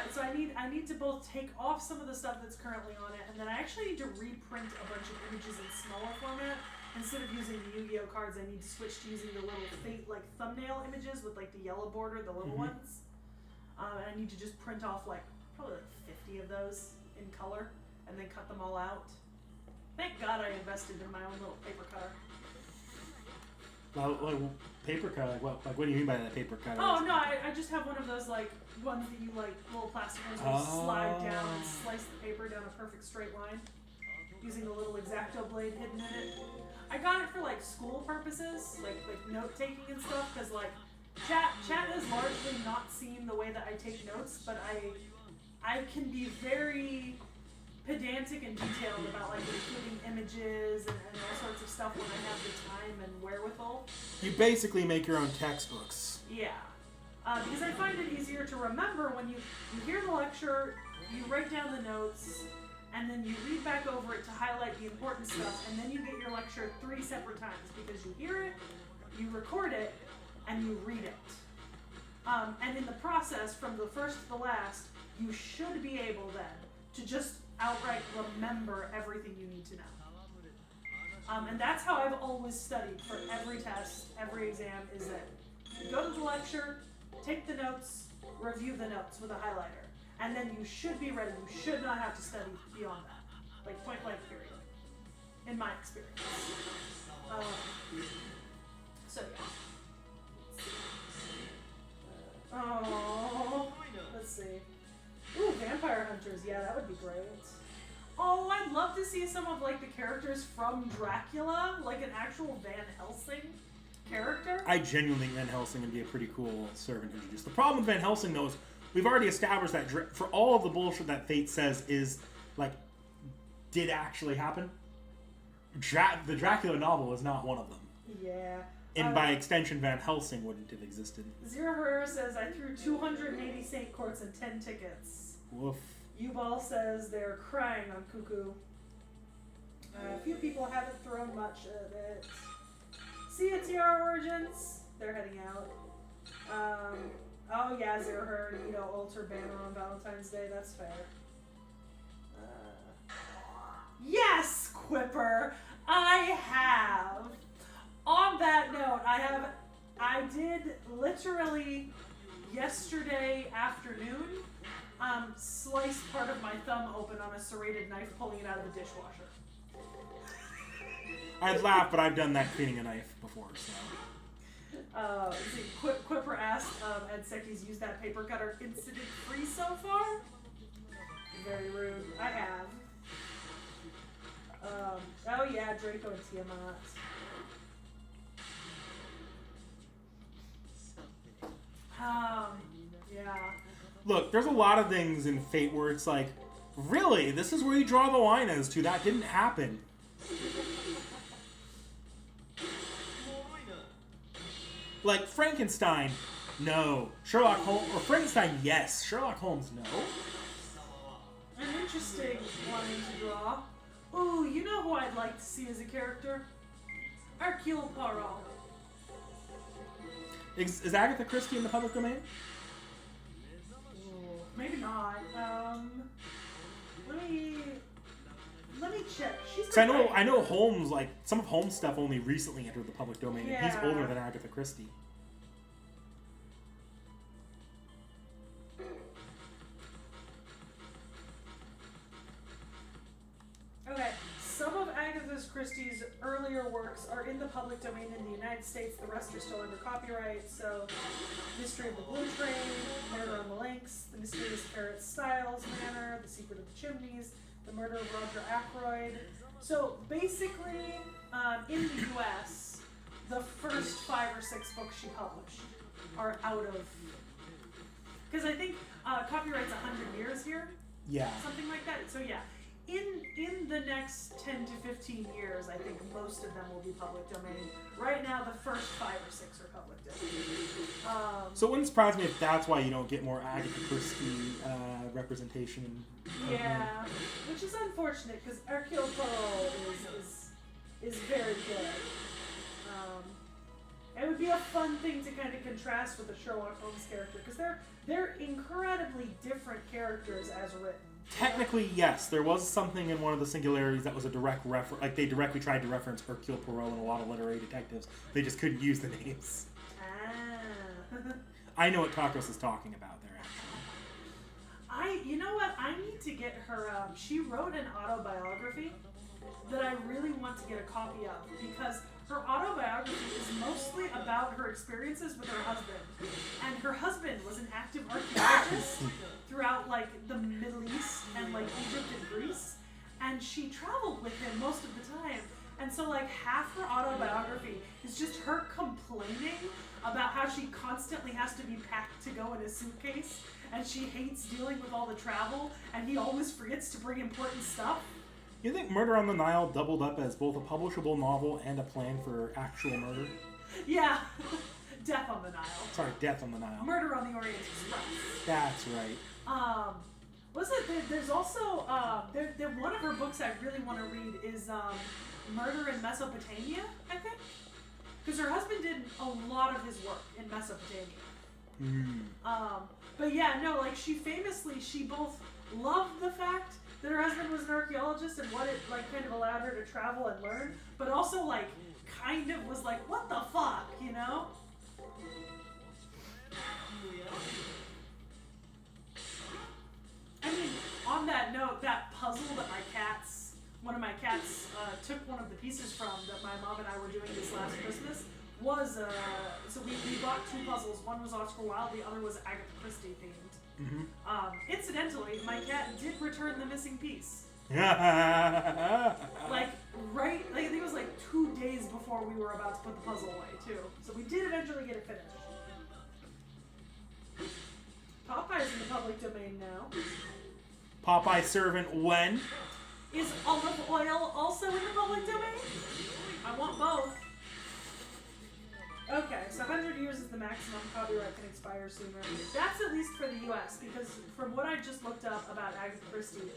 So I need to both take off some of the stuff that's currently on it, and then I actually need to reprint a bunch of images in smaller format. Instead of using the Yu-Gi-Oh cards, I need to switch to using the little Fate like thumbnail images with like the yellow border, the little ones. And I need to just print off like probably like 50 of those in color, and then cut them all out. Thank God I invested in my own little paper cutter. Well, paper cutter? Like, what do you mean by that paper cutter? Oh, no, I just have one of those, like, ones that you, like, little plastic ones where you slide down and slice the paper down a perfect straight line using the little X-Acto blade hidden in it. I got it for, like, school purposes, like note-taking and stuff, because, like, chat has largely not seen the way that I take notes, but I can be very pedantic and detailed about, like, including images and all sorts of stuff when I have the time and wherewithal. You basically make your own textbooks. Yeah. Because I find it easier to remember when you hear the lecture, you write down the notes, and then you read back over it to highlight the important stuff, and then you get your lecture 3 separate times because you hear it, you record it, and you read it. And in the process, from the first to the last, you should be able then to just outright remember everything you need to know. And that's how I've always studied for every test, every exam, is that you go to the lecture, take the notes, review the notes with a highlighter, and then you should be ready. You should not have to study beyond that. Like, point blank period. In my experience. So, yeah. Oh, let's see. Ooh, Vampire Hunters. Yeah, that would be great. Oh, I'd love to see some of, like, the characters from Dracula, like an actual Van Helsing character. I genuinely think Van Helsing would be a pretty cool servant to introduce. The problem with Van Helsing, though, is we've already established that for all of the bullshit that Fate says is, like, did actually happen, the Dracula novel is not one of them. Yeah. And by extension, Van Helsing wouldn't have existed. Zero Herrera says, I threw 280 Saint Courts and 10 tickets. Woof. U-Ball says they're crying on Cuckoo. A few people haven't thrown much at it. See ya, TR Origins. They're heading out. Oh yeah, Zero Herrera, you know, alter banner on Valentine's Day. That's fair. Yes, Quipper! I have! On that note, I did literally yesterday afternoon slice part of my thumb open on a serrated knife, pulling it out of the dishwasher. I'd laugh, but I've done that cleaning a knife before, so. Quipper asked, had Seki's used that paper cutter incident-free so far? Very rude. I have. Oh yeah, Draco and Tiamat. Yeah. Look, there's a lot of things in Fate where it's like, really? This is where you draw the line as to that didn't happen. Like, Frankenstein, no. Sherlock Holmes, or Frankenstein, yes. Sherlock Holmes, no. An interesting one to draw. Ooh, you know who I'd like to see as a character? Hercule Poirot. Is Agatha Christie in the public domain? Ooh, maybe not. Let me check. She's I know Holmes, like, some of Holmes' stuff only recently entered the public domain, and he's older than Agatha Christie. Okay, some of Agatha Christie's earlier works are in the public domain in the United States. The rest are still under copyright. So, Mystery of the Blue Train, Murder on the Links, The Mysterious Parrot Styles Manor, The Secret of the Chimneys, The Murder of Roger Ackroyd. So, basically, in the U.S., the first 5 or 6 books she published are out of... Because I think copyright's 100 years here. Yeah. Something like that. So, yeah. In the next 10 to 15 years, I think most of them will be public domain. Right now, the first 5 or 6 are public domain. So it wouldn't surprise me if that's why you don't get more Agatha Christie representation. Yeah, which is unfortunate because Hercule Poirot is very good. It would be a fun thing to kind of contrast with the Sherlock Holmes character because they're incredibly different characters as written. Technically, yes. There was something in one of the singularities that was a direct reference. Like, they directly tried to reference Hercule Poirot and a lot of literary detectives. They just couldn't use the names. Ah. I know what Takos is talking about there, actually. You know what? I need to get her, she wrote an autobiography, that I really want to get a copy of because her autobiography is mostly about her experiences with her husband. And her husband was an active archaeologist throughout like the Middle East and like Egypt and Greece. And she traveled with him most of the time. And so like half her autobiography is just her complaining about how she constantly has to be packed to go in a suitcase and she hates dealing with all the travel and he always forgets to bring important stuff. You think Murder on the Nile doubled up as both a publishable novel and a plan for actual murder? Yeah. Death on the Nile. Sorry, Death on the Nile. Murder on the Orient Express. That's right. Was it? There's also one of her books I really want to read is Murder in Mesopotamia, I think, because her husband did a lot of his work in Mesopotamia. But yeah, no, like she both loved the fact that her husband was an archaeologist and what it like kind of allowed her to travel and learn, but also like kind of was like, what the fuck, you know? I mean, on that note, that puzzle that one of my cats took one of the pieces from that my mom and I were doing this last Christmas was, so we bought two puzzles. One was Oscar Wilde, the other was Agatha Christie themed. Incidentally, my cat did return the missing piece. I think it was like 2 days before we were about to put the puzzle away, too. So we did eventually get it finished. Popeye's in the public domain now. Popeye servant when? Is olive oil also in the public domain? I want both. Okay, so 100 years is the maximum. Copyright can expire sooner. That's at least for the U.S. because from what I just looked up about Agatha Christie,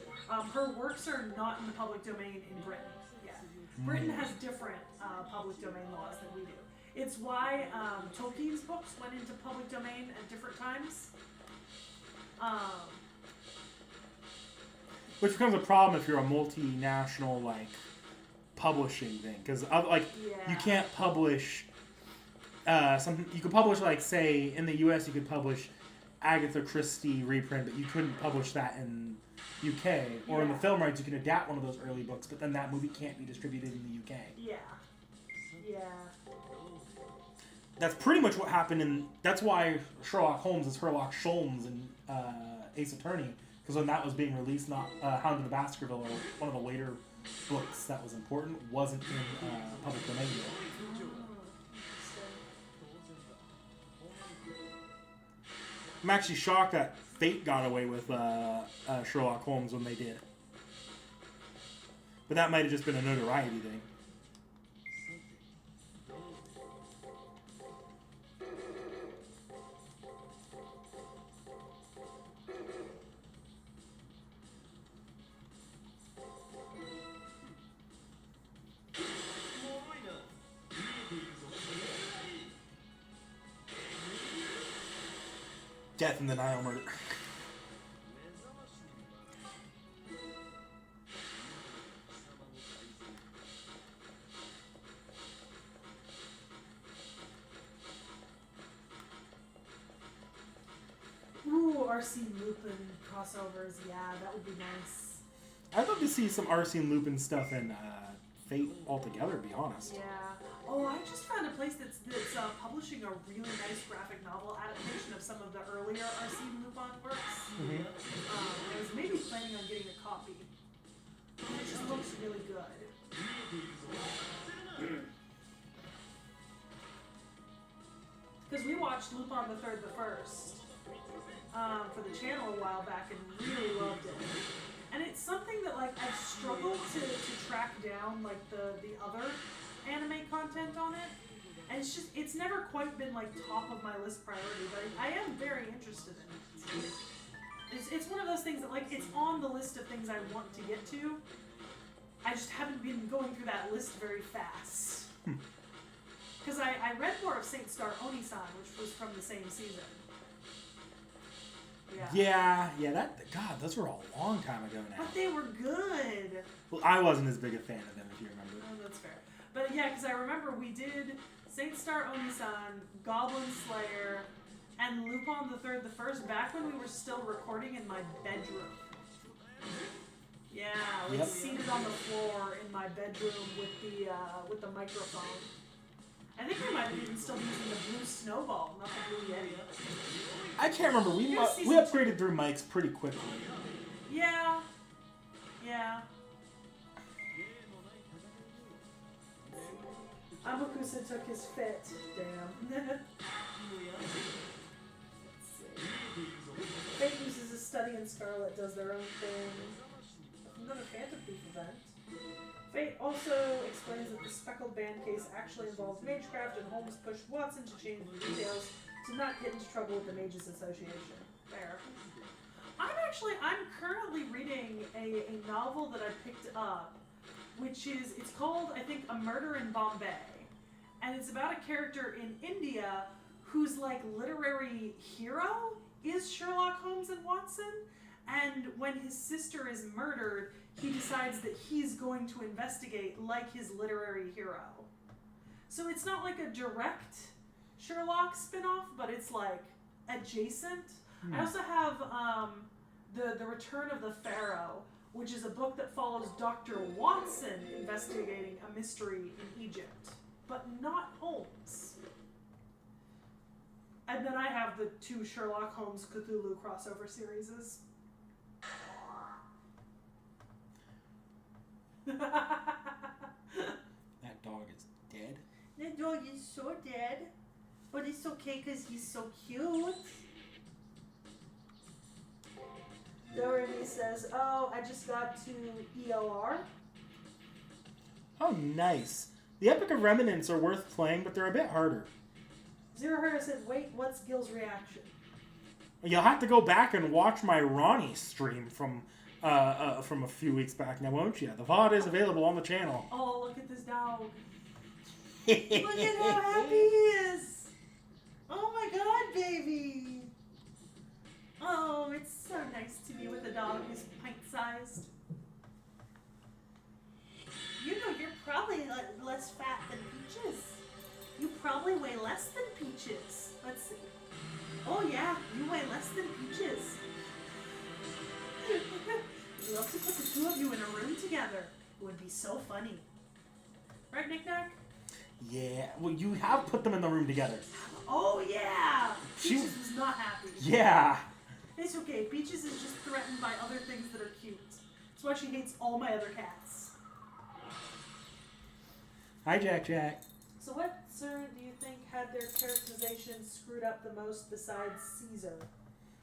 her works are not in the public domain in Britain yet. Britain has different public domain laws than we do. It's why Tolkien's books went into public domain at different times. Which becomes a problem if you're a multinational like publishing thing, because you can't publish. You could publish, like, say, in the U.S. you could publish Agatha Christie reprint, but you couldn't publish that in UK. Or in the film rights, you can adapt one of those early books, but then that movie can't be distributed in the UK. Yeah. Yeah. That's pretty much what happened that's why Sherlock Holmes is Sherlock Sholmes in Ace Attorney, because when that was being released, not Hound of the Baskerville, or one of the later books that was important, wasn't in public domain yet. I'm actually shocked that Fate got away with Sherlock Holmes when they did. But that might have just been a notoriety thing. Death in the Nile murder. Ooh, R.C. Lupin crossovers. Yeah, that would be nice. I'd love to see some R.C. Lupin stuff in Fate altogether, to be honest. Yeah. Oh, I just found a place that's publishing a really nice graphic novel adaptation of some of the earlier R.C. Lupin works. I was maybe planning on getting a copy. It just looks really good. Because we watched Lupin the Third the First for the channel a while back and really loved it. And it's something that like I've struggled to track down like the other anime content on it, and it's never quite been like top of my list priority, but I am very interested in it. It's one of those things that like it's on the list of things I want to get to. I just haven't been going through that list very fast. Because I read more of Saint Star Onisan, which was from the same season. Yeah, those were a long time ago now. But they were good. Well, I wasn't as big a fan of them, if you remember. Oh, that's fair. But yeah, because I remember we did Saint Star Onisan, Goblin Slayer, and Lupin the Third the First back when we were still recording in my bedroom. Yeah, like seated on the floor in my bedroom with the microphone. I think I might have even still using the blue snowball, not the blue Yeti. I can't remember. We upgraded through mics pretty quickly. Yeah. Yeah. Amakusa took his fit. Damn. Fate uses a study and Scarlet does their own thing. Another Phantom Thief event. Fate also explains that the speckled band case actually involves magecraft, and Holmes pushed Watson to change the details to not get into trouble with the Mages Association. Fair. I'm currently reading a novel that I picked up, it's called, I think, A Murder in Bombay. And it's about a character in India whose, like, literary hero is Sherlock Holmes and Watson. And when his sister is murdered, he decides that he's going to investigate like his literary hero. So it's not like a direct Sherlock spin-off, but it's like adjacent. I also have the Return of the Pharaoh, which is a book that follows Dr. Watson investigating a mystery in Egypt, but not Holmes. And then I have the 2 Sherlock Holmes Cthulhu crossover series. That dog is dead. That dog is so dead, but it's okay because he's so cute. Doremi says, "Oh, I just got to ELR." Oh, nice. The Epic of Remnants are worth playing, but they're a bit harder. Zero Herder says, "Wait, what's Gil's reaction?" You'll have to go back and watch my Ronnie stream from a few weeks back now, won't you? The VOD is available on the channel. Oh, look at this dog. Look at how happy he is. Oh my god, baby. Oh, it's so nice to be with a dog who's pint-sized. You know, you're probably less fat than Peaches. You probably weigh less than Peaches. Let's see. Oh yeah, you weigh less than Peaches. I'd love to put the 2 of you in a room together. It would be so funny. Right, Knick Knack? Yeah, well, you have put them in the room together. Oh yeah! Peaches was not happy. Yeah. It's okay. Peaches is just threatened by other things that are cute. That's why she hates all my other cats. Hi, Jack. So what, sir, do you think had their characterization screwed up the most besides Caesar?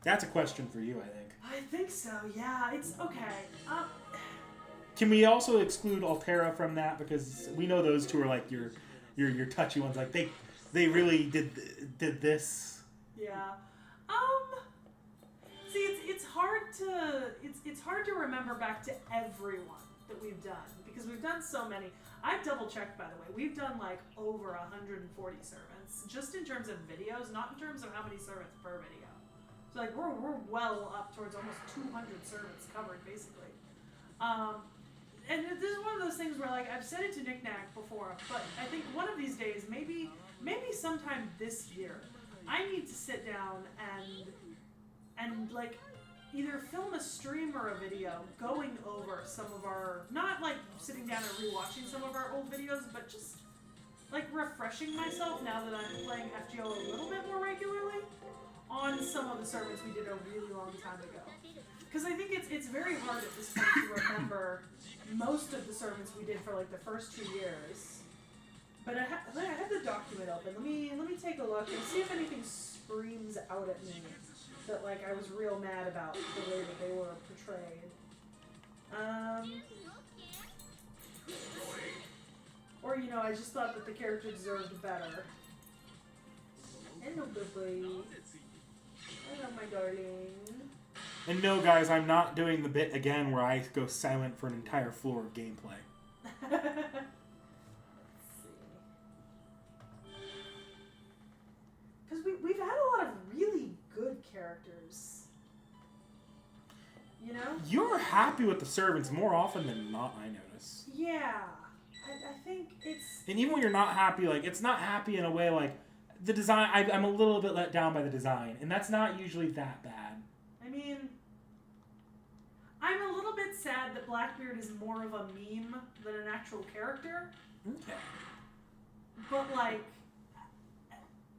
That's a question for you, I think. I think so, yeah. It's okay. Can we also exclude Altera from that? Because we know those 2 are like your touchy ones. Like they really did this. Yeah. See, it's hard to remember back to everyone that we've done because we've done so many. I've double checked, by the way. We've done like over 140 servants, just in terms of videos, not in terms of how many servants per video. So like we're well up towards almost 200 servants covered, basically. And this is one of those things where, like, I've said it to Knick Knack before, but I think one of these days, maybe sometime this year, I need to sit down and like either film a stream or a video going over some of our, not like sitting down and rewatching some of our old videos, but just like refreshing myself now that I'm playing FGO a little bit more regularly on some of the servants we did a really long time ago. Because I think it's very hard at this point to remember most of the servants we did for like the first 2 years. But I have the document open. Let me take a look and see if anything screams out at me that like I was real mad about the way that they were portrayed. Or I just thought that the character deserved better. Hello, baby. Hello, my darling. And no, guys, I'm not doing the bit again where I go silent for an entire floor of gameplay. Let's see. Because we've had a lot of really good characters. You know? You're happy with the servants more often than not, I notice. Yeah. I think it's... And even when you're not happy, like, it's not happy in a way like... The design, I'm a little bit let down by the design, and that's not usually that bad. I mean, I'm a little bit sad that Blackbeard is more of a meme than an actual character. Okay. But, like,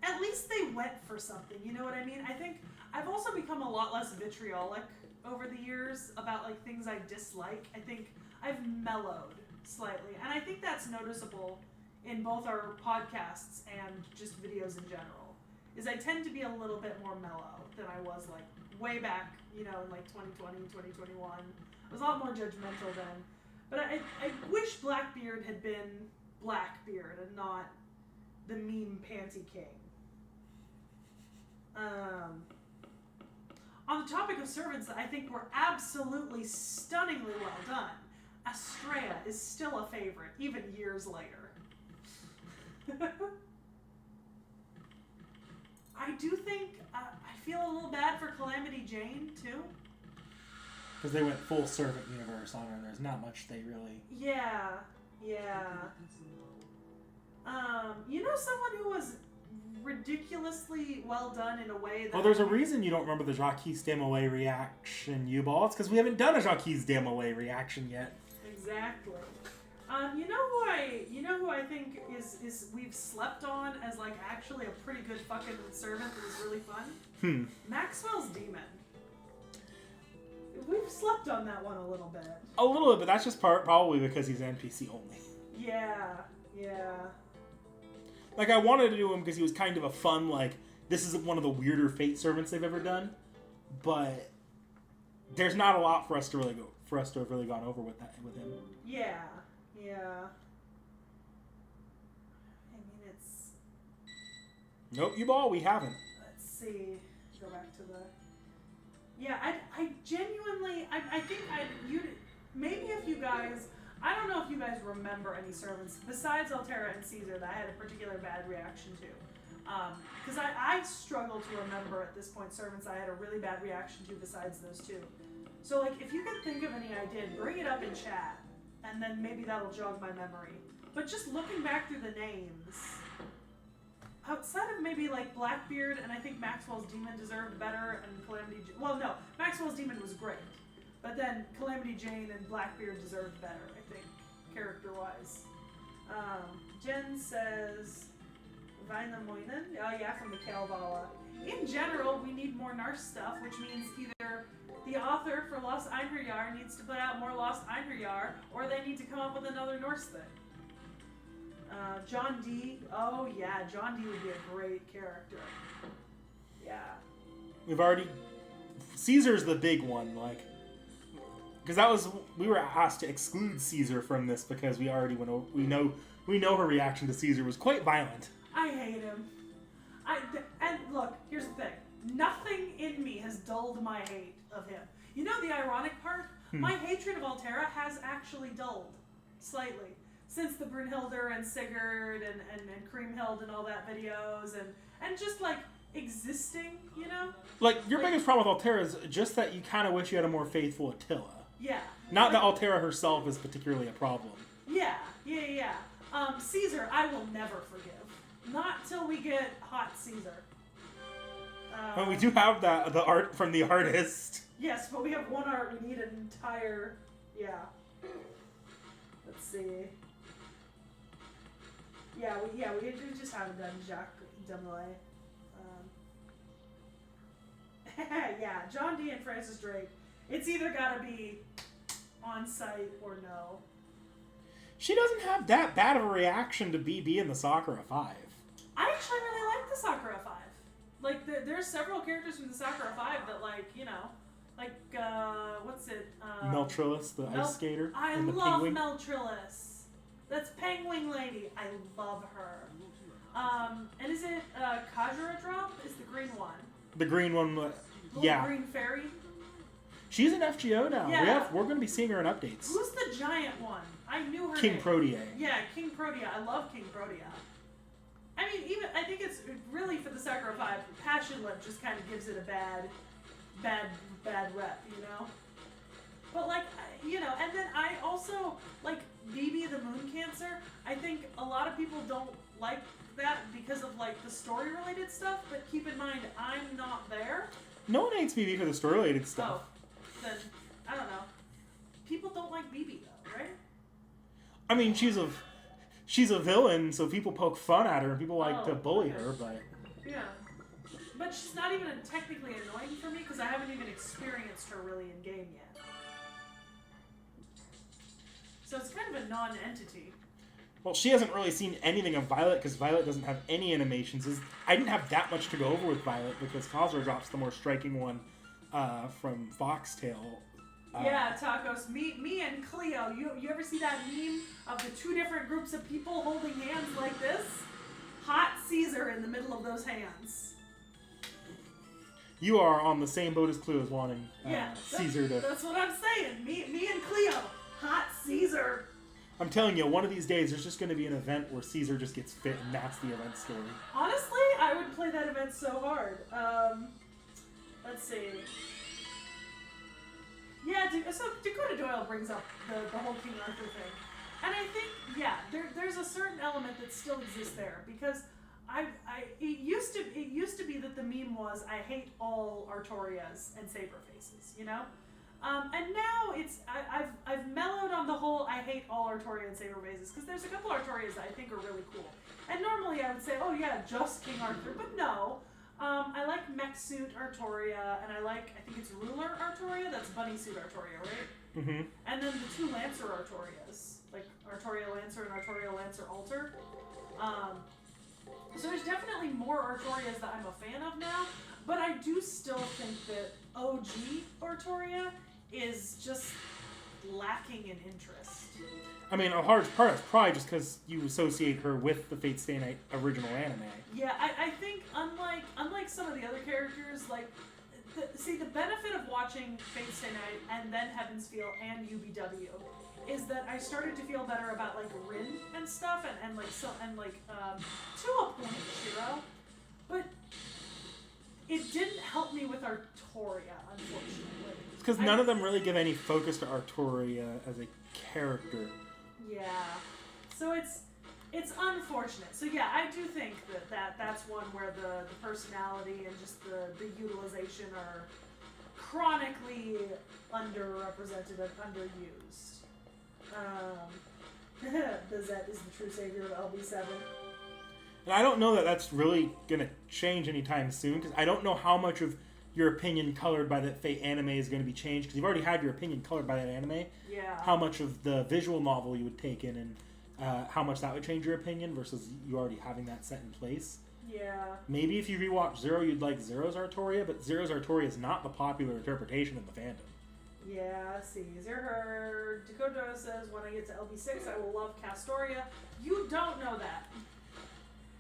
at least they went for something, you know what I mean? I think I've also become a lot less vitriolic over the years about, like, things I dislike. I think I've mellowed slightly, and I think that's noticeable in both our podcasts and just videos in general, is I tend to be a little bit more mellow than I was, like, way back, you know, in, like, 2020, 2021. I was a lot more judgmental then. But I wish Blackbeard had been Blackbeard and not the meme Panty King. On the topic of servants that I think were absolutely stunningly well done, Astrea is still a favorite, even years later. I do think, I feel a little bad for Calamity Jane, too. Because they went full servant universe on her. There's not much they really... Yeah. You know someone who was ridiculously well done in a way that... Well, there's a reason you don't remember the Jacques Desmoulins reaction, U-Ball. It's because we haven't done a Jacques Desmoulins reaction yet. Exactly. You know who I think is we've slept on as, like, actually a pretty good fucking servant that was really fun? Maxwell's Demon. We've slept on that one a little bit. A little bit, but that's just probably because he's NPC only. Yeah. Like, I wanted to do him because he was kind of a fun, like, this is one of the weirder Fate servants they've ever done, but there's not a lot for us to have really gone over with him. Yeah. I mean, it's... Nope, U-Ball, we haven't. Let's see. Go back to the... Yeah, I genuinely... I think maybe if you guys... I don't know if you guys remember any servants, besides Altera and Caesar, that I had a particular bad reaction to. Because I struggle to remember at this point servants I had a really bad reaction to besides those two. So, like, if you can think of any I did, bring it up in chat, and then maybe that'll jog my memory. But just looking back through the names, outside of maybe, like, Blackbeard, and I think Maxwell's Demon deserved better, and Calamity... Well, no, Maxwell's Demon was great. But then Calamity Jane and Blackbeard deserved better, I think, character-wise. Jen says... Vainamoinen? Oh yeah, from the Kalevala. In general, we need more Norse stuff, which means either the author for Lost Einherjar needs to put out more Lost Einherjar, or they need to come up with another Norse thing. John D. Oh yeah, John D would be a great character. Yeah. We've already... Caesar's the big one, like... Because that was... We were asked to exclude Caesar from this because we already went over... We know her reaction to Caesar was quite violent. I hate him. And look, here's the thing. Nothing in me has dulled my hate of him. You know the ironic part? My hatred of Altera has actually dulled. Slightly. Since the Brunhilder and Sigurd and Kriemhild and all that videos and just like existing, you know? Like, your biggest problem with Altera is just that you kind of wish you had a more faithful Attila. Yeah. Not that Altera herself is particularly a problem. Yeah. Caesar, I will never forgive. Not till we get Hot Caesar. But we do have the art from the artist. Yes, but we have one art. We need an entire... Yeah. Let's see. We just haven't done Jacques Desmoulins. Yeah, John D. and Francis Drake. It's either gotta be on site or no. She doesn't have that bad of a reaction to BB in the Sakura 5. I actually really like the Sakura 5. Like, there's several characters from the Sakura 5 that, like, you know, like, what's it? Meltrillis, the ice skater. I and the love penguin. Meltrillis. That's Penguin Lady. I love her. And is it Kajura Drop? Is the green one? The green one, yeah. Green Fairy? She's an FGO now. Yeah. We're going to be seeing her in updates. Who's the giant one? I knew her King name. Protea. Yeah, King Protea. I love King Protea. I mean, I think it's really for the Sakura 5, Passion Lip just kind of gives it a bad rep, you know? But, like, you know, and then I also, like, BB the Moon Cancer, I think a lot of people don't like that because of, like, the story-related stuff, but keep in mind, I'm not there. No one hates BB for the story-related stuff. Oh, then, I don't know. people don't like BB though, right? I mean, she's a villain, so people poke fun at her and people like to bully her, but... Yeah. But she's not even technically annoying for me because I haven't even experienced her really in game yet. So it's kind of a non-entity. Well, she hasn't really seen anything of Violet because Violet doesn't have any animations. I didn't have that much to go over with Violet because Khazra drops the more striking one from Foxtail. Yeah, Tacos. Me and Cleo. You ever see that meme of the two different groups of people holding hands like this? Hot Caesar in the middle of those hands. You are on the same boat as Cleo as wanting Caesar to... That's what I'm saying. Me and Cleo. Hot Caesar. I'm telling you, one of these days there's just going to be an event where Caesar just gets fit and that's the event story. Honestly, I would play that event so hard. Let's see. Yeah, so Dakota Doyle brings up the whole King Arthur thing. And I think, yeah, there's a certain element that still exists there because it used to be that the meme was I hate all Artorias and Saberfaces, you know? And now I've mellowed on the whole I hate all Artoria and Saberfaces because there's a couple Artorias that I think are really cool. And normally I would say, oh yeah, just King Arthur, but no. I like Mech Suit Artoria, and I think it's Ruler Artoria, that's Bunny Suit Artoria, right? Mm-hmm. And then the two Lancer Artorias, like Artoria Lancer and Artoria Lancer Alter. So there's definitely more Artorias that I'm a fan of now, but I do still think that OG Artoria is just lacking in interest. I mean, a large part is probably just because you associate her with the Fate Stay Night original anime. Yeah, I think unlike some of the other characters, like, the benefit of watching Fate Stay Night and then Heaven's Feel and UBW is that I started to feel better about like Rin and stuff and to a point Shiro, but it didn't help me with Artoria, unfortunately. It's because none of them really give any focus to Artoria as a character. Yeah, so it's unfortunate. So yeah, I do think that's one where the personality and just the utilization are chronically underrepresented and underused. The Zet is the true savior of LB7. And I don't know that that's really going to change anytime soon, because I don't know how much of your opinion colored by that Fate anime is going to be changed, because you've already had your opinion colored by that anime. Yeah. How much of the visual novel you would take in, and how much that would change your opinion versus you already having that set in place. Yeah. Maybe if you rewatch Zero, you'd like Zero's Artoria, but Zero's Artoria is not the popular interpretation in the fandom. Yeah, Caesar her. Dakota says, when I get to LB6, I will love Castoria. You don't know that.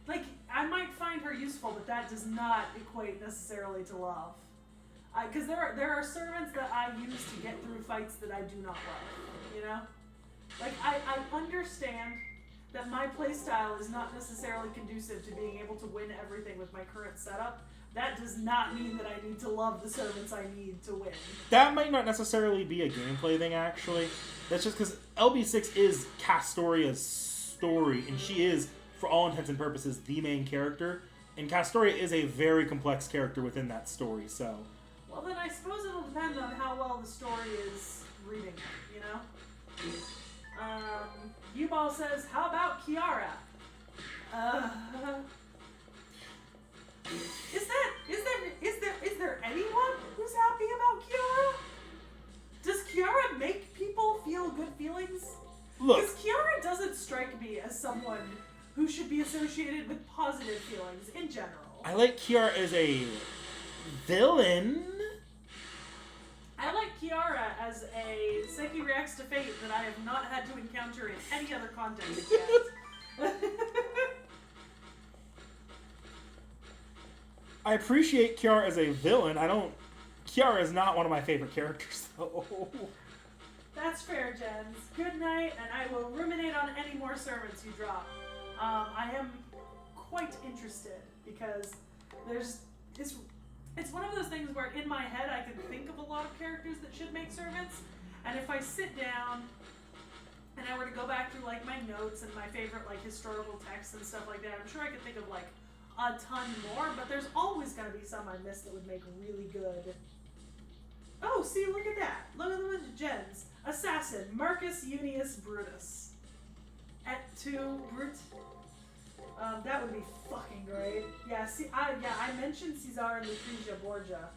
Like, I might find her useful, but that does not equate necessarily to love. Because there are servants that I use to get through fights that I do not love, you know? Like, I understand that my playstyle is not necessarily conducive to being able to win everything with my current setup. That does not mean that I need to love the servants I need to win. That might not necessarily be a gameplay thing, actually. That's just because LB6 is Castoria's story, and she is, for all intents and purposes, the main character. And Castoria is a very complex character within that story, so... Well, then I suppose it'll depend on how well the story is reading it, you know? U-Ball says, how about Kiara? Is there anyone who's happy about Kiara? Does Kiara make people feel good feelings? Look, Because Kiara doesn't strike me as someone who should be associated with positive feelings in general. I like Kiara as a villain. I like Kiara as a Seki reacts to fate that I have not had to encounter in any other context yet. I appreciate Kiara as a villain. Kiara is not one of my favorite characters, though. That's fair, Jens. Good night, and I will ruminate on any more servants you drop. I am quite interested because it's one of those things where in my head I can think of a lot of characters that should make servants, and if I sit down and I were to go back through like my notes and my favorite like historical texts and stuff like that, I'm sure I could think of like a ton more, but there's always going to be some I missed that would make really good Oh, see, look at that. Look at the gens. Assassin, Marcus Unius Brutus. Et tu, Brut. That would be fucking great. Yeah, see, I mentioned Caesar and Lucrezia Borgia.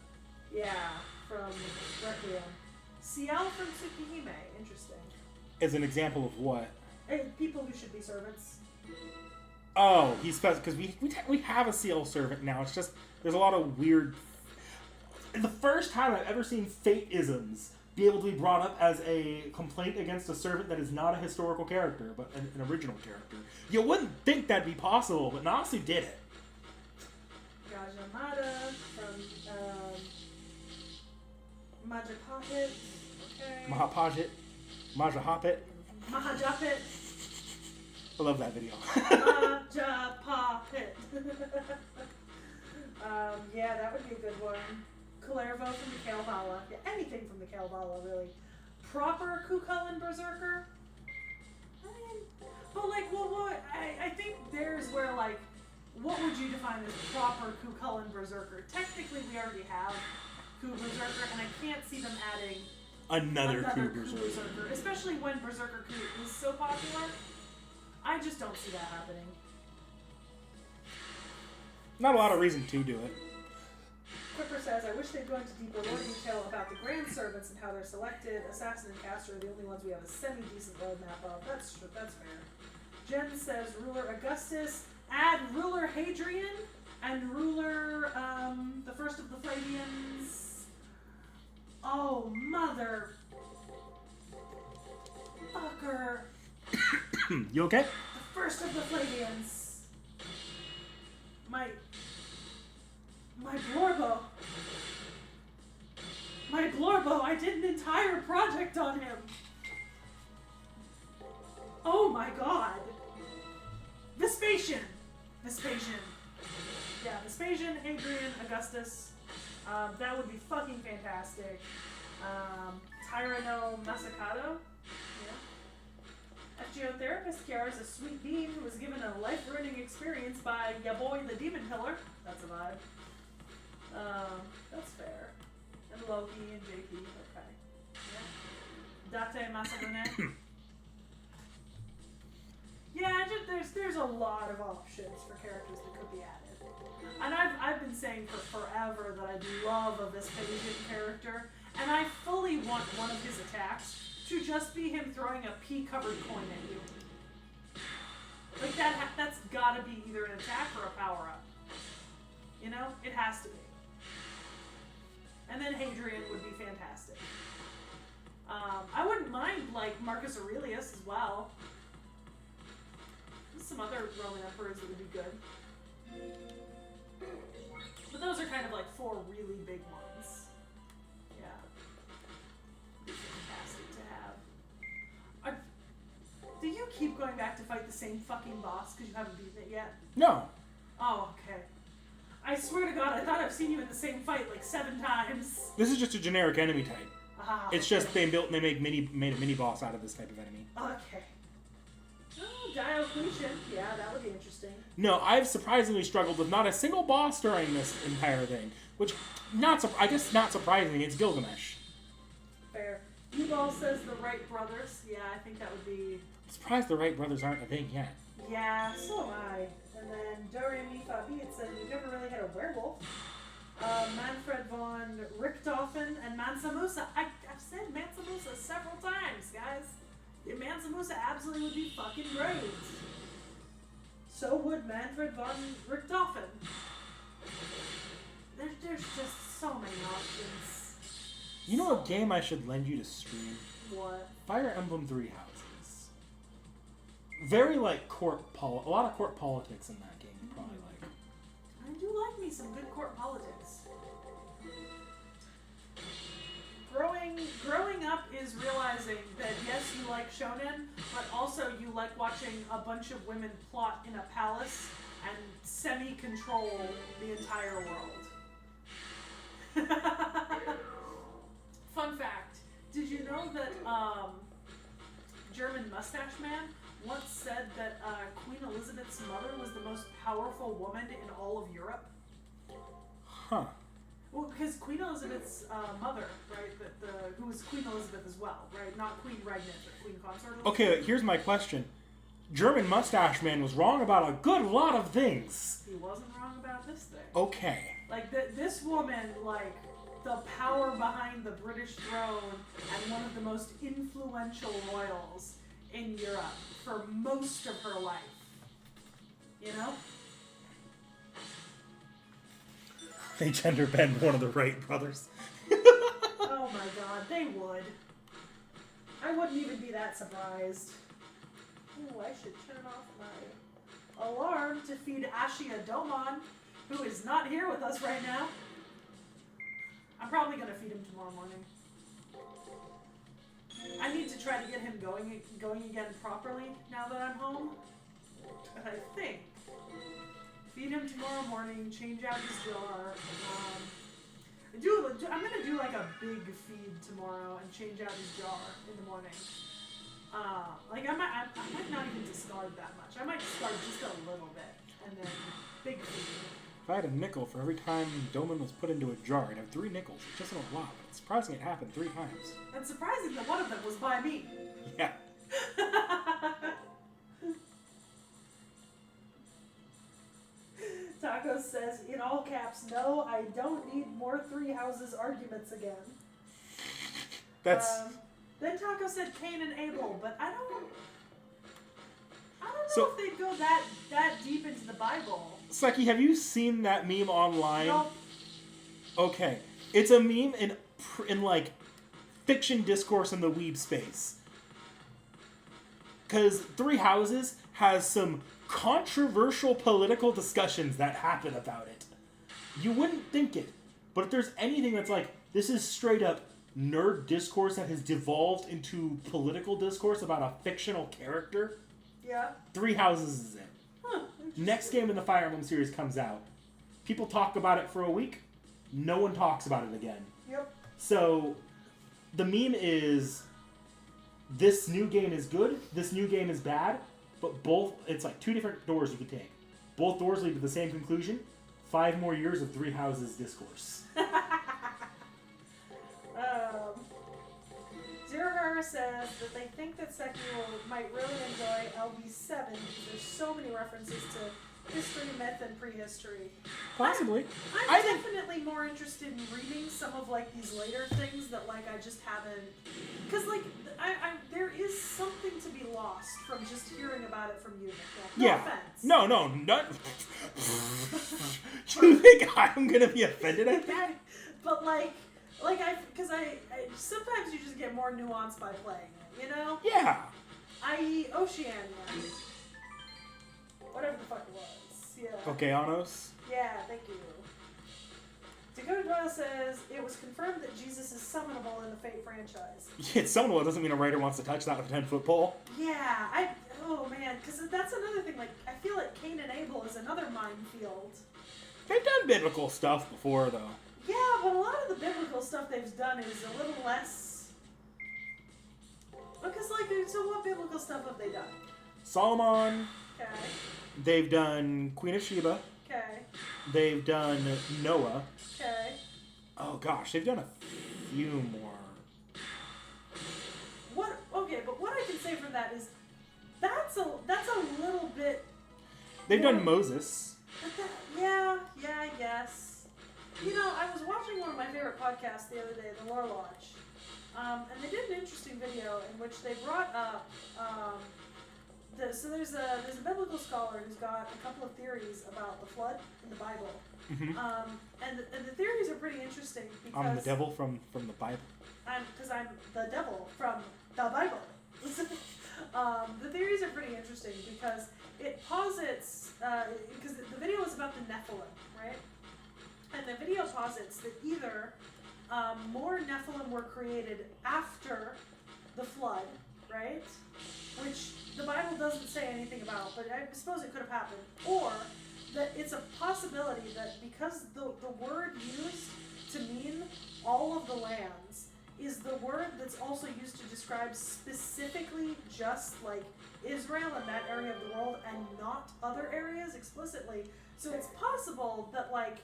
Yeah, from Requiem. CL from Tsukihime. Interesting. As an example of what? People who should be servants. Oh, he's special because we have a CL servant now. It's just there's a lot of weird. And the first time I've ever seen fate-isms be able to be brought up as a complaint against a servant that is not a historical character, but an original character. You wouldn't think that'd be possible, but Nasu did it. Gajamada from Majapahit. Okay. Mahapajit. Majahapit. Mahajapit. I love that video. Majapahit. Yeah, that would be a good one. Calervo from the Kalevala. Yeah, anything from the Kalevala, really. Proper Kukulkan Berserker? I mean, but like, well, I think there's where, like, what would you define as proper Kukulkan Berserker? Technically, we already have Ku Berserker, and I can't see them adding another Ku Berserker. Especially when Berserker Ku is so popular. I just don't see that happening. Not a lot of reason to do it. Quipper says, I wish they'd go into deeper lore detail about the Grand Servants and how they're selected. Assassin and Caster are the only ones we have a semi-decent roadmap of. That's true, that's fair. Jen says, Ruler Augustus, add Ruler Hadrian, and Ruler, the first of the Flavians. Oh, mother... fucker. You okay? The first of the Flavians. My Blorbo. My Blorbo, I did an entire project on him. Oh my god. Vespasian. Yeah, Vespasian, Hadrian, Augustus. That would be fucking fantastic. Tyranno Massacato. Yeah. Geotherapist Kiara is a sweet being who was given a life-ruining experience by ya boy the Demon Killer. That's a vibe. That's fair. And Loki and JP, okay. Yeah. Date Masamune. Yeah, there's a lot of options for characters that could be added. And I've been saying for forever that I love a Vespasian character, and I fully want one of his attacks to just be him throwing a pea-covered coin at you. Like that's gotta be either an attack or a power-up. You know? It has to be. And then Hadrian would be fantastic. I wouldn't mind, like, Marcus Aurelius as well. There's some other Roman emperors that would be good. But those are kind of like 4 really big ones. Yeah. It'd be fantastic to have. Do you keep going back to fight the same fucking boss because you haven't beaten it yet? No. Oh, okay. I swear to God, I thought I've seen you in the same fight like 7 times. This is just a generic enemy type. It's okay. just they made a mini boss out of this type of enemy. Okay. Oh, Diocletian. Yeah, that would be interesting. No, I've surprisingly struggled with not a single boss during this entire thing, which I guess not surprising. It's Gilgamesh. Fair. Ubal says the Wright brothers. Yeah, I think that would be. I'm surprised the Wright brothers aren't a thing yet. Yeah, so am I. And then Dore Mi Fa Bi, it said we've never really had a werewolf. Manfred von Richthofen and Mansa Musa. I've said Mansa Musa several times, guys. Mansa Musa absolutely would be fucking great. So would Manfred von Richthofen. There's just so many options. You know what game I should lend you to stream? What? Fire Emblem 3 Houses. Very like a lot of court politics in that game. You probably like. I do like me some good court politics. Growing up is realizing that yes, you like shonen, but also you like watching a bunch of women plot in a palace and semi-control the entire world. Fun fact: did you know that German Mustache Man once said that Queen Elizabeth's mother was the most powerful woman in all of Europe? Huh. Well, because Queen Elizabeth's mother, right, who was Queen Elizabeth as well, right? Not Queen Regnant, but Queen Consort Elizabeth. Okay, here's my question. German Mustache Man was wrong about a good lot of things. He wasn't wrong about this thing. Okay. Like, this woman, like, the power behind the British throne and one of the most influential royals in Europe for most of her life. You know? They gender bend one of the Wright brothers. Oh my god, they would. I wouldn't even be that surprised. Ooh, I should turn off my alarm to feed Ashia Domon, who is not here with us right now. I'm probably going to feed him tomorrow morning. I need to try to get him going again properly now that I'm home. But I think feed him tomorrow morning, change out his jar. I'm going to do like a big feed tomorrow and change out his jar in the morning. Like I might not even discard that much. I might discard just a little bit and then big feed. If I had a nickel for every time Doman was put into a jar, I'd have 3 nickels. It doesn't a lot, but it's surprising it happened 3 times. It's surprising that one of them was by me. Yeah. Taco says, in all caps, no, I don't need more 3 houses arguments again. That's... Then Taco said Cain and Abel, but I don't know So, if they'd go that deep into the Bible. Seki, have you seen that meme online? Nope. Okay. It's a meme in like, fiction discourse in the weeb space. Because 3 Houses has some controversial political discussions that happen about it. You wouldn't think it. But if there's anything that's like, this is straight up nerd discourse that has devolved into political discourse about a fictional character, Yeah. 3 Houses is it. Huh. Next game in the Fire Emblem series comes out. People talk about it for a week. No one talks about it again. Yep. So, the meme is, this new game is good, this new game is bad, but it's like 2 different doors you could take. Both doors lead to the same conclusion. 5 more years of 3 Houses discourse. Zero Gara says that they think that Seki might really enjoy LB7 because there's so many references to history, myth, and prehistory. Possibly. I'm definitely more interested in reading some of like these later things that like I just haven't, because like there is something to be lost from just hearing about it from you, Nicole. No offense. No, not. You think I'm gonna be offended at that? But because I sometimes you just get more nuance by playing it, you know? Yeah. I.e. Oceania. Whatever the fuck it was. Yeah. Okay, Anos. Yeah, thank you. Dakota Doyle says, it was confirmed that Jesus is summonable in the Fate franchise. Yeah, it's summonable. It doesn't mean a writer wants to touch that with a 10-foot pole. Yeah, oh man, because that's another thing, like, I feel like Cain and Abel is another minefield. They've done biblical stuff before, though. Yeah, but a lot of the biblical stuff they've done is a little less... Because, like, so what biblical stuff have they done? Solomon. Okay. They've done Queen of Sheba. Okay. They've done Noah. Okay. Oh gosh, they've done a few more. But what I can say for that is that's a little bit. They've done Moses. Yeah, I guess. You know, I was watching one of my favorite podcasts the other day, The Lore Lodge, and they did an interesting video in which they brought up. So there's a biblical scholar who's got a couple of theories about the flood in the Bible, and the theories are pretty interesting because I'm the devil from the Bible. I'm the devil from the Bible. The theories are pretty interesting because it posits because the video is about the Nephilim, right? And the video posits that either more Nephilim were created after the flood, right? Which the Bible doesn't say anything about, but I suppose it could have happened. Or that it's a possibility that because the word used to mean all of the lands is the word that's also used to describe specifically just like Israel and that area of the world and not other areas explicitly. So it's possible that like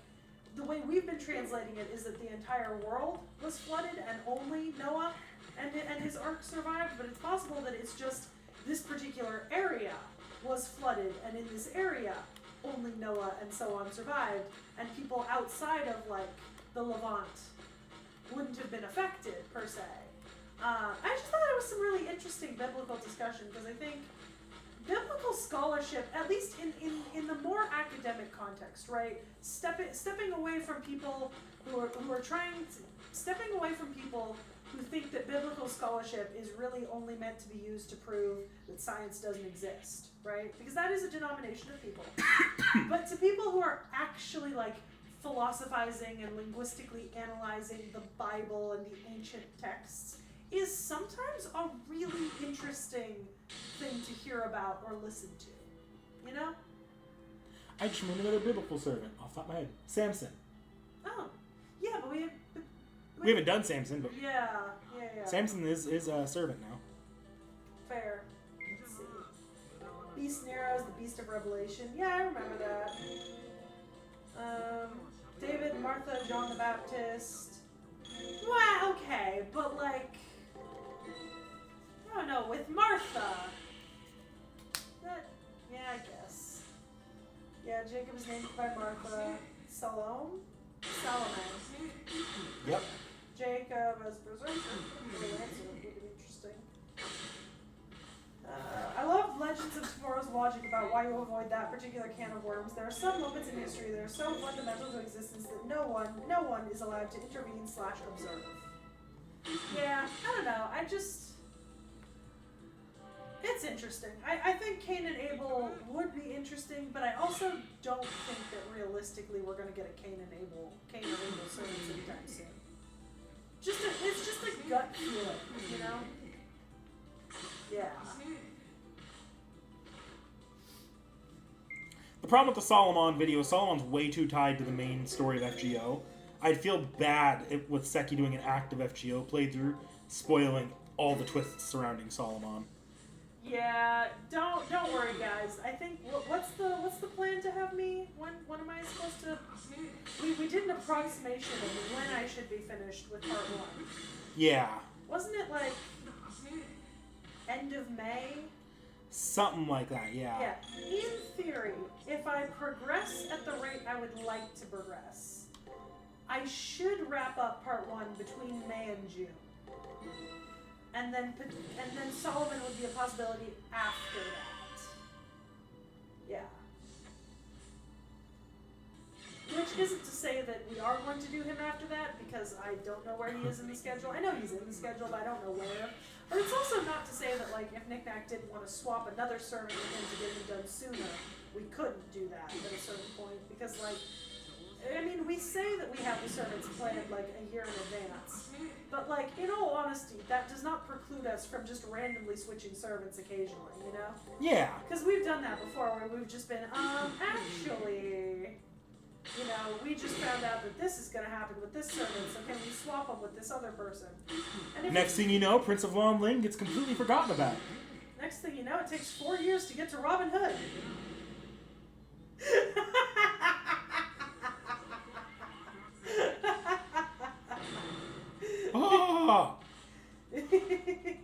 the way we've been translating it is that the entire world was flooded and only Noah and his ark survived, but it's possible that it's just this particular area was flooded, and in this area only Noah and so on survived, and people outside of like the Levant wouldn't have been affected per se. I just thought it was some really interesting biblical discussion, because I think biblical scholarship, at least in the more academic context, right? Stepping away from people who are stepping away from people who think that biblical scholarship is really only meant to be used to prove that science doesn't exist, right? Because that is a denomination of people. But to people who are actually like philosophizing and linguistically analyzing the Bible and the ancient texts is sometimes a really interesting thing to hear about or listen to, you know? I just remember another biblical servant off the top of my head. Samson. Oh, yeah, but we haven't done Samson, but yeah. Samson is a servant now. Fair. Let's see. Beast Nero's the Beast of Revelation. Yeah, I remember that. David, Martha, John the Baptist. Well, okay, but like, I don't know, with Martha. Yeah, I guess. Yeah, Jacob is named by Martha. Salome? Yep. Jacob as berserker. Really would be interesting. I love Legends of Tomorrow's logic about why you avoid that particular can of worms. There are some moments in history that are so fundamental to existence that no one is allowed to intervene / observe. Yeah, I don't know. It's interesting. I think Cain and Abel would be interesting, but I also don't think that realistically we're going to get a Cain or Abel sermons anytime soon. It's just a gut feeling, you know? Yeah. The problem with the Solomon video is Solomon's way too tied to the main story of FGO. I'd feel bad with Seki doing an active FGO playthrough, spoiling all the twists surrounding Solomon. Yeah, don't worry, guys. I think what's the plan to have me? When am I supposed to? We did an approximation of when I should be finished with part 1. Yeah. Wasn't it like end of May? Something like that, yeah. Yeah. In theory, if I progress at the rate I would like to progress, I should wrap up part 1 between May and June. And then Solomon would be a possibility after that. Yeah. Which isn't to say that we are going to do him after that, because I don't know where he is in the schedule. I know he's in the schedule, but I don't know where. But it's also not to say that, like, if Knickknack didn't want to swap another sermon with him to get him done sooner, we couldn't do that at a certain point. Because, like, I mean, we say that we have the sermons planned, like, a year in advance. But, like, in all honesty, that does not preclude us from just randomly switching servants occasionally, you know? Yeah. Because we've done that before, where we've just been, actually, you know, we just found out that this is going to happen with this servant, so can we swap them with this other person? And Next thing you know, Prince of Lon Ling gets completely forgotten about. Next thing you know, it takes 4 years to get to Robin Hood. Oh! T.H.E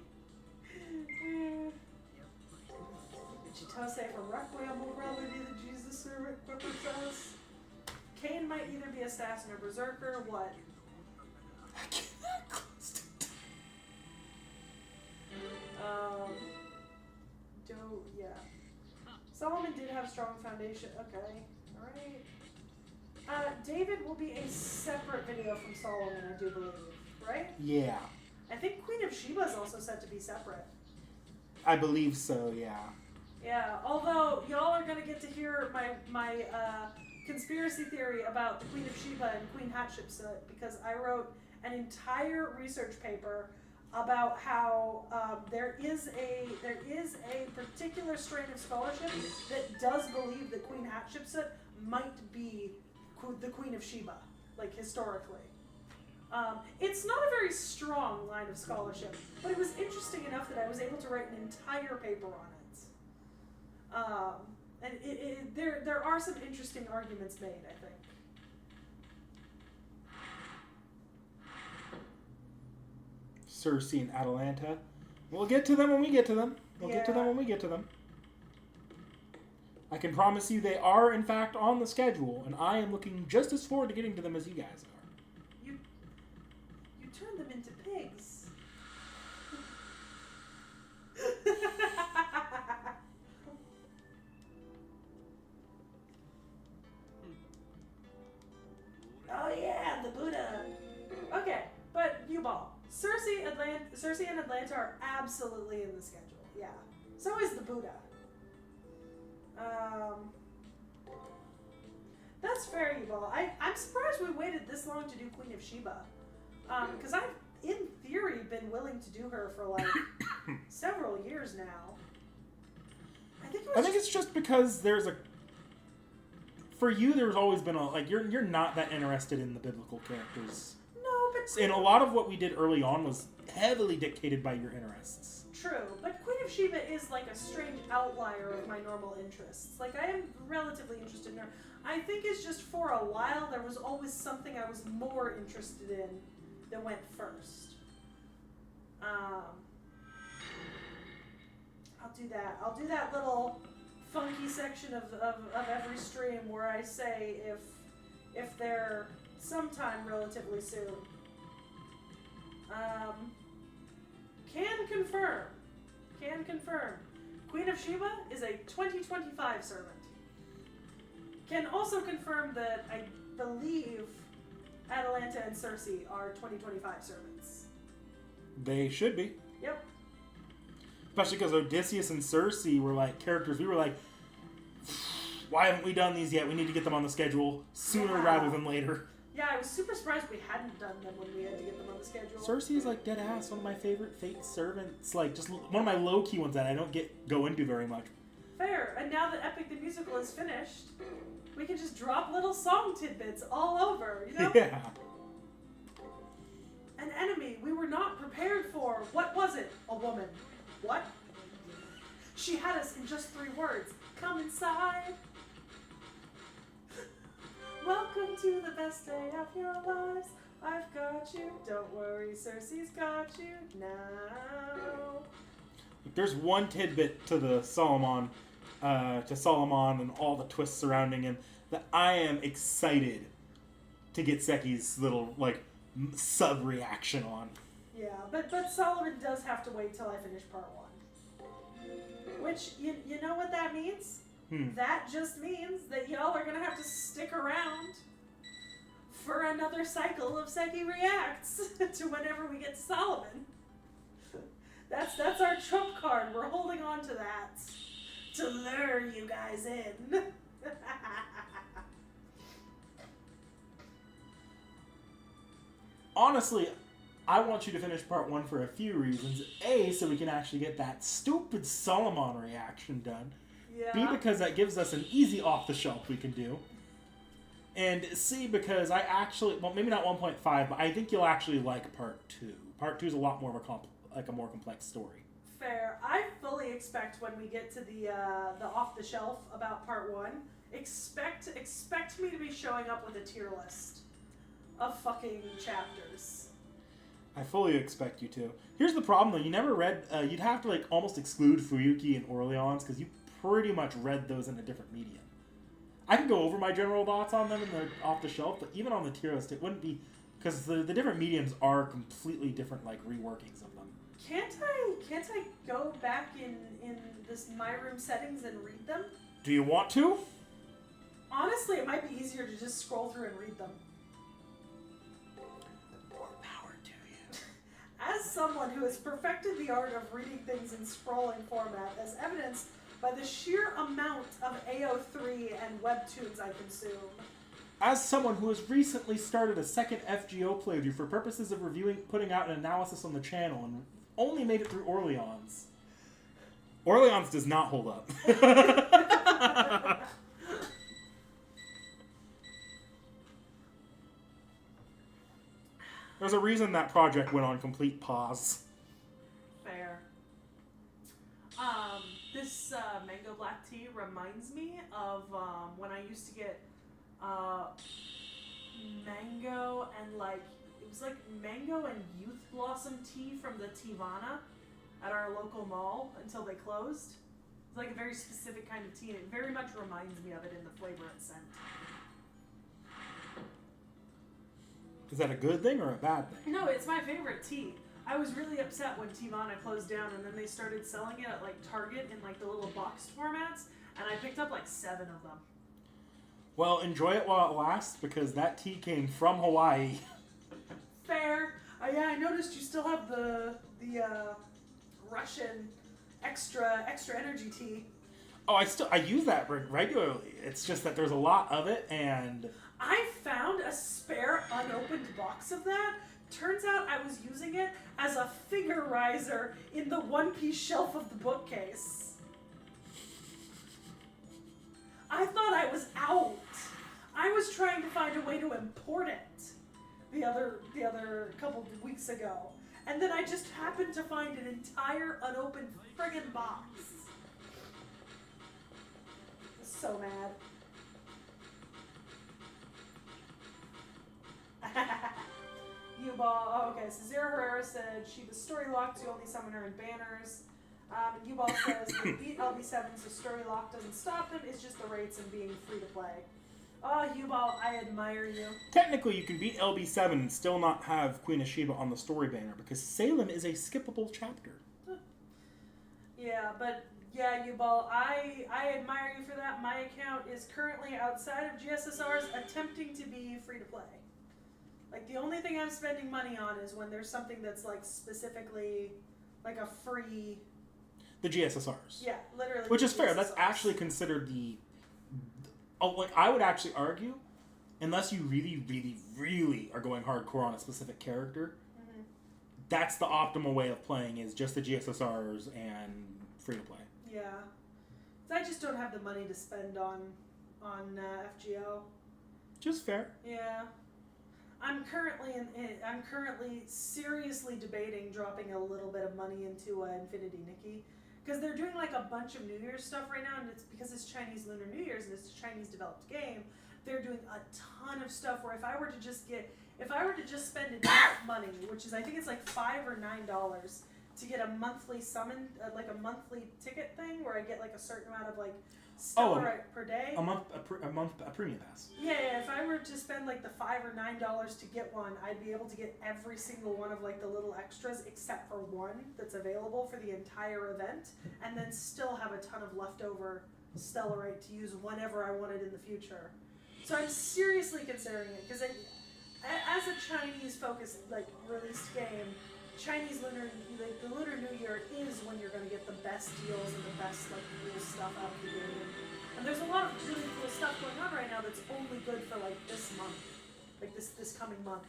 from Requiem will probably be the Jesus servant says. Cain might either be assassin or berserker. What? I get that close to Yeah. Solomon did have strong foundation. Okay. Alright. David will be a separate video from Solomon, I do believe. Right? Yeah. I think Queen of Sheba is also set to be separate. I believe so, yeah. Yeah, although y'all are going to get to hear my conspiracy theory about the Queen of Sheba and Queen Hatshepsut, because I wrote an entire research paper about how there is a particular strain of scholarship that does believe that Queen Hatshepsut might be the Queen of Sheba, like historically. It's not a very strong line of scholarship, but it was interesting enough that I was able to write an entire paper on it. And there are some interesting arguments made, I think. Cersei and Atalanta. We'll get to them when we get to them. We'll get to them when we get to them. I can promise you they are, in fact, on the schedule, and I am looking just as forward to getting to them as you guys are. You turned them into pigs. Oh yeah, the Buddha. Okay, but U-Ball. Cersei and Atlanta are absolutely in the schedule. Yeah. So is the Buddha. That's fair, U-Ball. I'm surprised we waited this long to do Queen of Sheba. Because I've, in theory, been willing to do her for like several years now. I think it's just because there's a... For you, there's always been a... Like, you're not that interested in the biblical characters. No, but... And a lot of what we did early on was heavily dictated by your interests. True, but Queen of Sheba is like a strange outlier of my normal interests. Like, I am relatively interested in her. I think it's just for a while there was always something I was more interested in that went first. I'll do that little funky section of every stream where I say if they're sometime relatively soon. Can confirm. Queen of Sheba is a 2025 servant. Can also confirm that I believe Atalanta and Cersei are 2025 servants. They should be. Yep. Especially because Odysseus and Cersei were like characters. We were like, why haven't we done these yet? We need to get them on the schedule sooner rather than later. Yeah, I was super surprised we hadn't done them when we had to get them on the schedule. Cersei is like dead ass, one of my favorite fate servants. Like just one of my low key ones that I don't go into very much. Fair. And now that Epic the Musical is finished, we can just drop little song tidbits all over, you know? Yeah. An enemy we were not prepared for. What was it? A woman. What? She had us in just 3 words. Come inside. Welcome to the best day of your lives. I've got you. Don't worry, Cersei's got you now. There's one tidbit to the Solomon and all the twists surrounding him that I am excited to get Seki's little like sub reaction on. Yeah, but Solomon does have to wait till I finish part 1. Which you know what that means? That just means that y'all are gonna have to stick around for another cycle of Seki Reacts to whenever we get to Solomon. That's our trump card. We're holding on to that to lure you guys in. Honestly, I want you to finish part 1 for a few reasons. A, so we can actually get that stupid Solomon reaction done. Yeah. B, because that gives us an easy off-the-shelf we can do. And C, because I actually, well, maybe not 1.5, but I think you'll actually like part 2. Part 2 is a lot more of a more complex story. Fair. I fully expect when we get to the off-the-shelf about part 1, expect me to be showing up with a tier list of fucking chapters. I fully expect you to. Here's the problem, though. You never read... you'd have to, like, almost exclude Fuyuki and Orleans, because you pretty much read those in a different medium. I can go over my general thoughts on them in the off-the-shelf, but even on the tier list, it wouldn't be... Because the different mediums are completely different, like, reworkings of them. Can't I go back in this My Room settings and read them? Do you want to? Honestly, it might be easier to just scroll through and read them. More power to you. As someone who has perfected the art of reading things in scrolling format, as evidenced by the sheer amount of AO3 and webtoons I consume. As someone who has recently started a second FGO playthrough for purposes of putting out an analysis on the channel and only made it through Orleans. Orleans does not hold up. There's a reason that project went on complete pause. Fair. This mango black tea reminds me of when I used to get mango and like it was like mango and youth blossom tea from the Tivana at our local mall until they closed. It's like a very specific kind of tea, and it very much reminds me of it in the flavor and scent. Is that a good thing or a bad thing? No, it's my favorite tea. I was really upset when Tivana closed down, and then they started selling it at like Target in like the little boxed formats, and I picked up like 7 of them. Well, enjoy it while it lasts, because that tea came from Hawaii. Fair. Yeah, I noticed you still have the Russian extra energy tea. Oh, I use that regularly. It's just that there's a lot of it, and I found a spare unopened box of that. Turns out I was using it as a figure riser in the one-piece shelf of the bookcase. I thought I was out. I was trying to find a way to import it the other couple of weeks ago. And then I just happened to find an entire unopened friggin' box. I was so mad. U-Ball, oh, okay, so Zero Herrera said she was story locked, so you only summon her in banners. And U-Ball says they beat LB7, so story lock doesn't stop them, it's just the rates and being free to play. Oh, U-Ball, I admire you. Technically, you can beat LB7 and still not have Queen of Sheba on the story banner, because Salem is a skippable chapter. Yeah, but yeah, U-Ball, I admire you for that. My account is currently outside of GSSR's attempting to be free to play. Like, the only thing I'm spending money on is when there's something that's, like, specifically, like, a free... The GSSRs. Yeah, literally. Which is fair. That's actually considered the... Oh, like, I would actually argue, unless you really, really, really are going hardcore on a specific character, that's the optimal way of playing, is just the GSSRs and free-to-play. Yeah. I just don't have the money to spend on FGO. Just fair. Yeah. I'm currently seriously debating dropping a little bit of money into Infinity Nikki, because they're doing like a bunch of New Year's stuff right now, and it's because it's Chinese Lunar New Year's and it's a Chinese developed game. They're doing a ton of stuff where if I were to just spend enough money, which is I think it's like $5 or $9 to get a monthly summon, like a monthly ticket thing where I get like a certain amount of like stellar per day. A premium pass. Yeah, if I were to spend like the $5 or $9 to get one, I'd be able to get every single one of like the little extras except for one that's available for the entire event, and then still have a ton of leftover Stellarite to use whenever I wanted in the future. So I'm seriously considering it, because as a Chinese-focused like released game, Chinese the Lunar New Year is when you're going to get the best deals and the best like cool stuff out of the game. And there's a lot of really cool stuff going on right now that's only good for like this month, like this coming month.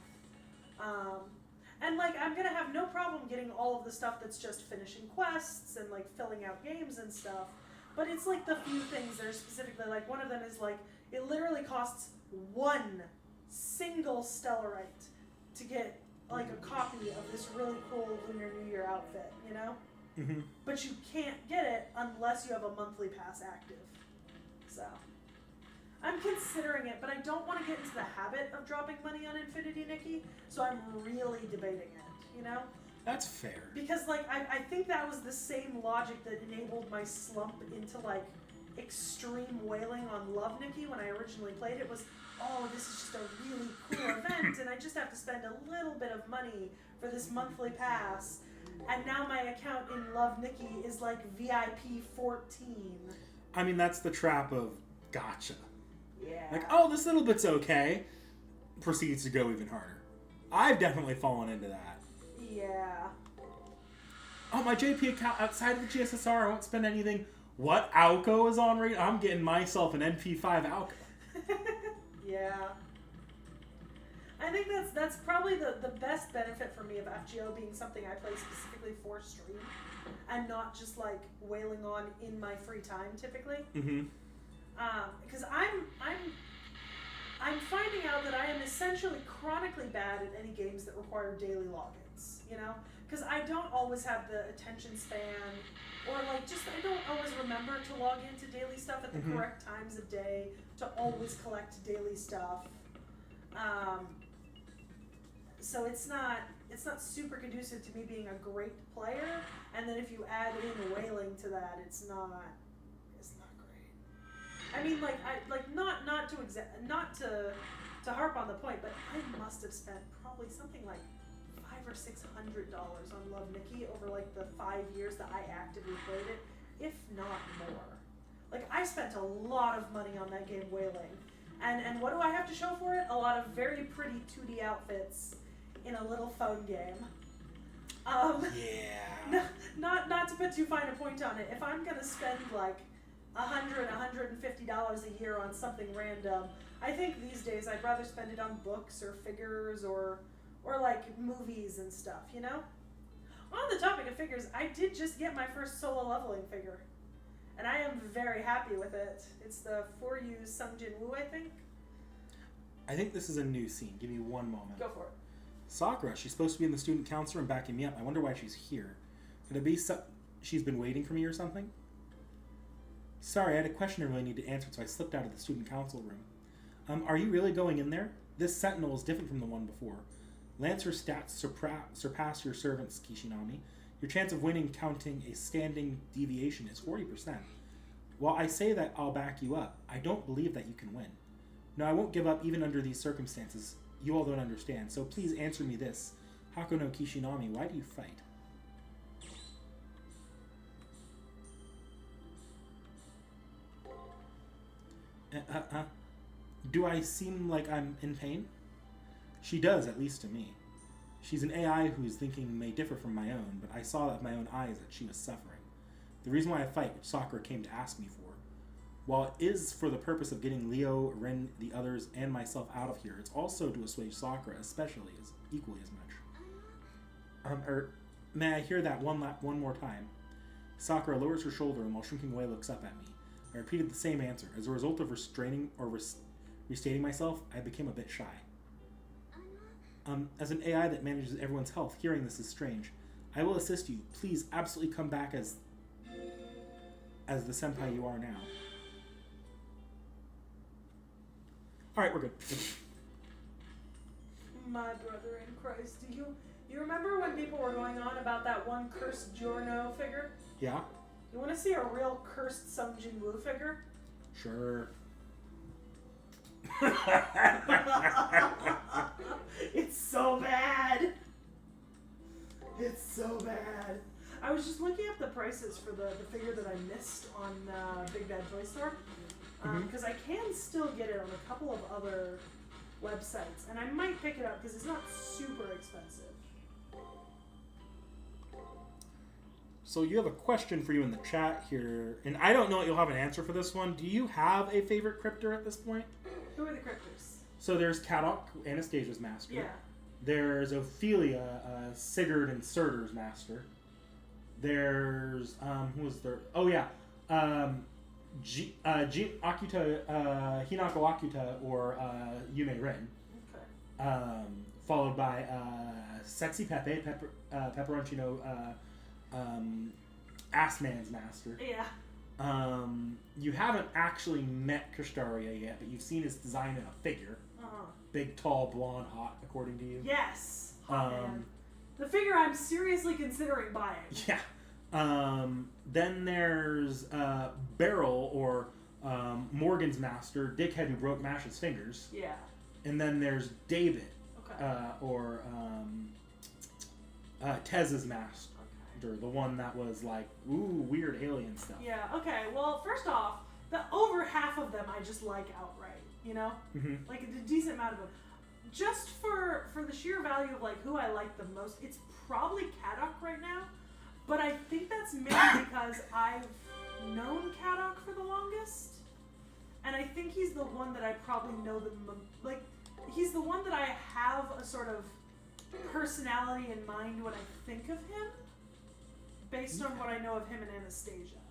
And like I'm gonna have no problem getting all of the stuff that's just finishing quests and like filling out games and stuff. But it's like the few things that are specifically like, one of them is like it literally costs one single Stellarite to get like a copy of this really cool Lunar New Year outfit, you know? Mm-hmm. But you can't get it unless you have a monthly pass active. So, I'm considering it, but I don't want to get into the habit of dropping money on Infinity Nikki, so I'm really debating it, you know? That's fair. Because, like, I think that was the same logic that enabled my slump into, like, extreme wailing on Love Nikki when I originally played it was, oh, this is just a really cool event, and I just have to spend a little bit of money for this monthly pass. And now my account in Love Nikki is like VIP 14. I mean, that's the trap of gotcha. Yeah. Like, oh, this little bit's okay. Proceeds to go even harder. I've definitely fallen into that. Yeah. Oh, my JP account outside of the GSSR, I won't spend anything. What Alco is on right? I'm getting myself an NP5 Alco. Yeah. I think that's probably the best benefit for me of FGO being something I play specifically for stream and not just like wailing on in my free time typically. Mm-hmm. Because I'm finding out that I am essentially chronically bad at any games that require daily logins, you know? Because I don't always have the attention span, or like just I don't always remember to log into daily stuff at the correct times of day, to always collect daily stuff. So it's not super conducive to me being a great player. And then if you add in whaling to that, it's not great. I mean, not to harp on the point, but I must have spent probably something like $500 or $600 on Love Nikki over like the 5 years that I actively played it, if not more. Like, I spent a lot of money on that game, Whaling. And what do I have to show for it? A lot of very pretty 2D outfits in a little phone game. Yeah. Not to put too fine a point on it. If I'm gonna spend like $150 a year on something random, I think these days I'd rather spend it on books or figures or like movies and stuff, you know? On the topic of figures, I did just get my first solo leveling figure. And I am very happy with it. It's the 4U Sung Jin Woo, I think. I think this is a new scene. Give me one moment. Go for it. Sakura, she's supposed to be in the student council and backing me up. I wonder why she's here. Could it be she's been waiting for me or something? Sorry, I had a question I really need to answer, so I slipped out of the student council room. Are you really going in there? This sentinel is different from the one before. Lancer's stats surpass your servant's, Kishinami. Your chance of winning counting a standing deviation is 40%. While I say that I'll back you up, I don't believe that you can win. No, I won't give up even under these circumstances. You all don't understand, so please answer me this. Hakuno Kishinami, why do you fight? Do I seem like I'm in pain? She does, at least to me. She's an AI whose thinking may differ from my own, but I saw with my own eyes that she was suffering. The reason why I fight, which Sakura came to ask me for, while it is for the purpose of getting Leo, Rin, the others, and myself out of here, it's also to assuage Sakura, especially, equally as much. May I hear that one more time? Sakura lowers her shoulder and while shrinking away looks up at me. I repeated the same answer. As a result of restating myself, I became a bit shy. As an AI that manages everyone's health, hearing this is strange. I will assist you. Please absolutely come back as the senpai you are now. Alright, we're good. My brother in Christ, do you remember when people were going on about that one cursed Giorno figure? Yeah? You want to see a real cursed Sung Jin Woo figure? Sure. It's so bad. It's so bad. I was just looking up the prices for the figure that I missed on Big Bad Toy Store. Because I can still get it on a couple of other websites. And I might pick it up because it's not super expensive. So you have a question for you in the chat here. And I don't know if you'll have an answer for this one. Do you have a favorite cryptor at this point? Who are the cryptors? So there's Kadok, Anastasia's master. Yeah. There's Ophelia, Sigurd and Surtur's master. There's who was there? Oh yeah, Akuta, Hinako Akuta or Yume Rin. Okay. Followed by Sexy Pepe, Pepperoncino, Assman's master. Yeah. You haven't actually met Kushtaria yet, but you've seen his design in a figure. Big, tall, blonde, hot, according to you. Yes. Man. The figure I'm seriously considering buying. Yeah. Then there's Beryl, or Morgan's master, dickhead who broke Mash's fingers. Yeah. And then there's David, or Tez's master. The one that was like, ooh, weird alien stuff. Yeah, okay. Well, first off, the over half of them I just like outright, you know? Mm-hmm. Like a decent amount of them. Just for the sheer value of like who I like the most, it's probably Kadok right now. But I think that's maybe because I've known Kadok for the longest. And I think he's the one that I probably know he's the one that I have a sort of personality in mind when I think of him. Based on what I know of him and Anastasia.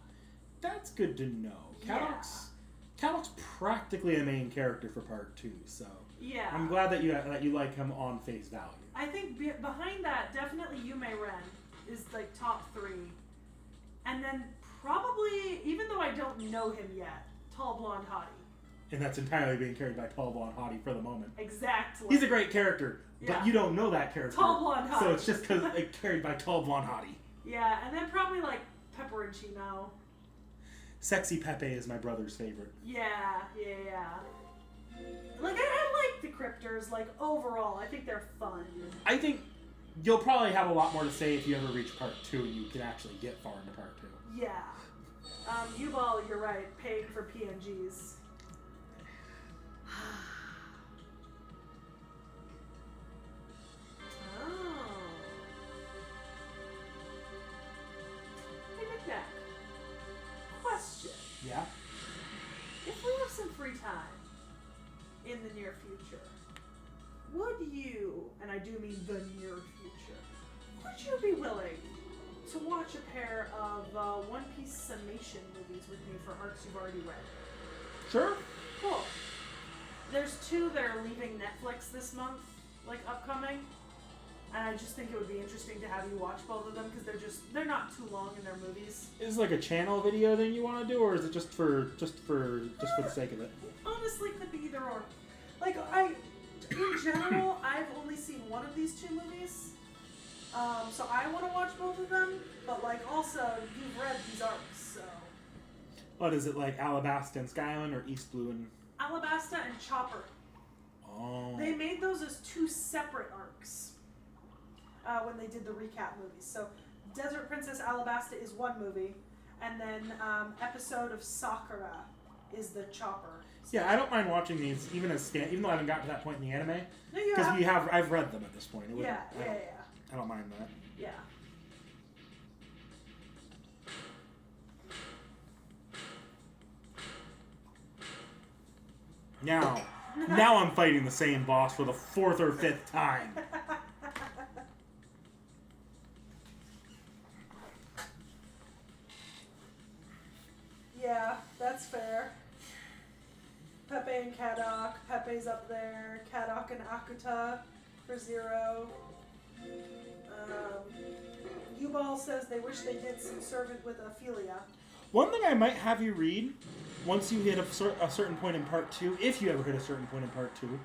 That's good to know. Kadok's practically a main character for part 2, so yeah. I'm glad that you like him on face value. I think behind that, definitely Yume Ren is like top 3, and then probably, even though I don't know him yet, tall blonde hottie. And that's entirely being carried by Tall Blonde Hottie for the moment. Exactly. He's a great character, but you don't know that character. Tall Blonde Hottie. So it's just because carried by Tall Blonde Hottie. Yeah, and then probably like Pepperoncino. Sexy Pepe is my brother's favorite. Yeah. Like, I like the Cryptors, like, overall. I think they're fun. I think you'll probably have a lot more to say if you ever reach part 2 and you can actually get far into part 2. Yeah. U-Ball, you're right. Paying for PNGs. Oh. Hey, Nick-Nack. Question. Yeah? If we have some free time in the near future, would you, and I do mean the near future, would you be willing to watch a pair of One Piece summation movies with me for arcs you've already read? Sure. Cool. There's 2 that are leaving Netflix this month, like upcoming, and I just think it would be interesting to have you watch both of them because they're not too long in their movies. Is it like a channel video thing you want to do, or is it just for the sake of it? Honestly, could be either or. Like, in general, I've only seen one of these 2 movies. So I want to watch both of them, but like also, you've read these arcs, so. What is it, like Alabasta and Sky Island, or East Blue and... Alabasta and Chopper. Oh. They made those as 2 separate arcs when they did the recap movies. So Desert Princess Alabasta is one movie, and then episode of Sakura is the Chopper. Yeah, I don't mind watching these, even though I haven't gotten to that point in the anime. No, you Because have. I've read them at this point. Yeah. I don't mind that. Yeah. Now I'm fighting the same boss for the 4th or 5th time. Yeah, that's fair. Pepe and Kadok. Pepe's up there. Kadok and Akuta for 0. U-Ball says they wish they did some Servant with Ophelia. One thing I might have you read, once you hit a certain point in part 2, if you ever hit a certain point in part 2,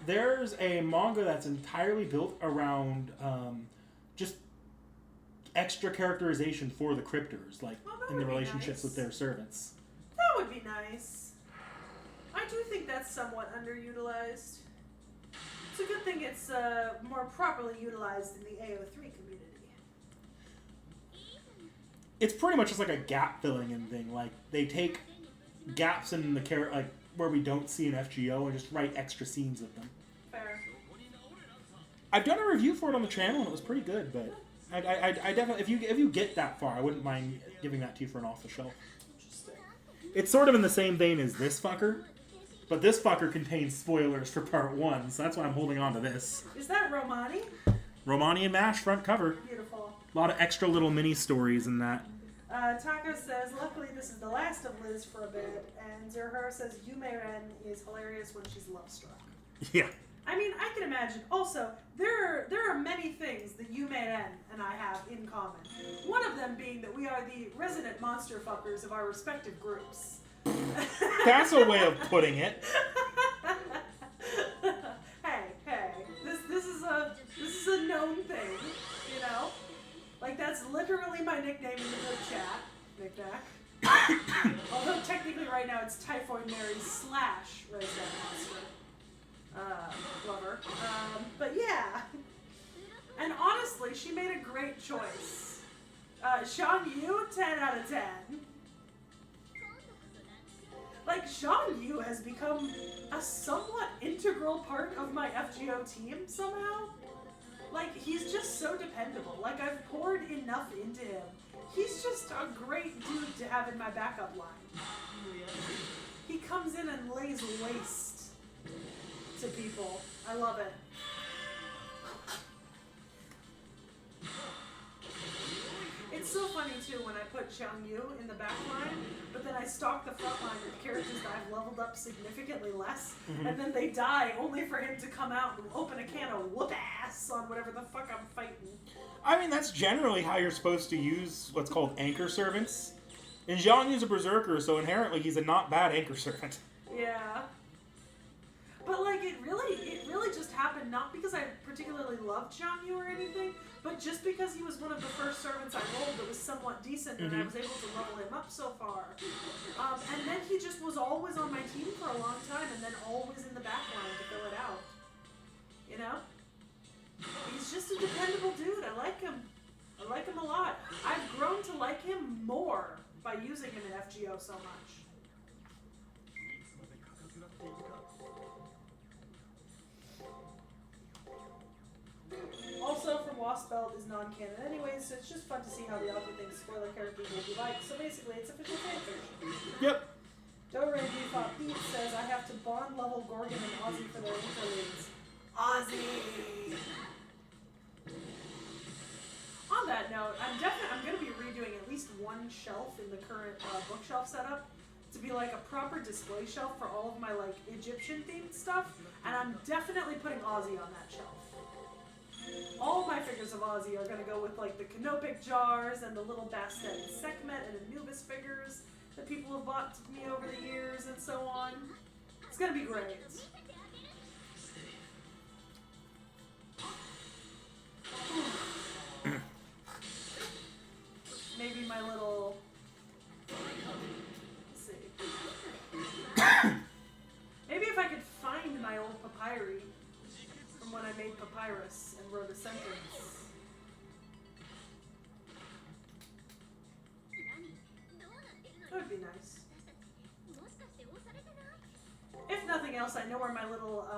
there's a manga that's entirely built around just extra characterization for the Cryptors, like in the relationships with their servants. That would be nice. I do think that's somewhat underutilized. It's a good thing it's more properly utilized in the AO3 community. It's pretty much just like a gap filling in thing. Like they take gaps in the like where we don't see an FGO and just write extra scenes with them. Fair. I've done a review for it on the channel and it was pretty good, but I definitely if you get that far, I wouldn't mind giving that to you for an off the shelf. Interesting. It's sort of in the same vein as this fucker, but this fucker contains spoilers for part 1, so that's why I'm holding on to this. Is that Romani? Romani and Mash front cover. Beautiful. A lot of extra little mini stories in that. Taco says, luckily this is the last of Liz for a bit, and Zerher says Yume-Ren is hilarious when she's love-struck. Yeah. I mean, I can imagine. Also, there are many things that Yume-Ren and I have in common. One of them being that we are the resident monster fuckers of our respective groups. That's a way of putting it. Hey, this is a known thing, you know? Like, that's literally my nickname in the group chat, Nick-Nack. Although technically right now it's Typhoid Mary / Raise That Monster. Lover. But yeah. And honestly, she made a great choice. Sean Yu, 10 out of 10. Like, Sean Yu has become a somewhat integral part of my FGO team somehow. Like, he's just so dependable. Like, I've poured enough into him. He's just a great dude to have in my backup line. He comes in and lays waste to people. I love it. It's so funny, too, when I put Xiang Yu in the back line, but then I stalk the front line with characters that I've leveled up significantly less, and then they die only for him to come out and open a can of whoop ass on whatever the fuck I'm fighting. I mean, that's generally how you're supposed to use what's called anchor servants. And Zhang Yu's a berserker, so inherently he's a not bad anchor servant. Yeah. But like it really just happened not because I particularly loved Jiang Yu or anything, but just because he was one of the first servants I rolled that was somewhat decent, and I was able to level him up so far. And then he just was always on my team for a long time, and then always in the back line to fill it out. You know? He's just a dependable dude. I like him. I like him a lot. I've grown to like him more by using him in FGO so much. Also, from Wasp Belt is non-canon anyways, so it's just fun to see how the author thinks spoiler characters will be like. So basically, it's official fanfiction. Yep. Doran Default Beat says, I have to bond level Gorgon and Ozzy for their interludes. Ozzy! On that note, I'm going to be redoing at least one shelf in the current bookshelf setup to be like a proper display shelf for all of my like Egyptian themed stuff, and I'm definitely putting Ozzy on that shelf. All my figures of Ozzy are going to go with like the Canopic jars and the little Bastet and Sekhmet and Anubis figures that people have bought to me over the years and so on. It's going to be great. Maybe my little... Let's see. Maybe if I could find my old papyri from when I made papyrus and wrote a sentence. That would be nice. If nothing else, I know where my little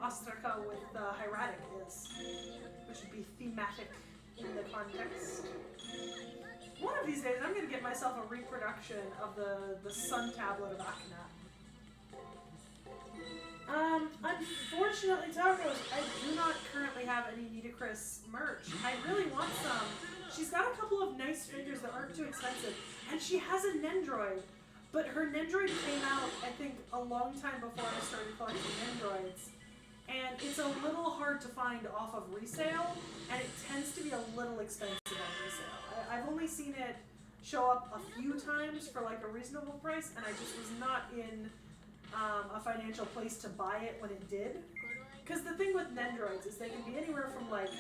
ostraka with hieratic is, which would be thematic in the context. One of these days, I'm going to get myself a reproduction of the Sun Tablet of Akhenaten. Unfortunately, Tacos, I do not currently have any Nitocris merch. I really want some. She's got a couple of nice figures that aren't too expensive, and she has a Nendroid. But her Nendroid came out, I think, a long time before I started collecting Nendroids. And it's a little hard to find off of resale, and it tends to be a little expensive on resale. I've only seen it show up a few times for like a reasonable price, and I just was not in a financial place to buy it when it did. Because the thing with Nendroids is they can be anywhere from like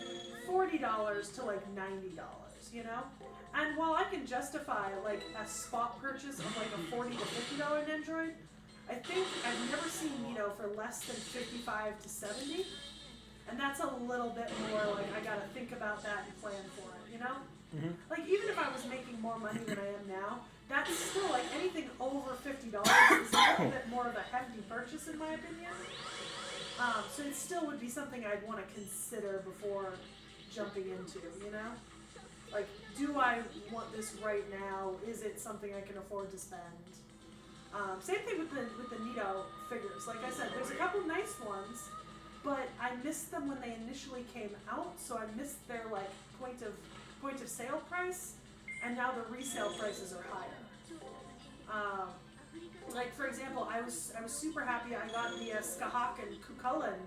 $40 to like $90, you know? And while I can justify like a spot purchase of like a $40 to $50 Nendroid, I think I've never seen Nito for less than 55 to 70, and that's a little bit more like I gotta think about that and plan for it, you know? Mm-hmm. Like even if I was making more money than I am now, that's still like anything over $50 is a little bit more of a hefty purchase in my opinion. So it still would be something I'd want to consider before jumping into, you know? Like, do I want this right now? Is it something I can afford to spend? Same thing with the Nito figures. Like I said, there's a couple nice ones, but I missed them when they initially came out, so I missed their like point of sale price, and now the resale prices are higher. Like for example, I was super happy I got the Skahak and Kukullan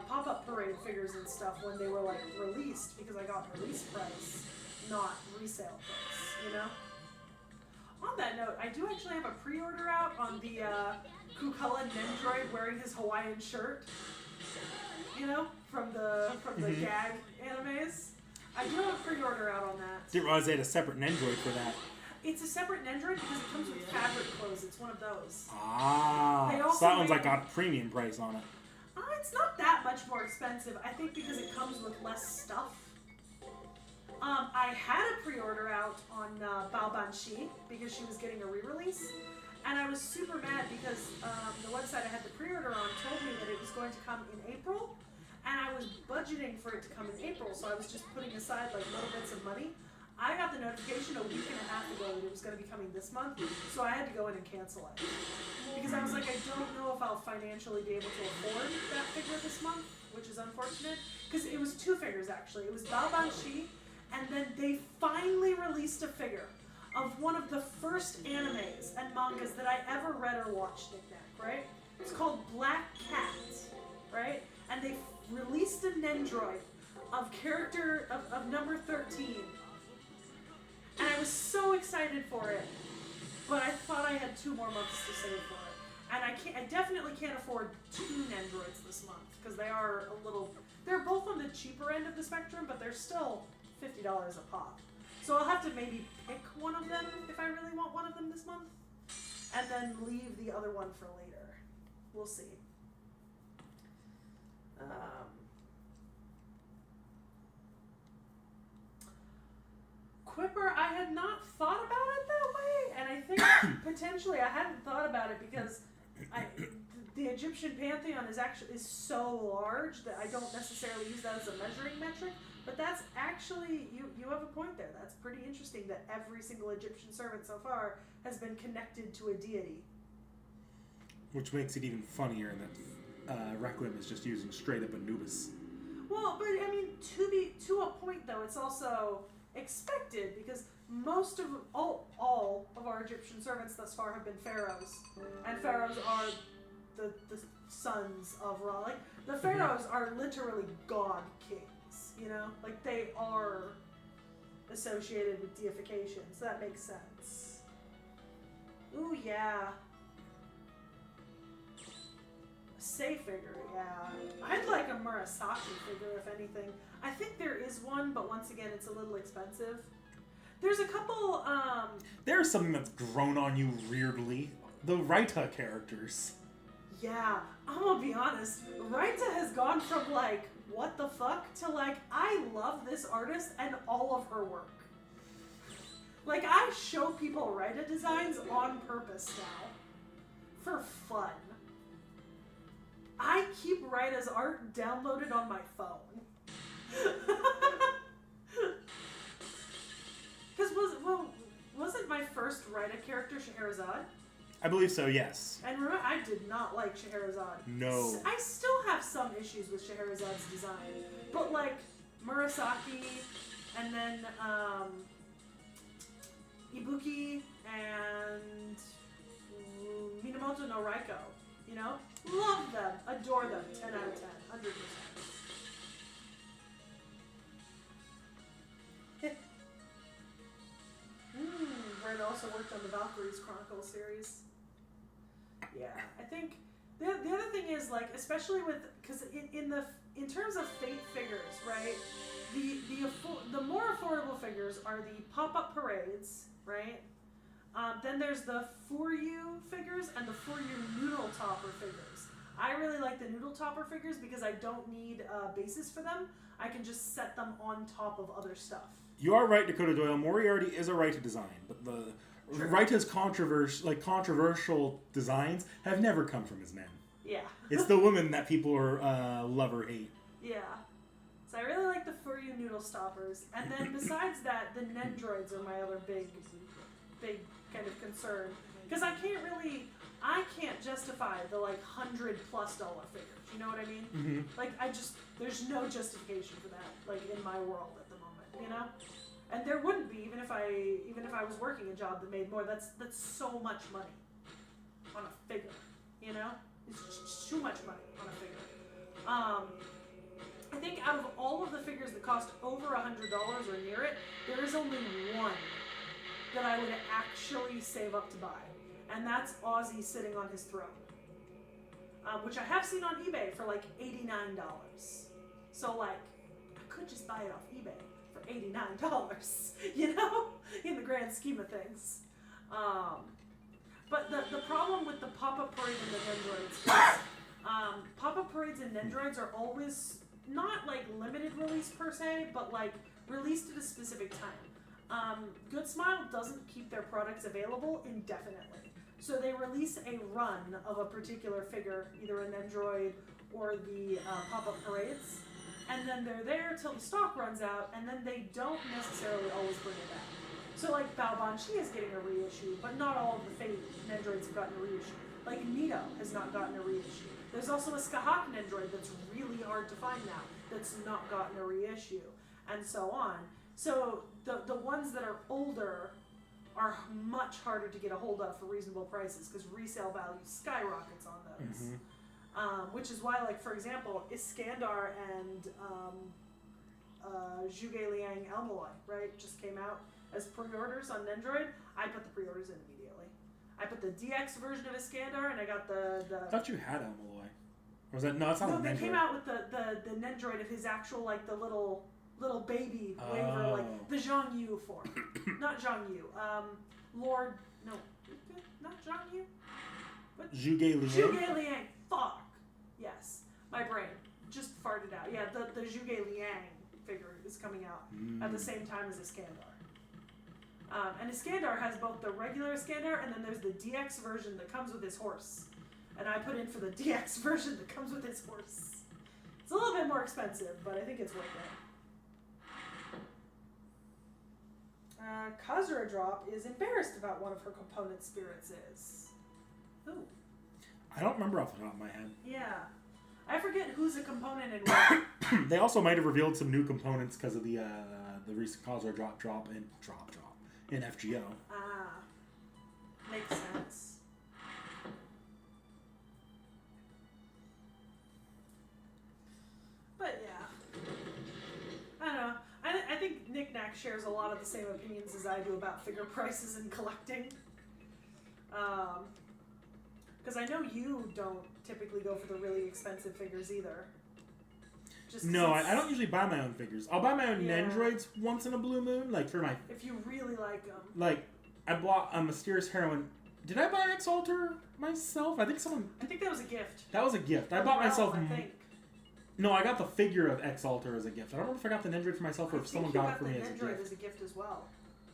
pop-up parade figures and stuff when they were like released, because I got release price, not resale price, you know? On that note, I do actually have a pre-order out on the Kukullan Nendroid wearing his Hawaiian shirt, you know, from the gag animes. I do have a pre-order out on that. Didn't realize they had a separate Nendroid for that. It's a separate Nendroid because it comes with fabric clothes. It's one of those. Ah, so that one's like got a premium price on it. It's not that much more expensive. I think because it comes with less stuff. I had a pre-order out on Bao Banshee because she was getting a re-release, and I was super mad because the website I had the pre-order on told me that it was going to come in April, and I was budgeting for it to come in April, so I was just putting aside like little bits of money. I got the notification a week and a half ago that it was going to be coming this month, so I had to go in and cancel it. Because I was like, I don't know if I'll financially be able to afford that figure this month, which is unfortunate, because it was two figures actually. It was Bao Banshee, and then they finally released a figure of one of the first animes and mangas that I ever read or watched, right? It's called Black Cat, right? And they released a Nendroid of character of number 13. And I was so excited for it, but I thought I had 2 more months to save for it. And I definitely can't afford 2 Nendroids this month because they are a little. They're both on the cheaper end of the spectrum, but they're still $50 a pop. So I'll have to maybe pick one of them if I really want one of them this month, and then leave the other one for later. We'll see. Quipper, I had not thought about it that way, and I think potentially I hadn't thought about it because the Egyptian pantheon is so large that I don't necessarily use that as a measuring metric. But that's actually you have a point there. That's pretty interesting that every single Egyptian servant so far has been connected to a deity. Which makes it even funnier that Requiem is just using straight up Anubis. Well, but I mean, to a point though, it's also expected because most of all of our Egyptian servants thus far have been pharaohs, and pharaohs are the sons of Ra. Like the pharaohs are literally god kings. You know, like they are associated with deification, so that makes sense. Ooh, yeah. A Sei figure, yeah. I'd like a Murasaki figure, if anything. I think there is one, but once again, it's a little expensive. There's a couple, There's something that's grown on you weirdly. The Raita characters. Yeah, I'm gonna be honest. Raita has gone from, like, what the fuck to, like, I love this artist and all of her work. Like, I show people Raita designs on purpose now. For fun. I keep Raita's art downloaded on my phone. Because wasn't my first Raita character Scheherazade? I believe so, yes. And remember, I did not like Scheherazade. No. I still have some issues with Scheherazade's design. But, like, Murasaki, and then, Ibuki, and Minamoto no Raiko. You know? Love them. Adore them. 10 out of 10. 100%. Brent also worked on the Valkyries Chronicles series. Yeah, I think the other thing is, like, especially with, because in terms of Fate figures, right? The more affordable figures are the pop-up parades, right? Then there's the For You figures and the For You Noodle Topper figures. I really like the Noodle Topper figures because I don't need bases for them. I can just set them on top of other stuff. You are right, Dakota Doyle. Moriarty is a Raita design, but the Raita's controversial designs have never come from his men. Yeah. It's the women that people are love or hate. Yeah. So I really like the For You Noodle Stoppers. And then besides that, the Nendroids are my other big kind of concern. Because I can't justify the, like, $100+ figures. You know what I mean? Mm-hmm. Like, there's no justification for that, like, in my world at the moment, you know? And there wouldn't be, even if I was working a job that made more. That's so much money on a figure, you know? It's just too much money on a figure. I think out of all of the figures that cost over $100 or near it, there is only one that I would actually save up to buy. And that's Ozzy sitting on his throne. Which I have seen on eBay for like $89. So, like, I could just buy it off eBay for $89, you know, in the grand scheme of things. But the problem with the pop-up parade and the Nendroids is pop-up parades and Nendroids are always not like limited release per se, but like released at a specific time. Good Smile doesn't keep their products available indefinitely. So they release a run of a particular figure, either an Nendroid or the pop-up parades, and then they're there till the stock runs out, and then they don't necessarily always bring it back. So like Balban, she is getting a reissue, but not all of the Fate Nendroids have gotten a reissue. Like Nito has not gotten a reissue. There's also a Skahak Nendroid that's really hard to find now that's not gotten a reissue, and so on. So the ones that are older are much harder to get a hold of for reasonable prices because resale value skyrockets on those. Mm-hmm. Which is why, like, for example, Iskandar and Zhuge Liang Elmolai, right, just came out as pre-orders on Nendroid. I put the pre-orders in immediately. I put the DX version of Iskandar, and I got the. I thought you had Elmaloy. Or was that no? It's not. No, a they Nendroid. came out with the Nendroid of his actual like the little baby waver, like the Zhang Yu form, not Zhang Yu. Lord, no, not Zhang Yu. What? Zhuge Liang. Zhuge Liang. Fuck. Yes, my brain just farted out. Yeah, the Zhuge Liang figure is coming out at the same time as Iskandar. And Iskandar has both the regular Iskandar and then there's the DX version that comes with his horse. And I put in for the DX version that comes with his horse. It's a little bit more expensive, but I think it's worth it. Kazura Drop is embarrassed about one of her component spirits is. Ooh. I don't remember off the top of my head. Yeah. I forget who's a component and what. They also might have revealed some new components because of the recent Kazura drop in FGO. Ah. Makes sense. But yeah. I don't know. I think Nick Nack shares a lot of the same opinions as I do about figure prices and collecting. Because I know you don't typically go for the really expensive figures either. No, I don't usually buy my own figures. I'll buy my own Nendroids once in a blue moon, like for my... If you really like them. Like, I bought a Mysterious Heroine. Did I buy X-Alter myself? I think that was a gift. That was a gift. I bought myself... I think. No, I got the figure of X-Alter as a gift. I don't remember if I got the Nendroid for myself or if someone got it for me as a gift. As a gift as well.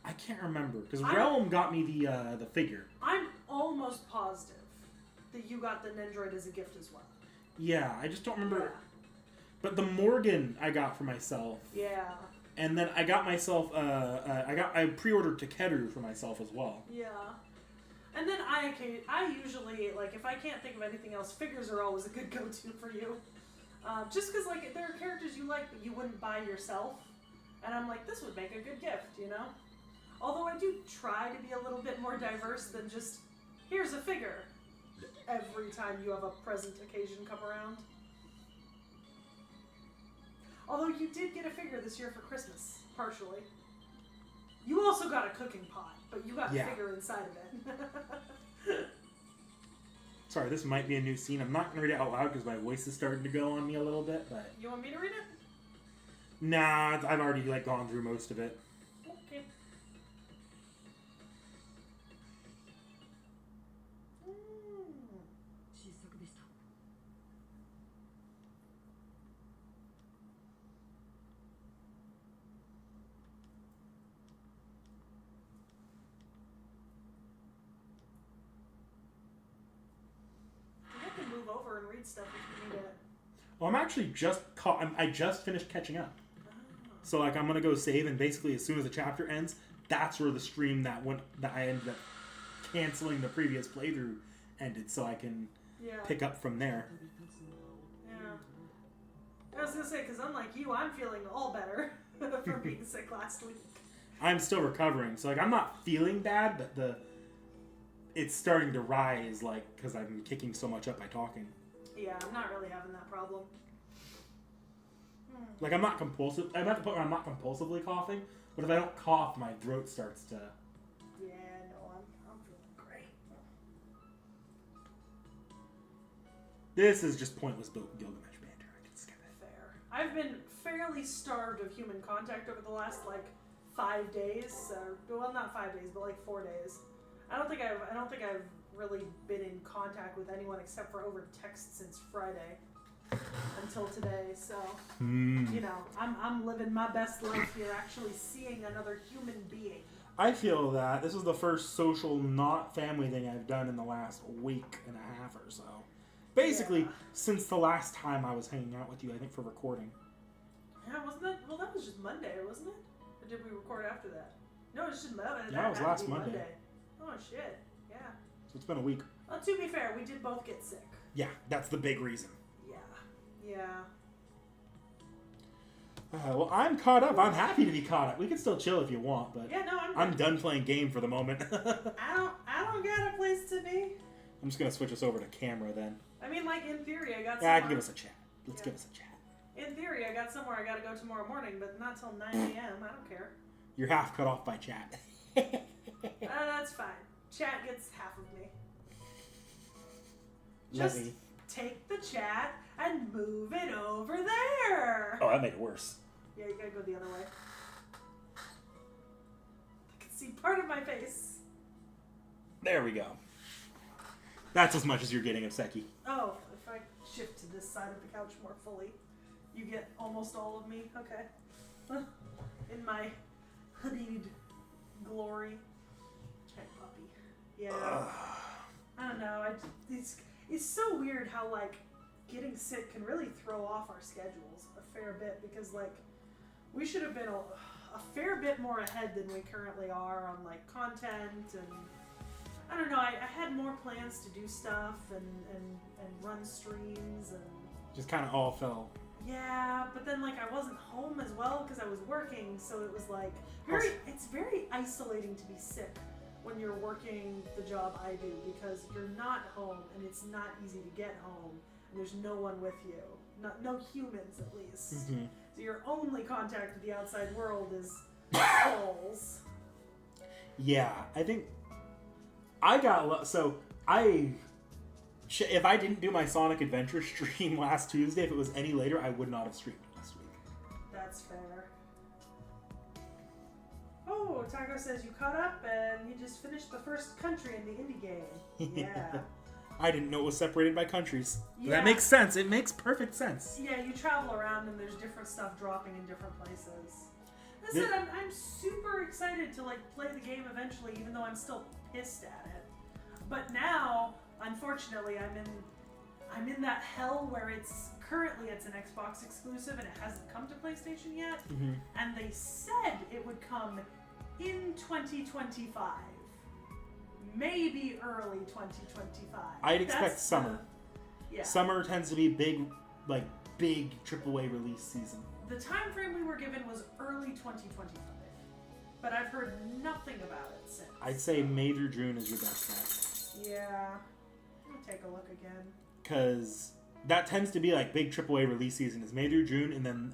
I can't remember, because Realm got me the figure. I'm almost positive that you got the Nendroid as a gift as well. Yeah, I just don't remember... Yeah. But the Morgan I got for myself. Yeah. And then I got myself, I pre-ordered Takeru for myself as well. Yeah. And then I usually, like, if I can't think of anything else, figures are always a good go-to for you. Just because, like, there are characters you like that you wouldn't buy yourself. And I'm like, this would make a good gift, you know? Although I do try to be a little bit more diverse than just, here's a figure, every time you have a present occasion come around. Although you did get a figure this year for Christmas, partially. You also got a cooking pot, but you got a figure inside of it. Sorry, this might be a new scene. I'm not going to read it out loud because my voice is starting to go on me a little bit, but... You want me to read it? Nah, I've already, like, gone through most of it. Okay. Move over and read stuff if you need it. Well, I'm actually I just finished catching up. Oh. So, like, I'm going to go save, and basically as soon as the chapter ends, that's where the stream that I ended up canceling the previous playthrough ended, so I can pick up from there. Yeah. I was going to say, because unlike you, I'm feeling all better from being sick last week. I'm still recovering, so, like, I'm not feeling bad, but it's starting to rise, like, because I'm kicking so much up by talking. Yeah, I'm not really having that problem. Like, I'm not compulsive. I'm at the point where I'm not compulsively coughing, but if I don't cough, my throat starts to... Yeah, no, I'm feeling great. This is just pointless Gilgamesh banter. I can skip it. Fair. I've been fairly starved of human contact over the last, like, 5 days. Well, not 5 days, but, like, 4 days. I don't think I've really been in contact with anyone except for over text since Friday until today. So you know, I'm living my best life here, actually seeing another human being. I feel that this is the first social, not family thing I've done in the last week and a half or so. Basically, since the last time I was hanging out with you, I think for recording. Yeah, wasn't that? Well, that was just Monday, wasn't it? Or did we record after that? No, it was just Monday. Yeah, it was last Monday. Oh, shit. Yeah. So it's been a week. Well, to be fair, we did both get sick. Yeah, that's the big reason. Yeah. Yeah. Well, I'm caught up. I'm happy to be caught up. We can still chill if you want, but yeah, no, I'm done playing game for the moment. I don't got a place to be. I'm just going to switch us over to camera then. I mean, like, in theory, I got somewhere... Yeah, give us a chat. Let's give us a chat. In theory, I got somewhere I got to go tomorrow morning, but not till 9 a.m. I don't care. You're half cut off by chat. That's fine. Chat gets half of me. Let Just me. take the chat and move it over there. Oh, that made it worse. Yeah, you gotta go the other way. I can see part of my face. There we go. That's as much as you're getting of Seki. Oh, if I shift to this side of the couch more fully, you get almost all of me. Okay. In my hoodied glory. Hey, puppy. Yeah. I don't know. It's so weird how, like, getting sick can really throw off our schedules a fair bit because, like, we should have been a fair bit more ahead than we currently are on, like, content and I don't know. I had more plans to do stuff and run streams and Just kind of all fell. yeah, but then like I wasn't home as well because I was working, so it was like it's very isolating to be sick when you're working the job I do because you're not home and it's not easy to get home and there's no one with you, no humans at least. Mm-hmm. So your only contact with the outside world is calls. Yeah, I think I got so if I didn't do my Sonic Adventure stream last Tuesday, if it was any later, I would not have streamed last week. That's fair. Oh, Taco says you caught up and you just finished the first country in the indie game. Yeah. I didn't know it was separated by countries. Yeah. That makes sense. It makes perfect sense. Yeah, you travel around and there's different stuff dropping in different places. I said I'm super excited to like play the game eventually, even though I'm still pissed at it. But now, unfortunately, I'm in that hell where it's an Xbox exclusive and it hasn't come to PlayStation yet. Mm-hmm. And they said it would come in 2025. Maybe early 2025. I'd expect summer. Yeah. Summer tends to be big AAA release season. The time frame we were given was early 2025. But I've heard nothing about it since. I'd say May through June is your best bet. Yeah. I'll take a look again. Because that tends to be like big AAA release season is May through June and then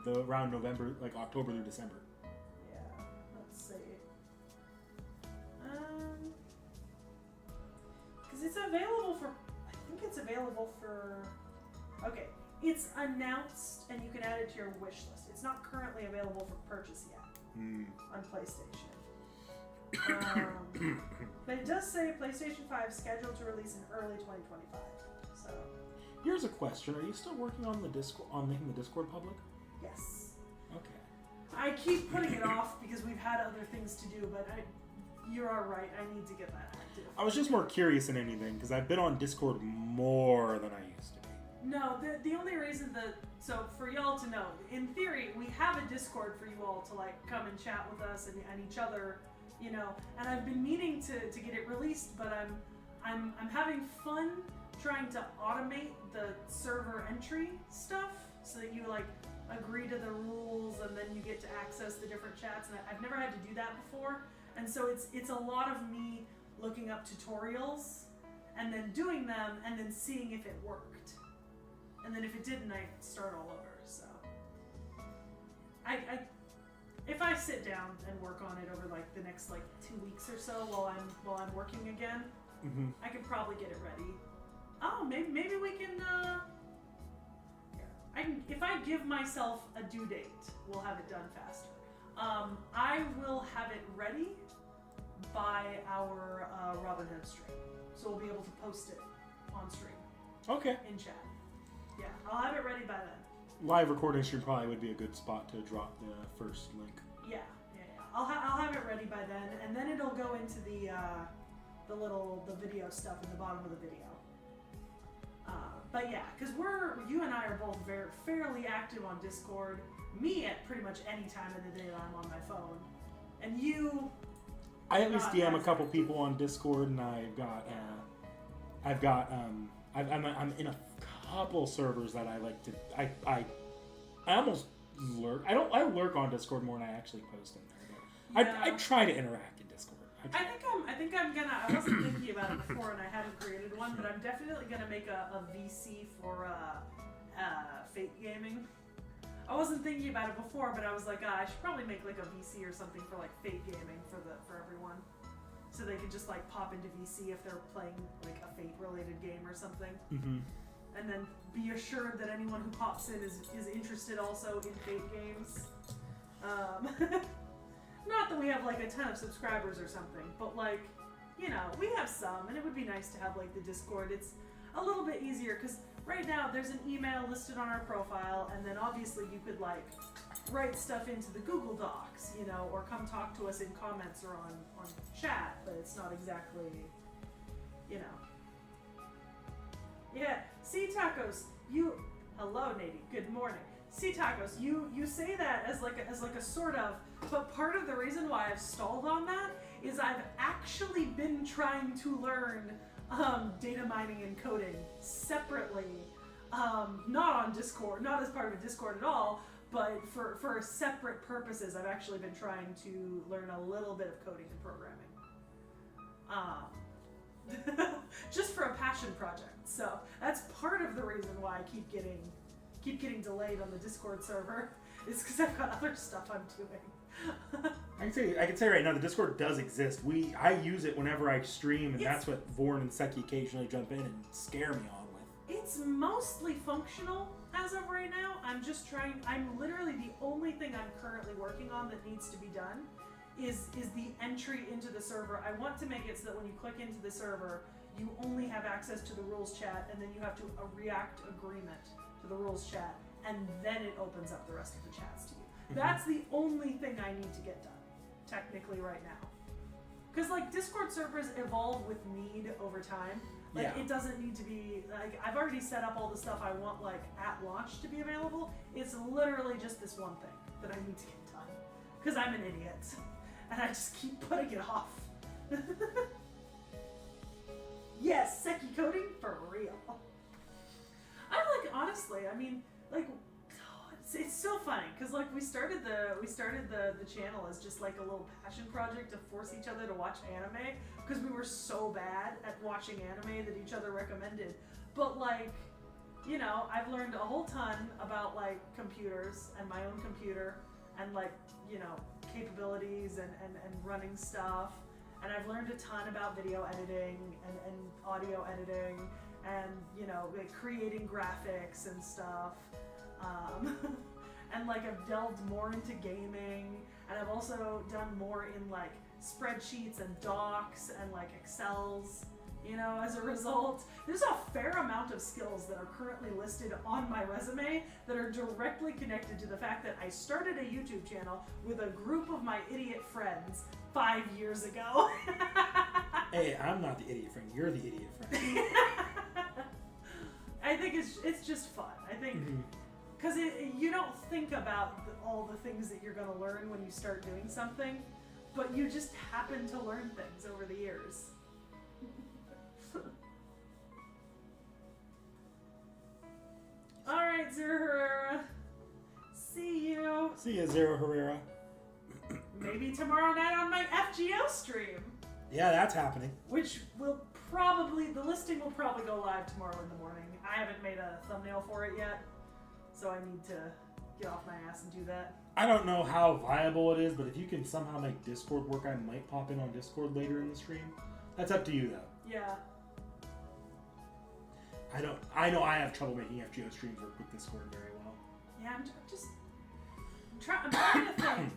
around November, like October through December. Yeah. Let's see. Because it's available for... I think it's available for... Okay. It's announced and you can add it to your wish list. It's not currently available for purchase yet on PlayStation. But it does say PlayStation 5 scheduled to release in early 2025. So here's a question: are you still working on the Discord, on making the Discord public? yes. Okay. I keep putting it off because we've had other things to do, but you're all right. I need to get that active. I was just more curious than anything because I've been on Discord more than I used to be. No, the only reason so for y'all to know, in theory, we have a Discord for you all to like come and chat with us and each other, you know. And I've been meaning to get it released, but I'm having fun trying to automate the server entry stuff so that you like agree to the rules and then you get to access the different chats. And I've never had to do that before, and so it's a lot of me looking up tutorials and then doing them and then seeing if it worked. And then if it didn't, I start all over. So, if I sit down and work on it over like the next like 2 weeks or so while I'm working again, I could probably get it ready. Oh, maybe we can. If I give myself a due date, we'll have it done faster. I will have it ready by our Robin Hood stream, so we'll be able to post it on stream. Okay. In chat. Yeah, I'll have it ready by then. Live recording stream probably would be a good spot to drop the first link. Yeah. I'll have it ready by then, and then it'll go into the video stuff at the bottom of the video. But yeah, because you and I are both fairly active on Discord. Me at pretty much any time of the day that I'm on my phone, and you. I at least DM a couple people on Discord, and I'm in a couple servers that I like to. I almost lurk. I lurk on Discord more than I actually post in there. But I try to interact in Discord. I think I'm gonna. I wasn't thinking about it before, and I haven't created one, but I'm definitely gonna make a VC for Fate Gaming. I wasn't thinking about it before, but I was like, I should probably make like a VC or something for like Fate Gaming for everyone. so they can just like pop into VC if they're playing like a Fate-related game or something. Mm-hmm. And then be assured that anyone who pops in is interested also in Fate games. Not that we have like a ton of subscribers or something, but like, you know, we have some, and it would be nice to have like the Discord. It's a little bit easier because right now there's an email listed on our profile, and then obviously you could like write stuff into the Google Docs, you know, or come talk to us in comments or on chat, but it's not exactly, you know. Yeah, Sea Tacos, hello Nady, good morning. Sea Tacos, you say that as like a sort of, but part of the reason why I've stalled on that is I've actually been trying to learn data mining and coding separately, not on Discord, not as part of a Discord at all, but for separate purposes. I've actually been trying to learn a little bit of coding and programming. Just for a passion project. So that's part of the reason why I keep getting delayed on the Discord server, is because I've got other stuff I'm doing. I can say right now the Discord does exist. I use it whenever I stream, and that's what Vorn and Seki occasionally jump in and scare me on with. It's mostly functional as of right now. I'm literally the only thing I'm currently working on that needs to be done is the entry into the server. I want to make it so that when you click into the server, you only have access to the rules chat, and then you have to react agreement to the rules chat, and then it opens up the rest of the chats to you. Mm-hmm. That's the only thing I need to get done, technically, right now. Because like Discord servers evolve with need over time. Like It doesn't need to be like, I've already set up all the stuff I want like at launch to be available. It's literally just this one thing that I need to get done. Because I'm an idiot. And I just keep putting it off. Yes, Seki coding for real. Honestly, I mean, like, it's so funny because like we started the channel as just like a little passion project to force each other to watch anime because we were so bad at watching anime that each other recommended. But like, you know, I've learned a whole ton about like computers and my own computer and like, you know, capabilities and running stuff. And I've learned a ton about video editing and audio editing and, you know, like creating graphics and stuff. And like I've delved more into gaming, and I've also done more in like spreadsheets and docs and like Excels, you know, as a result. There's a fair amount of skills that are currently listed on my resume that are directly connected to the fact that I started a YouTube channel with a group of my idiot friends 5 years ago. Hey, I'm not the idiot friend. You're the idiot friend. I think it's just fun. I think because you don't think about all the things that you're going to learn when you start doing something, but you just happen to learn things over the years. All right, Zero Herrera. See you. See ya, Zero Herrera. Maybe tomorrow night on my FGO stream. Yeah, that's happening. Which will the listing will probably go live tomorrow in the morning. I haven't made a thumbnail for it yet, so I need to get off my ass and do that. I don't know how viable it is, but if you can somehow make Discord work, I might pop in on Discord later in the stream. That's up to you, though. Yeah. I know I have trouble making FGO streams work with Discord very well. Yeah, I'm trying to think.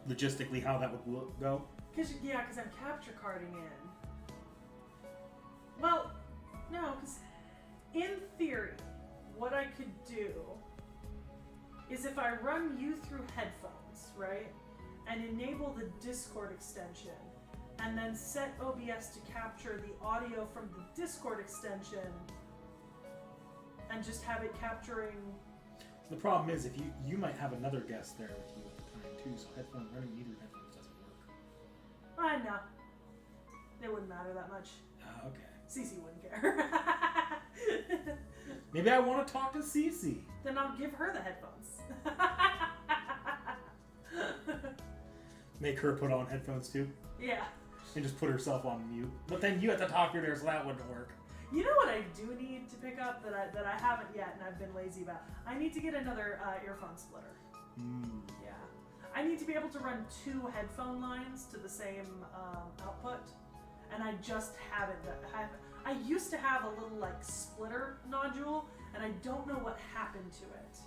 Logistically, how that would go? Because I'm capture carding in. Well, no, because in theory, what I could do is if I run you through headphones, right, and enable the Discord extension, and then set OBS to capture the audio from the Discord extension, and just have it capturing. The problem is, if you might have another guest there with you at the time too, so running either headphones doesn't work. I know. It wouldn't matter that much. Okay. Cece wouldn't care. Maybe I want to talk to Cece. Then I'll give her the headphones. Make her put on headphones too? Yeah. And just put herself on mute. But then you have to talk to her, so that wouldn't work. You know what I do need to pick up that I haven't yet and I've been lazy about? I need to get another earphone splitter. Mm. Yeah. I need to be able to run 2 headphone lines to the same output, and I just haven't. I used to have a little like splitter nodule, and I don't know what happened to it.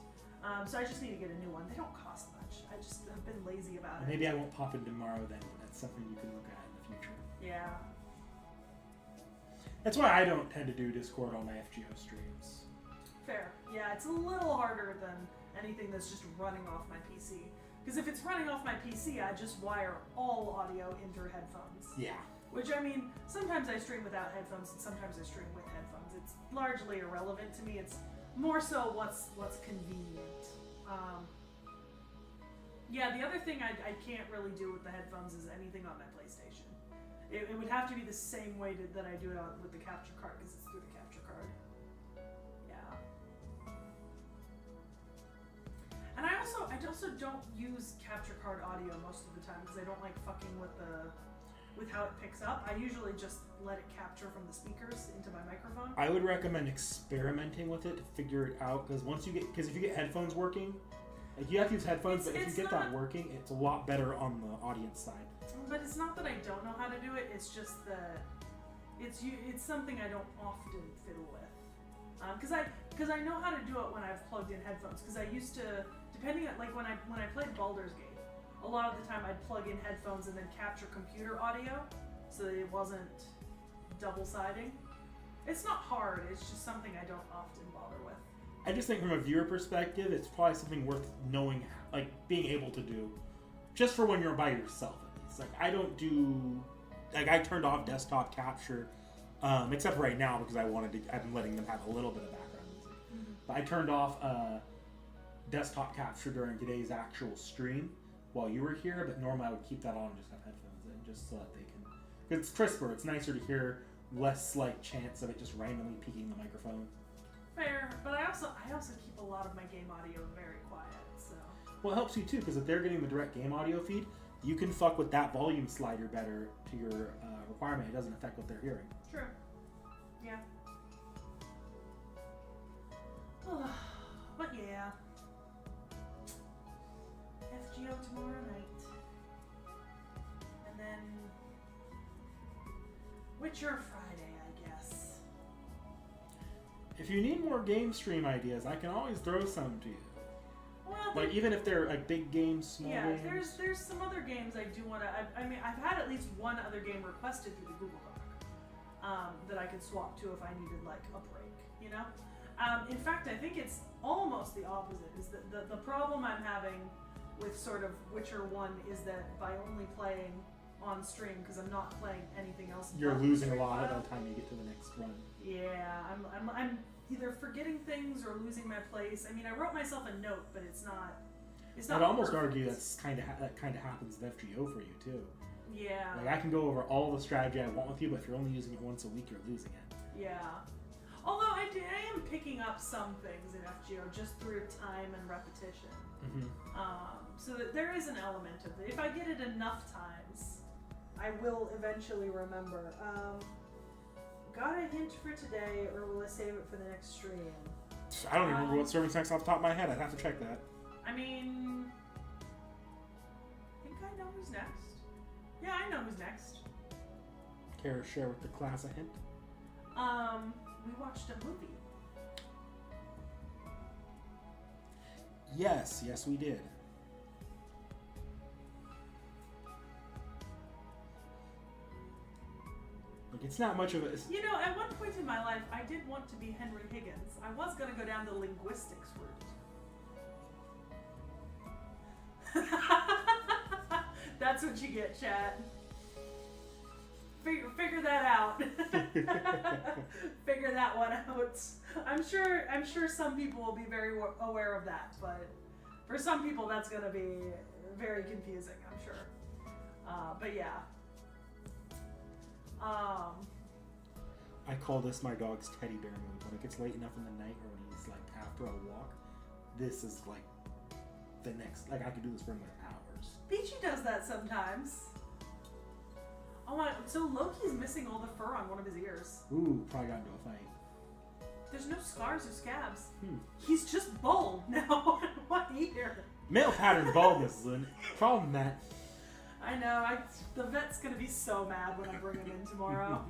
So I just need to get a new one. They don't cost much. I just have been lazy about it. Maybe I won't pop in tomorrow then. That's something you can look at in the future. Yeah. That's why I don't tend to do Discord on my FGO streams. Fair. Yeah, it's a little harder than anything that's just running off my PC. Because if it's running off my PC, I just wire all audio into headphones. Yeah. Which, I mean, sometimes I stream without headphones and sometimes I stream with headphones. It's largely irrelevant to me. It's more so what's convenient. Yeah, the other thing I can't really do with the headphones is anything on my PlayStation. It would have to be the same way that I do it with the capture card, because it's through the capture card. Yeah. And I also don't use capture card audio most of the time because I don't like fucking with how it picks up. I usually just let it capture from the speakers into my microphone. I would recommend experimenting with it to figure it out, because if you get headphones working, like you have to use headphones, but if you get that working, it's a lot better on the audience side. But it's not that I don't know how to do it. It's just that it's something I don't often fiddle with. Because I know how to do it when I've plugged in headphones. Because I used to, depending on like when I played Baldur's Gate, a lot of the time I'd plug in headphones and then capture computer audio so that it wasn't double-siding. It's not hard, it's just something I don't often bother with. I just think from a viewer perspective, it's probably something worth knowing, like being able to do, just for when you're by yourself at least. Like I don't do, like I turned off desktop capture, except right now because I've been letting them have a little bit of background music. Mm-hmm. But I turned off desktop capture during today's actual stream while you were here, but normally I would keep that on and just have headphones in, just so that they can, because it's crisper, it's nicer to hear, less like chance of it just randomly peaking the microphone. Fair, but I also keep a lot of my game audio very quiet, so. Well, it helps you too, because if they're getting the direct game audio feed, you can fuck with that volume slider better to your requirement. It doesn't affect what they're hearing. True. Yeah. But yeah. FGO tomorrow night. And then Witcher Friday, I guess. If you need more game stream ideas, I can always throw some to you. Well, like even if they're like big games, small games. Yeah, there's some other games I do want to. I mean, I've had at least one other game requested through the Google Doc that I could swap to if I needed like a break. You know. In fact, I think it's almost the opposite. Is that the problem I'm having with sort of Witcher 1 is that by only playing on stream, because I'm not playing anything else. You're losing a lot by the time you get to the next run. Yeah, I'm either forgetting things or losing my place. I mean, I wrote myself a note, but it's not. I'd almost argue that kind of happens with FGO for you too. Yeah. Like I can go over all the strategy I want with you, but if you're only using it once a week, you're losing it. Yeah. Although I am picking up some things in FGO just through time and repetition. Mm-hmm. So that there is an element of it. If I get it enough times, I will eventually remember. Got a hint for today, or will I save it for the next stream? I don't even remember what serving's next off the top of my head. I'd have to check that. I mean, I think I know who's next. Yeah, I know who's next. Care to share with the class a hint? We watched a movie. Yes, we did. Like, it's not much of a... You know, at one point in my life, I did want to be Henry Higgins. I was going to go down the linguistics route. That's what you get, chat. Figure that out. Figure that one out. I'm sure some people will be very aware of that, but for some people that's going to be very confusing, I'm sure. But yeah. I call this my dog's teddy bear mood. When it gets late enough in the night, or when he's like after a walk, this is like the next. Like I could do this for like hours. Peachy does that sometimes. Oh my! So Loki's missing all the fur on one of his ears. Ooh, probably got into a fight. There's no scars or scabs. Hmm. He's just bald now in one ear. Male pattern baldness is a problem, Matt. I know. The vet's gonna be so mad when I bring him in tomorrow.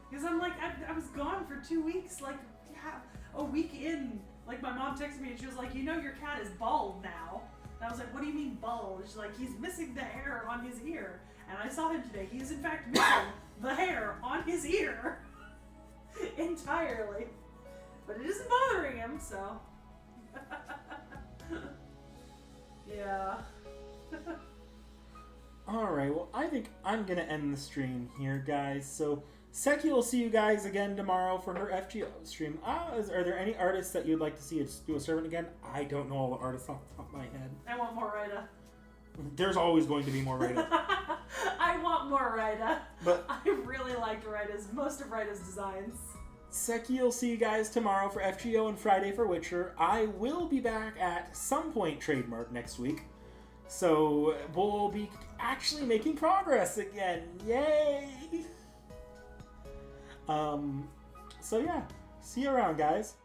Because I'm like, I was gone for 2 weeks. Like, yeah, a week in. Like, my mom texted me and she was like, you know your cat is bald now. And I was like, what do you mean bald? She's like, he's missing the hair on his ear. And I saw him today. He is in fact missing the hair on his ear. Entirely. But it isn't bothering him, so. Yeah. Alright, well, I think I'm going to end the stream here, guys. So, Seki will see you guys again tomorrow for her FGO stream. Are there any artists that you'd like to see do a servant again? I don't know all the artists off the top of my head. I want more Raida. There's always going to be more Raida. I want more Raida. But I really liked most of Raida's designs. Seki will see you guys tomorrow for FGO and Friday for Witcher. I will be back at some point trademark next week. So we'll be actually making progress again. Yay! So yeah, see you around, guys.